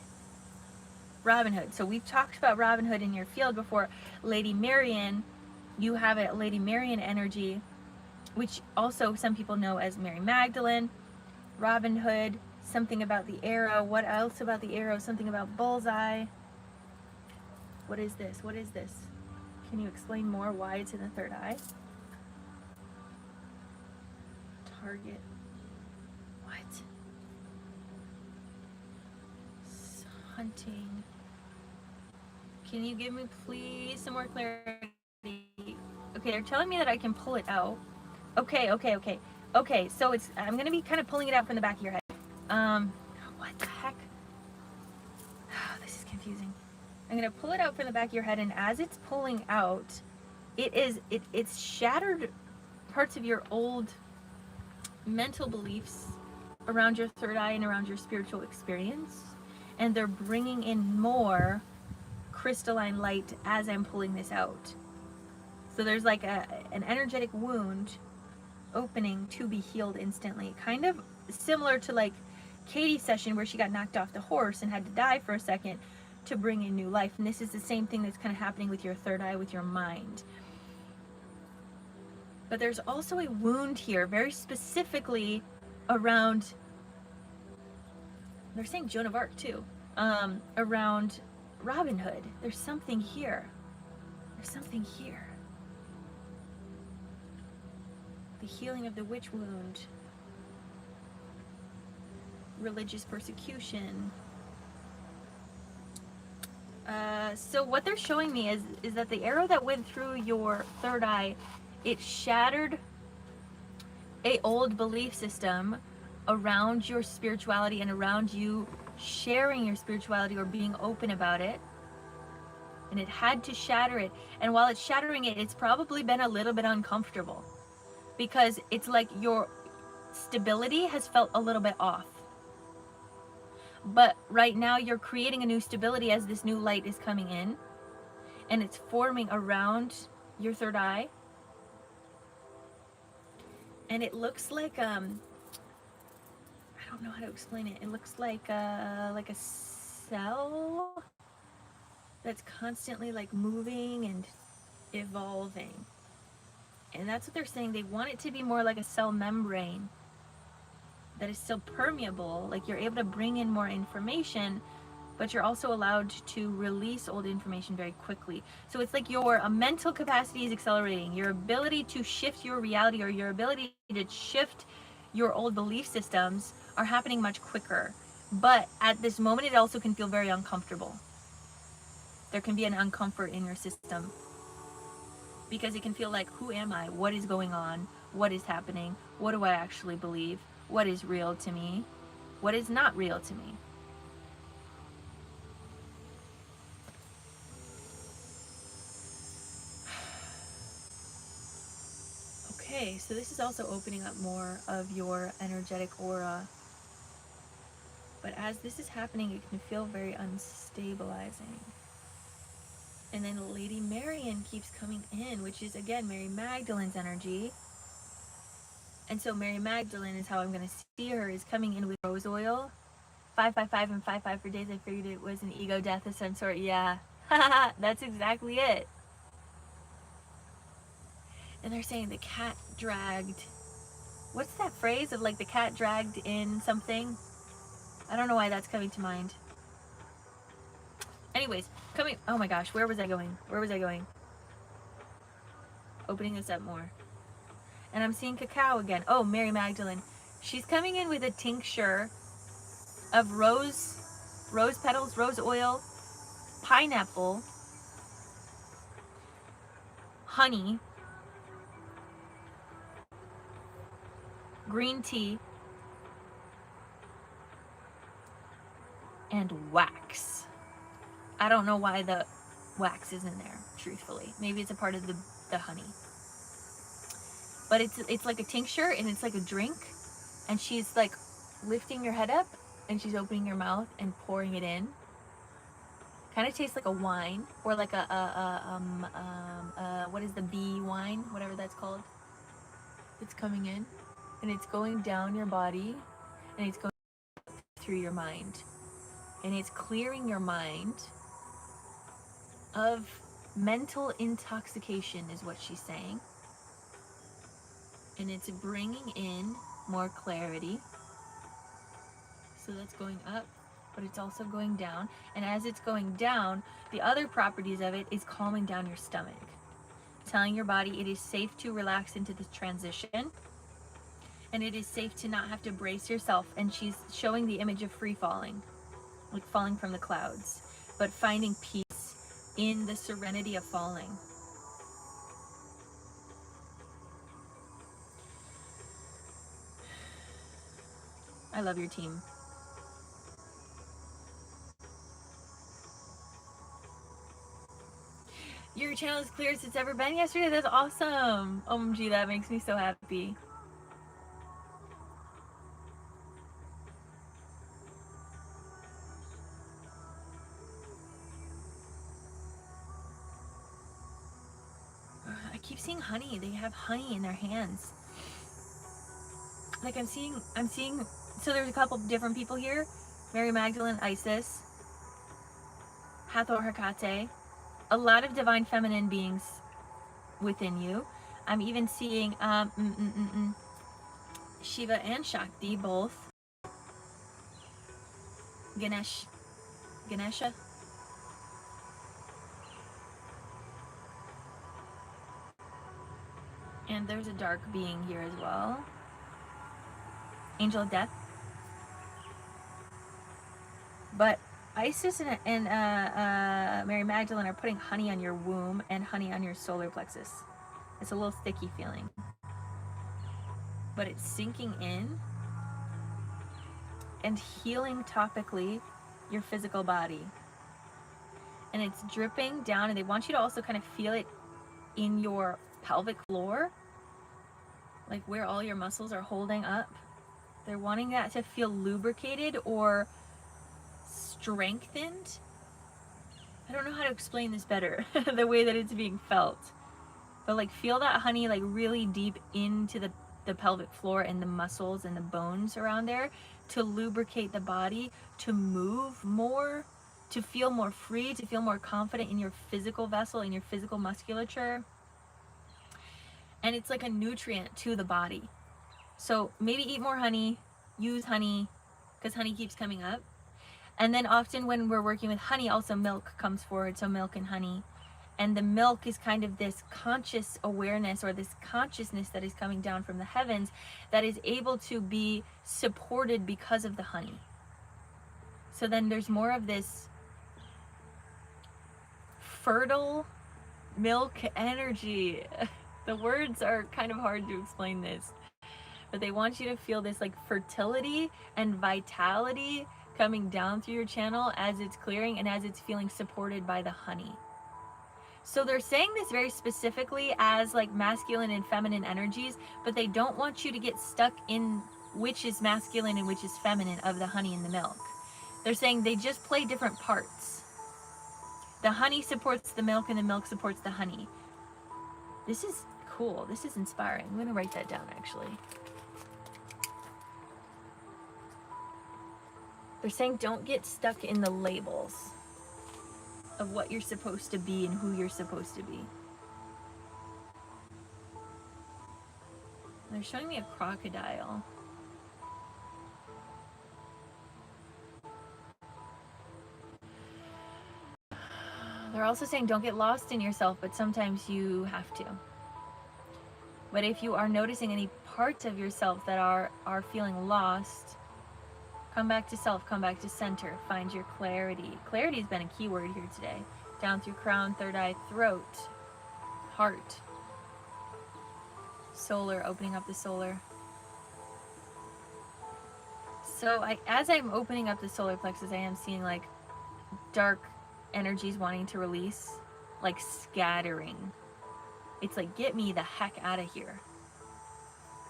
Robin Hood. So we've talked about Robin Hood in your field before. Lady Marian You have a Lady Marian energy, which also some people know as Mary Magdalene, Robin Hood, something about the arrow. What else about the arrow? Something about bullseye. What is this? What is this? Can you explain more why it's in the third eye? Target. What? Hunting. Can you give me please some more clarity? Okay, they're telling me that I can pull it out. Okay. Okay, so it's, I'm gonna be kind of pulling it out from the back of your head. What the heck? Oh, this is confusing. I'm gonna pull it out from the back of your head, and as it's pulling out, it's shattered parts of your old mental beliefs around your third eye and around your spiritual experience, and they're bringing in more crystalline light as I'm pulling this out. So there's like an energetic wound opening to be healed instantly, kind of similar to like Katie's session where she got knocked off the horse and had to die for a second to bring in new life. And this is the same thing that's kind of happening with your third eye, with your mind. But there's also a wound here, very specifically around, they're saying Joan of Arc too, around Robin Hood. There's something here. There's something here. The healing of the witch wound, religious persecution. So what they're showing me is that the arrow that went through your third eye, it shattered a old belief system around your spirituality and around you sharing your spirituality or being open about it. And it had to shatter it. And while it's shattering it, it's probably been a little bit uncomfortable, because it's like your stability has felt a little bit off. But right now you're creating a new stability as this new light is coming in, and it's forming around your third eye. And it looks like I don't know how to explain it. It looks like a cell that's constantly like moving and evolving. And that's what they're saying. They want it to be more like a cell membrane that is still permeable. Like you're able to bring in more information, but you're also allowed to release old information very quickly. So it's like your mental capacity is accelerating. Your ability to shift your reality, or your ability to shift your old belief systems, are happening much quicker. But at this moment, it also can feel very uncomfortable. There can be an uncomfort in your system, because it can feel like, who am I? What is going on? What is happening? What do I actually believe? What is real to me? What is not real to me? Okay, so this is also opening up more of your energetic aura. But as this is happening, it can feel very unstabilizing. And then Lady Marian keeps coming in, which is, again, Mary Magdalene's energy. And so Mary Magdalene is how I'm going to see her, is coming in with rose oil. 555 and 55 for days. I figured it was an ego death of some sort. Yeah, that's exactly it. And they're saying the cat dragged. What's that phrase of like the cat dragged in something? I don't know why that's coming to mind. Anyways, coming. Oh my gosh, where was I going? Where was I going? Opening this up more. And I'm seeing cacao again. Oh, Mary Magdalene. She's coming in with a tincture of rose petals, rose oil, pineapple, honey, green tea, and wax. I don't know why the wax is in there, truthfully. Maybe it's a part of the honey. But it's like a tincture, and it's like a drink, and she's like lifting your head up, and she's opening your mouth and pouring it in. Kind of tastes like a wine, or like what is the bee wine, whatever that's called. It's coming in, and it's going down your body, and it's going through your mind, and it's clearing your mind of Mental intoxication is what she's saying. And it's bringing in more clarity. So that's going up, but it's also going down. And as it's going down, the other properties of it is calming down your stomach, telling your body it is safe to relax into this transition, and it is safe to not have to brace yourself. And she's showing the image of free falling, like falling from the clouds, but finding peace in the serenity of falling. I love your team. Your channel is clear as it's ever been yesterday. That's awesome. OMG, that makes me so happy. I keep seeing honey. They have honey in their hands. Like I'm seeing, so there's a couple different people here. Mary Magdalene, Isis, Hathor Hecate, a lot of divine feminine beings within you. I'm even seeing Shiva and Shakti, both. Ganesha. And there's a dark being here as well. Angel of Death. But Isis and Mary Magdalene are putting honey on your womb and honey on your solar plexus. It's a little sticky feeling, but it's sinking in and healing topically your physical body. And it's dripping down, and they want you to also kind of feel it in your pelvic floor, like where all your muscles are holding up. They're wanting that to feel lubricated or strengthened. I don't know how to explain this better, the way that it's being felt. But like feel that honey like really deep into the pelvic floor and the muscles and the bones around there to lubricate the body, to move more, to feel more free, to feel more confident in your physical vessel, in your physical musculature. And it's like a nutrient to the body. So maybe eat more honey, use honey, because honey keeps coming up. And then often when we're working with honey, also milk comes forward, so milk and honey. And the milk is kind of this conscious awareness or this consciousness that is coming down from the heavens that is able to be supported because of the honey. So then there's more of this fertile milk energy. The words are kind of hard to explain this, but they want you to feel this like fertility and vitality coming down through your channel as it's clearing and as it's feeling supported by the honey. So they're saying this very specifically as like masculine and feminine energies, but they don't want you to get stuck in which is masculine and which is feminine of the honey and the milk. They're saying they just play different parts. The honey supports the milk and the milk supports the honey. This is cool. This is inspiring. I'm going to write that down actually. They're saying don't get stuck in the labels of what you're supposed to be and who you're supposed to be. They're showing me a crocodile. They're also saying don't get lost in yourself, but sometimes you have to. But if you are noticing any parts of yourself that are feeling lost, come back to self, come back to center, find your clarity. Clarity has been a key word here today. Down through crown, third eye, throat, heart, solar, opening up the solar. So as I'm opening up the solar plexus, I am seeing like dark energies wanting to release, like scattering. It's like, get me the heck out of here.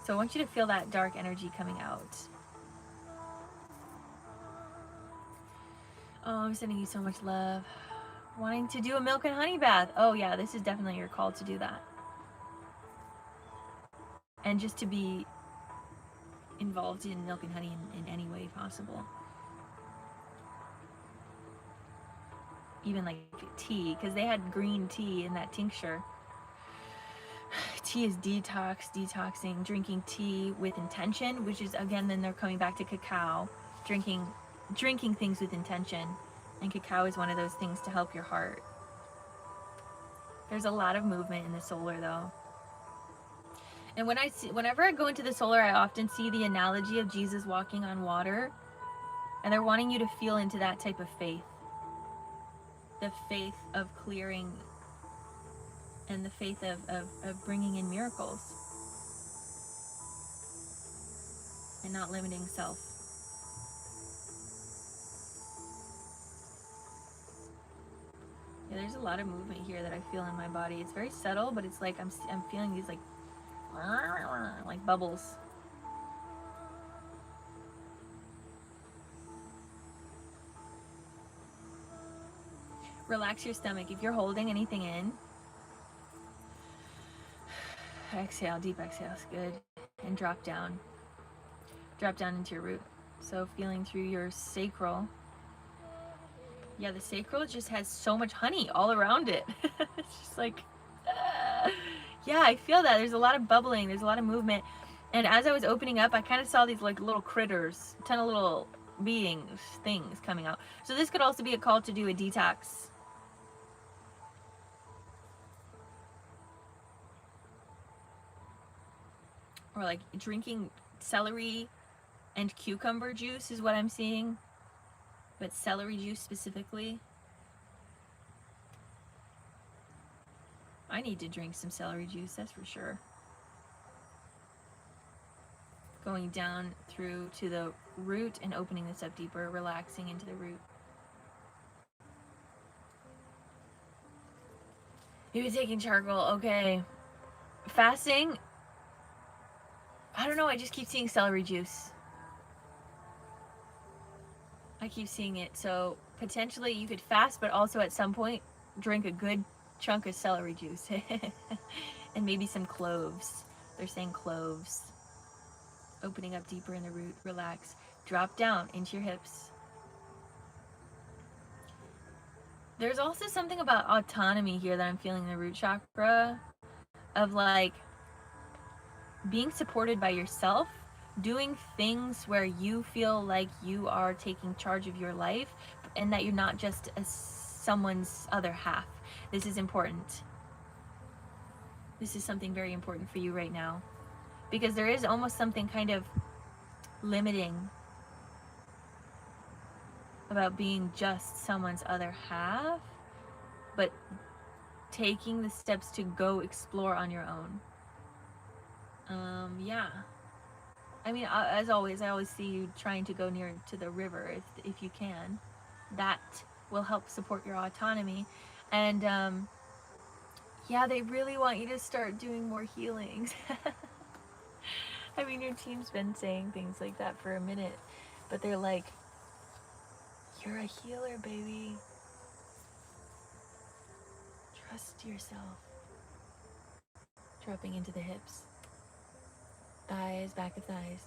So I want you to feel that dark energy coming out. Oh, I'm sending you so much love. Wanting to do a milk and honey bath. Oh yeah, this is definitely your call to do that. And just to be involved in milk and honey in any way possible. even like tea, because they had green tea in that tincture. Tea is detoxing, drinking tea with intention, which is, again, then they're coming back to cacao, drinking things with intention. And cacao is one of those things to help your heart. There's a lot of movement in the solar, though. And whenever I go into the solar, I often see the analogy of Jesus walking on water, and they're wanting you to feel into that type of faith. The faith of clearing, and the faith of bringing in miracles, and not limiting self. Yeah, there's a lot of movement here that I feel in my body. It's very subtle, but it's like I'm feeling these like bubbles. Relax your stomach. If you're holding anything in, exhale, deep exhales, good. And drop down. Drop down into your root. So feeling through your sacral. Yeah, the sacral just has so much honey all around it. It's just like, yeah, I feel that. There's a lot of bubbling. There's a lot of movement. And as I was opening up, I kind of saw these like little critters, a ton of little beings, things coming out. So this could also be a call to do a detox. Or like drinking celery and cucumber juice is what I'm seeing. But celery juice specifically. I need to drink some celery juice, that's for sure. Going down through to the root and opening this up deeper, relaxing into the root. Maybe taking charcoal, okay. Fasting, I don't know, I just keep seeing celery juice. I keep seeing it, so potentially you could fast, but also at some point drink a good chunk of celery juice. And maybe some cloves. They're saying cloves. Opening up deeper in the root, relax. Drop down into your hips. There's also something about autonomy here that I'm feeling in the root chakra, of like being supported by yourself, doing things where you feel like you are taking charge of your life, and that you're not just someone's other half. This is important. This is something very important for you right now, because there is almost something kind of limiting about being just someone's other half, but taking the steps to go explore on your own. Yeah. I mean, as always, I always see you trying to go near to the river if you can. That will help support your autonomy. And yeah, they really want you to start doing more healings. I mean, your team's been saying things like that for a minute, but they're like, you're a healer, baby. Trust yourself. Dropping into the hips. Thighs, back of thighs.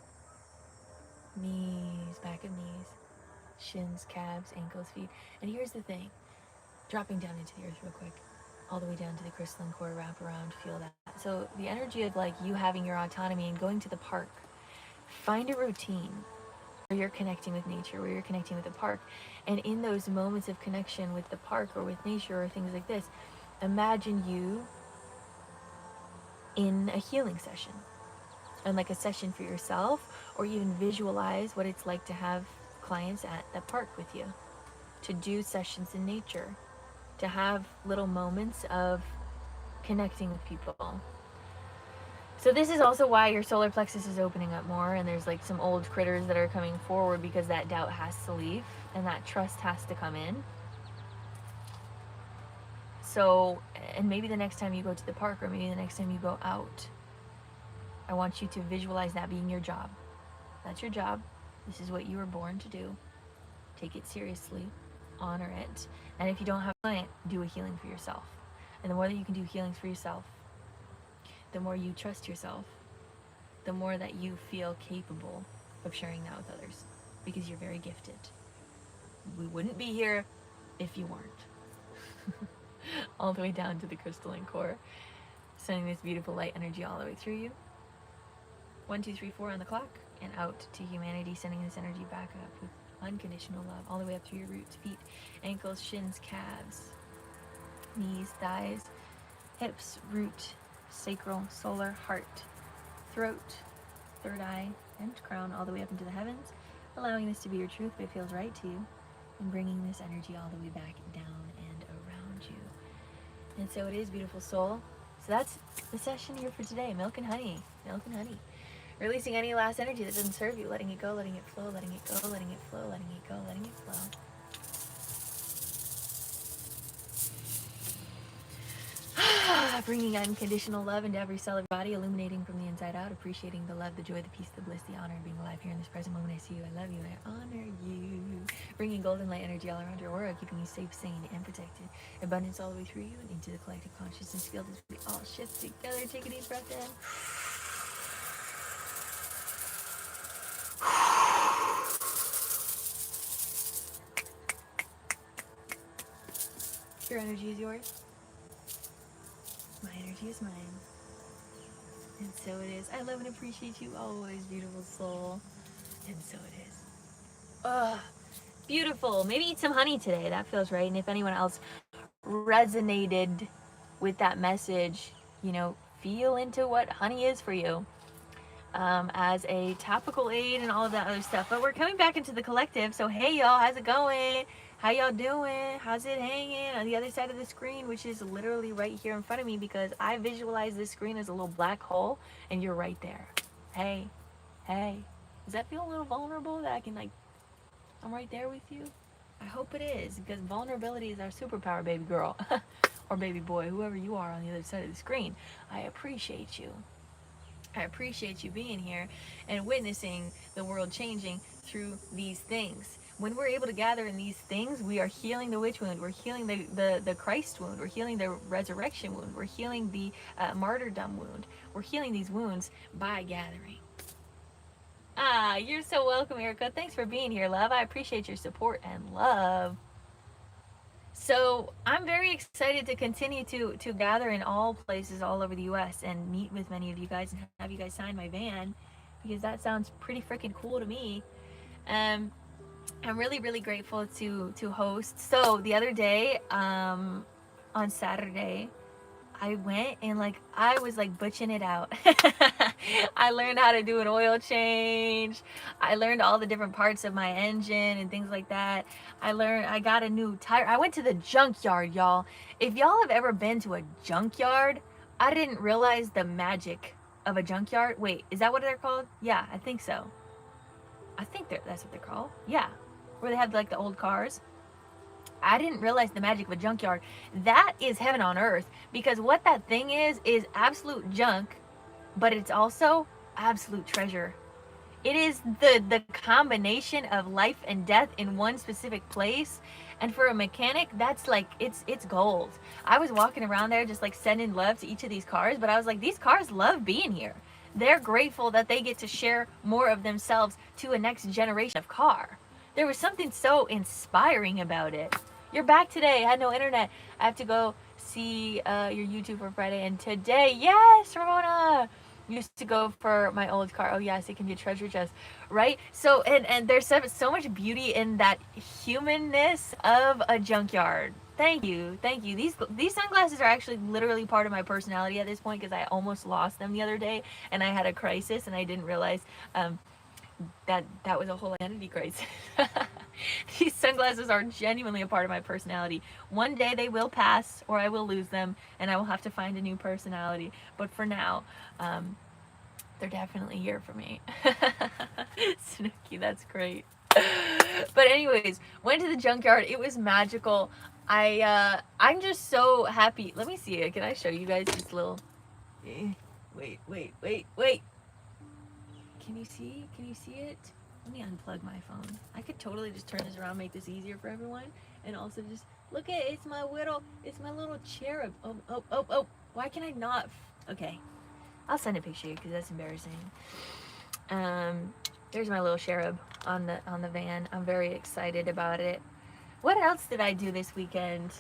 Knees, back of knees. Shins, calves, ankles, feet. And here's the thing. Dropping down into the earth real quick. All the way down to the crystalline core, wrap around, feel that. So the energy of like you having your autonomy and going to the park. Find a routine where you're connecting with nature, where you're connecting with the park. And in those moments of connection with the park or with nature or things like this, imagine you in a healing session. And like a session for yourself, or even visualize what it's like to have clients at the park with you, to do sessions in nature, to have little moments of connecting with people. So this is also why your solar plexus is opening up more, and there's like some old critters that are coming forward, because that doubt has to leave and that trust has to come in. So, and maybe the next time you go to the park, or maybe the next time you go out, I want you to visualize that being your job. That's your job. This is what you were born to do. Take it seriously. Honor it. And if you don't have a client, do a healing for yourself. And the more that you can do healings for yourself, the more you trust yourself, the more that you feel capable of sharing that with others, because you're very gifted. We wouldn't be here if you weren't. all the way down to the crystalline core, sending this beautiful light energy all the way through you. 1, 2, 3, 4 on the clock, and out to humanity, sending this energy back up with unconditional love, all the way up through your roots, feet, ankles, shins, calves, knees, thighs, hips, root, sacral, solar, heart, throat, third eye, and crown, all the way up into the heavens, allowing this to be your truth if it feels right to you, and bringing this energy all the way back down and around you. And so it is, beautiful soul. So that's the session here for today. Milk and honey. Milk and honey. Releasing any last energy that doesn't serve you. Letting it go, letting it flow, letting it go, letting it flow, letting it go, letting it flow. Bringing unconditional love into every cell of your body, illuminating from the inside out, appreciating the love, the joy, the peace, the bliss, the honor of being alive here in this present moment. I see you, I love you, I honor you. Bringing golden light energy all around your aura, keeping you safe, sane, and protected. Abundance all the way through you and into the collective consciousness field as we all shift together. Take a deep breath in. Your energy is yours. My energy is mine. And so it is. I love and appreciate you always, beautiful soul. And so it is. Ugh, beautiful. Maybe eat some honey today. That feels right. And if anyone else resonated with that message, feel into what honey is for you as a topical aid and all of that other stuff. But we're coming back into the collective. So hey, y'all, how's it going? How y'all doing? How's it hanging on the other side of the screen, which is literally right here in front of me, because I visualize this screen as a little black hole and you're right there. Hey, does that feel a little vulnerable that I can I'm right there with you? I hope it is, because vulnerability is our superpower, baby girl or baby boy, whoever you are on the other side of the screen. I appreciate you. I appreciate you being here and witnessing the world changing through these things. When we're able to gather in these things, we are healing the witch wound, we're healing the Christ wound, we're healing the resurrection wound, we're healing the martyrdom wound. We're healing these wounds by gathering. You're so welcome, Erica. Thanks for being here, love. I appreciate your support and love. So I'm very excited to continue to gather in all places all over the US and meet with many of you guys and have you guys sign my van, because that sounds pretty freaking cool to me. I'm really, really grateful to host. So the other day, on Saturday, I went and I was butching it out. I learned how to do an oil change. I learned all the different parts of my engine and things like that. I got a new tire. I went to the junkyard, y'all. If y'all have ever been to a junkyard, I didn't realize the magic of a junkyard. Wait, is that what they're called? Yeah, I think so. I think that's what they're called. Yeah, where they have the old cars. I didn't realize the magic of a junkyard. That is heaven on earth, because what that thing is absolute junk, but it's also absolute treasure. It is the combination of life and death in one specific place. And for a mechanic, that's it's gold. I was walking around there just sending love to each of these cars, but I was these cars love being here. They're grateful that they get to share more of themselves to a next generation of car. There was something so inspiring about it. You're back today. I had no internet. I have to go see your YouTube for Friday. And today, yes, Ramona, used to go for my old car. Oh yes, it can be a treasure chest, right? So and there's so much beauty in that humanness of a junkyard. Thank you. These sunglasses are actually literally part of my personality at this point, because I almost lost them the other day and I had a crisis and I didn't realize that was a whole identity crisis. These sunglasses are genuinely a part of my personality. One day they will pass, or I will lose them, and I will have to find a new personality. But for now, they're definitely here for me. Snooky, that's great. But anyways, went to the junkyard. It was magical. I'm just so happy. Let me see it. Can I show you guys this little? Wait. Can you see it? Let me unplug my phone. I could totally just turn this around, make this easier for everyone, and also just look at it. It's my little cherub. Oh. Why can I not? Okay, I'll send a picture because that's embarrassing. There's my little cherub on the van. I'm very excited about it. What else did I do this weekend?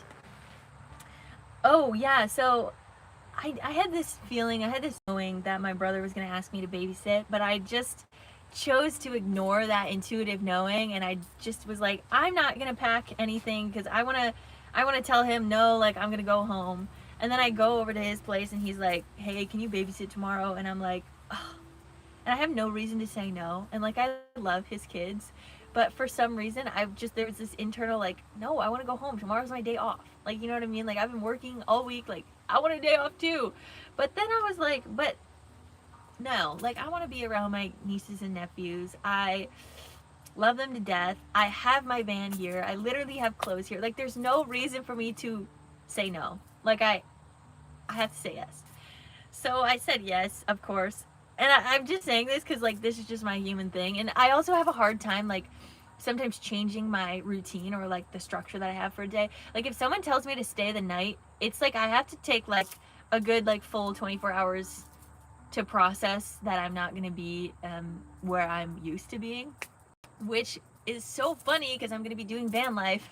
Oh, yeah. So I had this feeling, I had this knowing that my brother was going to ask me to babysit, but I just chose to ignore that intuitive knowing, and I just was like, I'm not going to pack anything because I want to tell him no, like I'm going to go home. And then I go over to his place and he's like, "Hey, can you babysit tomorrow?" And I'm like, oh. And I have no reason to say no. And like I love his kids, but for some reason there was this internal like, no, I want to go home. Tomorrow's my day off. Like, you know what I mean? Like I've been working all week. Like I want a day off too. But then I was like, but no, like I want to be around my nieces and nephews. I love them to death. I have my van here. I literally have clothes here. Like there's no reason for me to say no. Like I have to say yes. So I said yes, of course. And I'm just saying this because, like, this is just my human thing. And I also have a hard time, like, sometimes changing my routine or, like, the structure that I have for a day. Like, if someone tells me to stay the night, it's like I have to take, like, a good, like, full 24 hours to process that I'm not going to be where I'm used to being, which is so funny because I'm going to be doing van life.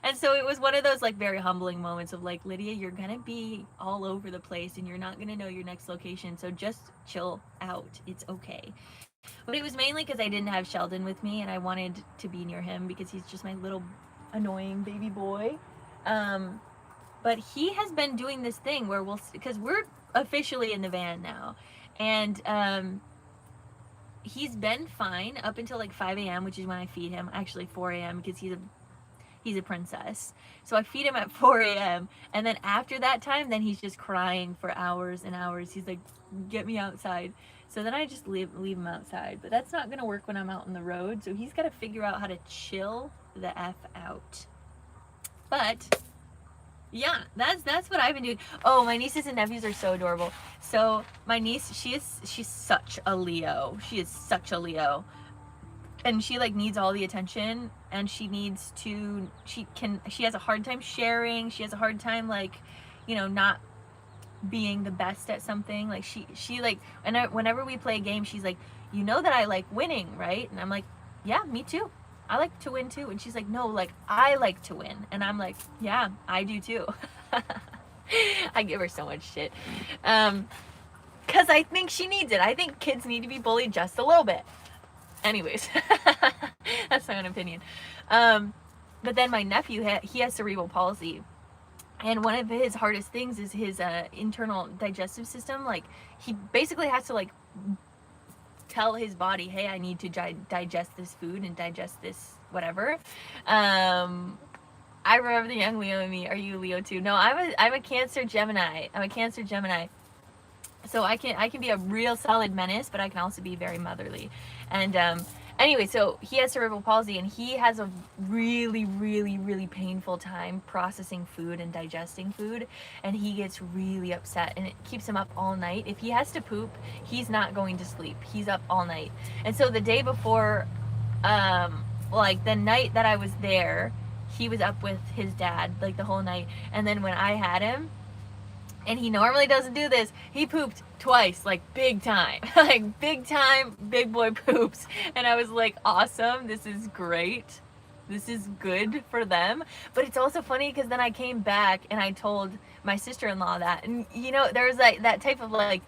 And so it was one of those like very humbling moments of like, Lydia, you're going to be all over the place and you're not going to know your next location. So just chill out. It's okay. But it was mainly because I didn't have Sheldon with me and I wanted to be near him because he's just my little annoying baby boy. But he has been doing this thing where because we're officially in the van now. And he's been fine up until like 5 a.m., which is when I feed him. Actually 4 a.m. because he's a princess. So I feed him at 4 a.m. and then after that time, then he's just crying for hours and hours. He's like, "Get me outside." So then I just leave him outside. But that's not gonna work when I'm out on the road. So he's got to figure out how to chill the f out. But yeah, that's what I've been doing. Oh, my nieces and nephews are so adorable. So my niece, she's such a Leo. She is such a Leo. And she like needs all the attention and she has a hard time sharing. She has a hard time like, not being the best at something. Like she like, and whenever we play a game, she's like, "You know that I like winning, right?" And I'm like, "Yeah, me too. I like to win too." And she's like, "No, like I like to win." And I'm like, "Yeah, I do too." I give her so much shit. Because I think she needs it. I think kids need to be bullied just a little bit. Anyways, that's my own opinion. But then my nephew, he has cerebral palsy. And one of his hardest things is his internal digestive system. Like, he basically has to, like, tell his body, "Hey, I need to digest this food and digest this whatever." I remember the young Leo in me. Are you Leo too? No, I'm a Cancer Gemini. So I can be a real solid menace, but I can also be very motherly. And anyway, so he has cerebral palsy and he has a really, really, really painful time processing food and digesting food, and he gets really upset and it keeps him up all night. If he has to poop, he's not going to sleep. He's up all night. And so the day before, like the night that I was there, he was up with his dad like the whole night. And then when I had him, and he normally doesn't do this, he pooped twice, like big time. Like big time, big boy poops. And I was like, awesome, this is great. This is good for them. But it's also funny because then I came back and I told my sister-in-law that. And there was like that type of like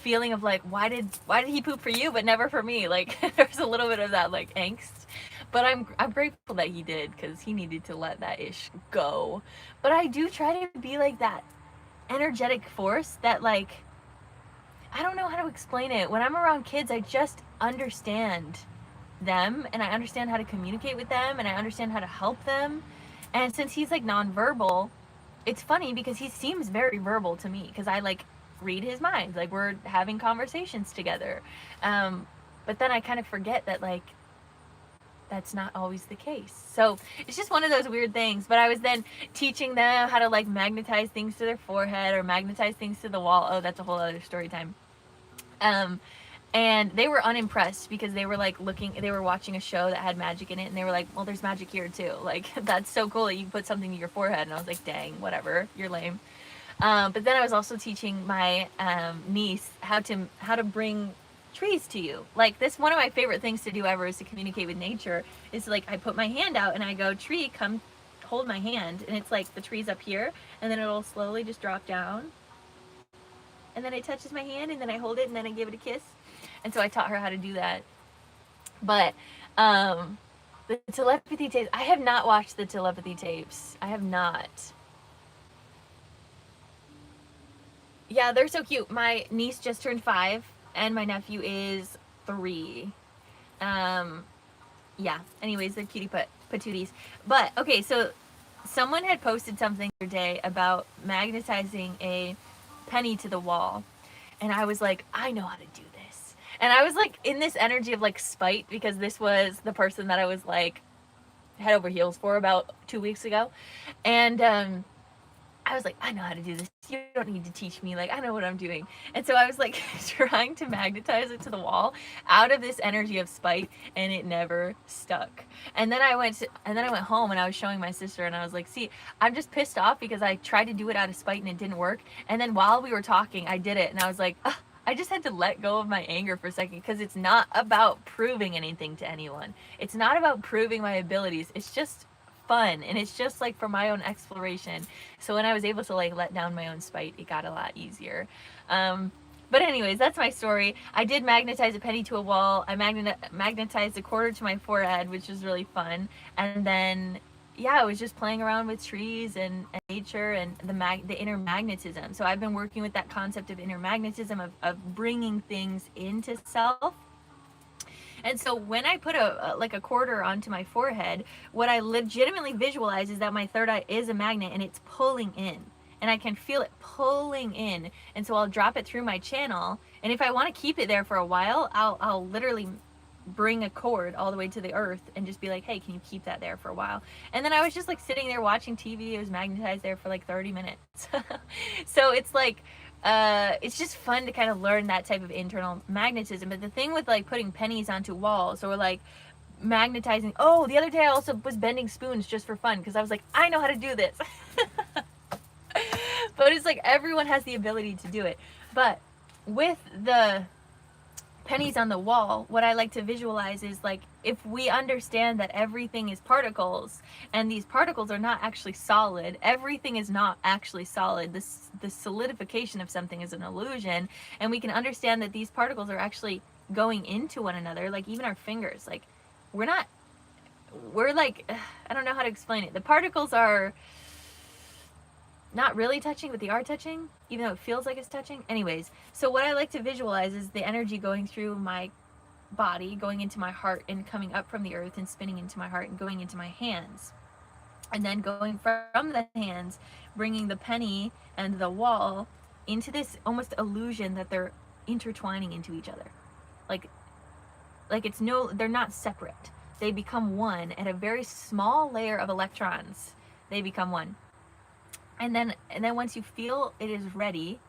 feeling of like, why did he poop for you but never for me? Like there's a little bit of that like angst. But I'm grateful that he did because he needed to let that ish go. But I do try to be like that energetic force that like, I don't know how to explain it. When I'm around kids, I just understand them and I understand how to communicate with them and I understand how to help them. And since he's like nonverbal, it's funny because he seems very verbal to me because I like read his mind. Like we're having conversations together. But then I kind of forget that like that's not always the case. So it's just one of those weird things. But I was then teaching them how to like magnetize things to their forehead or magnetize things to the wall. Oh, that's a whole other story time. And they were unimpressed because they were like they were watching a show that had magic in it and they were like, "Well, there's magic here too. Like that's so cool that you can put something to your forehead." And I was like, "Dang, whatever, you're lame." But then I was also teaching my niece how to bring trees to you. Like this, one of my favorite things to do ever is to communicate with nature. Is like I put my hand out and I go, "Tree, come hold my hand, and it's like the tree's up here, and then it'll slowly just drop down, and then it touches my hand, and then I hold it, and then I give it a kiss. And so I taught her how to do that. But the telepathy tapes, I have not watched the telepathy tapes. I have not. Yeah, they're so cute. My niece just turned 5, and my nephew is 3. Yeah, anyways, they're cutie patooties. But, okay, so someone had posted something the other day about magnetizing a penny to the wall. And I was like, I know how to do this. And I was like in this energy of like spite, because this was the person that I was like head over heels for about 2 weeks ago. And I was like, I know how to do this. You don't need to teach me. Like, I know what I'm doing. And so I was like trying to magnetize it to the wall out of this energy of spite, and it never stuck. And then I went home, and I was showing my sister, and I was like, see, I'm just pissed off because I tried to do it out of spite and it didn't work. And then while we were talking, I did it, and I was like, ugh, I just had to let go of my anger for a second, because it's not about proving anything to anyone. It's not about proving my abilities. It's just fun, and it's just like for my own exploration. So when I was able to like let down my own spite, it got a lot easier. But anyways, that's my story. I did magnetize a penny to a wall. I magnetized a quarter to my forehead, which was really fun. And then yeah, I was just playing around with trees and nature and the inner magnetism. So I've been working with that concept of inner magnetism, of bringing things into self. And so when I put a quarter onto my forehead, what I legitimately visualize is that my third eye is a magnet, and it's pulling in. And I can feel it pulling in. And so I'll drop it through my channel. And if I want to keep it there for a while, I'll literally bring a cord all the way to the earth and just be like, hey, can you keep that there for a while? And then I was just like sitting there watching TV. It was magnetized there for like 30 minutes. So it's like, it's just fun to kind of learn that type of internal magnetism. But the thing with like putting pennies onto walls, or like magnetizing, oh, the other day I also was bending spoons just for fun, because I was like, I know how to do this. But it's like everyone has the ability to do it. But with the pennies on the wall, what I like to visualize is like, if we understand that everything is particles, and these particles are not actually solid, everything is not actually solid, the solidification of something is an illusion, and we can understand that these particles are actually going into one another, like even our fingers, like we're like, I don't know how to explain it. The particles are not really touching, but they are touching, even though it feels like it's touching. Anyways, so what I like to visualize is the energy going through my body, going into my heart, and coming up from the earth and spinning into my heart and going into my hands. And then going from the hands, bringing the penny and the wall into this almost illusion that they're intertwining into each other. Like they're not separate. They become one at a very small layer of electrons. They become one. And then once you feel it is ready,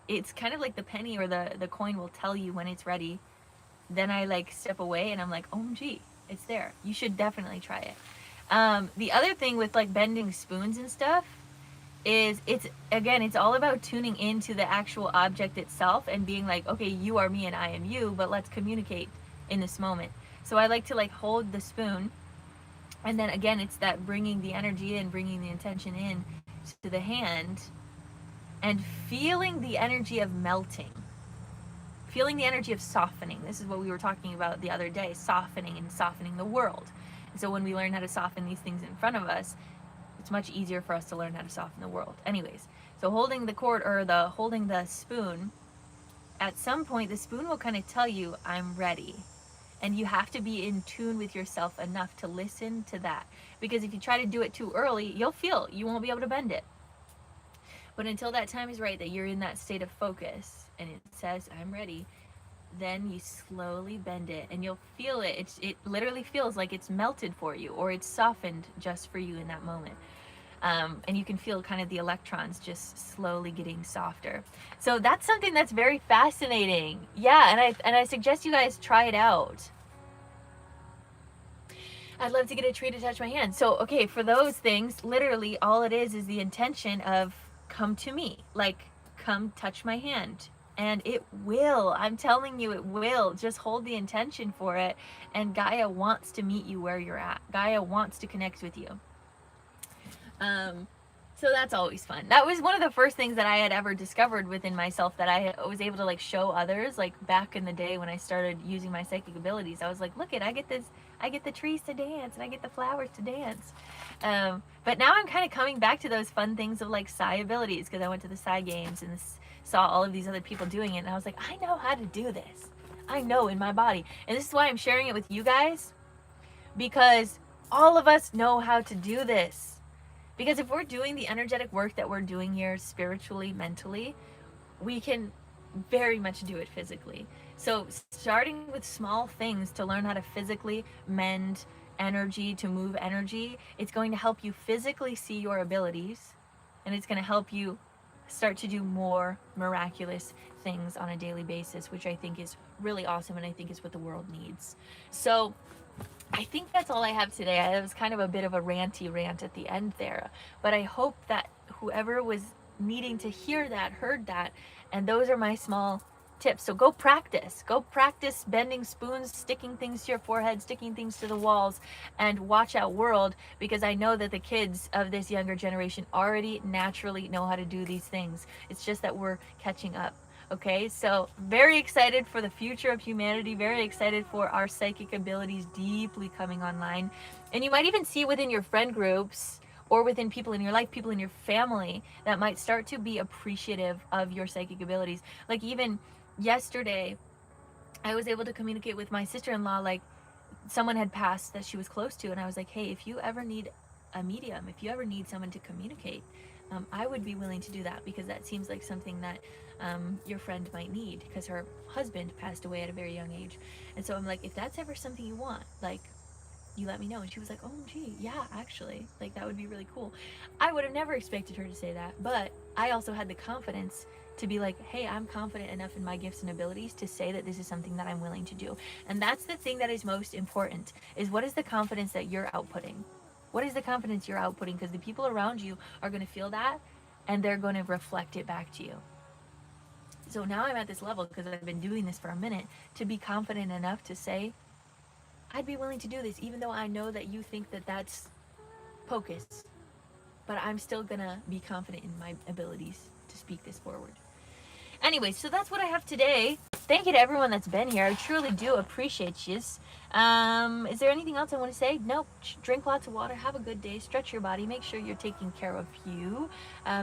it's kind of like the penny or the coin will tell you when it's ready. Then I like step away and I'm like, OMG, it's there. You should definitely try it. The other thing with like bending spoons and stuff is it's all about tuning into the actual object itself and being like, okay, you are me and I am you, but let's communicate in this moment. So I like to like hold the spoon, and then again, it's that bringing the energy in, bringing the intention in to the hand, and feeling the energy of melting, feeling the energy of softening. This is what we were talking about the other day, softening and softening the world. And so when we learn how to soften these things in front of us, it's much easier for us to learn how to soften the world. Anyways, so holding the cord, or holding the spoon, at some point the spoon will kind of tell you, I'm ready. And you have to be in tune with yourself enough to listen to that. Because if you try to do it too early, you won't be able to bend it. But until that time is right, that you're in that state of focus and it says, I'm ready, then you slowly bend it and you'll feel it. It literally feels like it's melted for you, or it's softened just for you in that moment. And you can feel kind of the electrons just slowly getting softer. So that's something that's very fascinating. Yeah, and I suggest you guys try it out. I'd love to get a tree to touch my hand. So, okay, for those things, literally all it is the intention of come to me. Like, come touch my hand. And it will. I'm telling you, it will. Just hold the intention for it. And Gaia wants to meet you where you're at. Gaia wants to connect with you. So that's always fun. That was one of the first things that I had ever discovered within myself, that I was able to like show others, like back in the day when I started using my psychic abilities. I was like, look I get the trees to dance and I get the flowers to dance. But now I'm kind of coming back to those fun things of like psi abilities, because I went to the psi games and saw all of these other people doing it, and I was like, I know how to do this. I know in my body. And this is why I'm sharing it with you guys, because all of us know how to do this. Because if we're doing the energetic work that we're doing here spiritually, mentally, we can very much do it physically. So starting with small things to learn how to physically mend energy, to move energy, it's going to help you physically see your abilities, and it's going to help you start to do more miraculous things on a daily basis, which I think is really awesome, and I think is what the world needs. So I think that's all I have today. It was kind of a bit of a ranty rant at the end there, but I hope that whoever was needing to hear that heard that, and those are my small tips. So go practice bending spoons, sticking things to your forehead, sticking things to the walls, and watch out world, because I know that the kids of this younger generation already naturally know how to do these things. It's just that we're catching up. Okay, so very excited for the future of humanity, very excited for our psychic abilities deeply coming online. And you might even see within your friend groups or within people in your life, people in your family, that might start to be appreciative of your psychic abilities. Like even yesterday, I was able to communicate with my sister-in-law, like someone had passed that she was close to, and I was like, hey, if you ever need a medium, if you ever need someone to communicate, I would be willing to do that, because that seems like something that your friend might need, because her husband passed away at a very young age. And so I'm like, if that's ever something you want, like, you let me know. And she was like, oh gee, yeah, actually, like that would be really cool. I would have never expected her to say that, but I also had the confidence to be like, hey, I'm confident enough in my gifts and abilities to say that this is something that I'm willing to do. And that's the thing that is most important, is what is the confidence that you're outputting? What is the confidence you're outputting? Because the people around you are going to feel that, and they're going to reflect it back to you. So now I'm at this level, because I've been doing this for a minute, to be confident enough to say, I'd be willing to do this, even though I know that you think that that's pocus. But I'm still going to be confident in my abilities to speak this forward. Anyway, so that's what I have today. Thank you to everyone that's been here. I truly do appreciate you. Is there anything else I want to say? Nope. Drink lots of water. Have a good day. Stretch your body. Make sure you're taking care of you.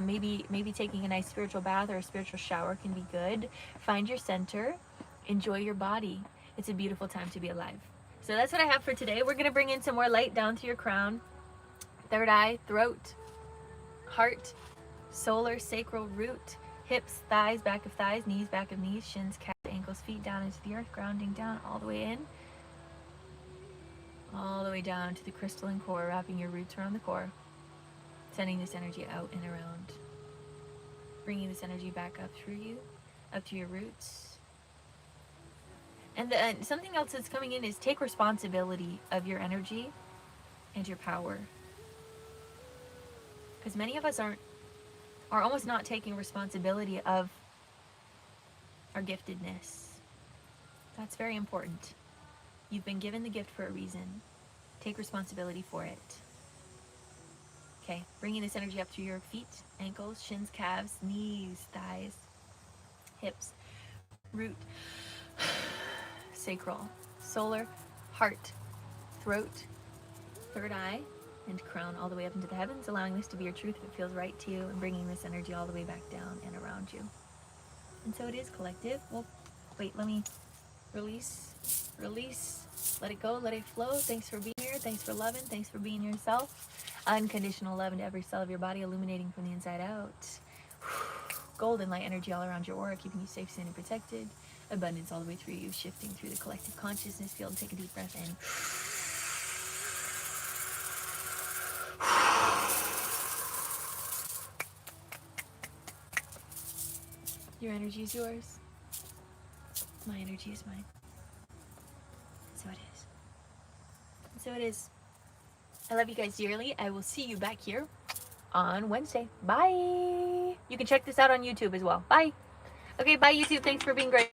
Maybe taking a nice spiritual bath or a spiritual shower can be good. Find your center. Enjoy your body. It's a beautiful time to be alive. So that's what I have for today. We're going to bring in some more light down to your crown, third eye, throat, heart, solar, sacral, root, hips, thighs, back of thighs, knees, back of knees, shins, calves, ankles, feet, down into the earth, grounding down all the way in, all the way down to the crystalline core, wrapping your roots around the core, sending this energy out and around, bringing this energy back up through you, up to your roots. And something else that's coming in is take responsibility of your energy and your power. Because many of us are almost not taking responsibility of our giftedness. That's very important. You've been given the gift for a reason. Take responsibility for it. Okay, bringing this energy up through your feet, ankles, shins, calves, knees, thighs, hips, root, sacral, solar, heart, throat, third eye, and crown, all the way up into the heavens, allowing this to be your truth if it feels right to you, and bringing this energy all the way back down and around you. And so it is, collective. Well, wait, let me release, let it go, let it flow. Thanks for being here. Thanks for loving. Thanks for being yourself. Unconditional love into every cell of your body, illuminating from the inside out. Golden light energy all around your aura, keeping you safe, sane, and protected. Abundance all the way through you, shifting through the collective consciousness field. Take a deep breath in. Your energy is yours. My energy is mine. So it is. So it is. I love you guys dearly. I will see you back here on Wednesday. Bye. You can check this out on YouTube as well. Bye. Okay, bye YouTube. Thanks for being great.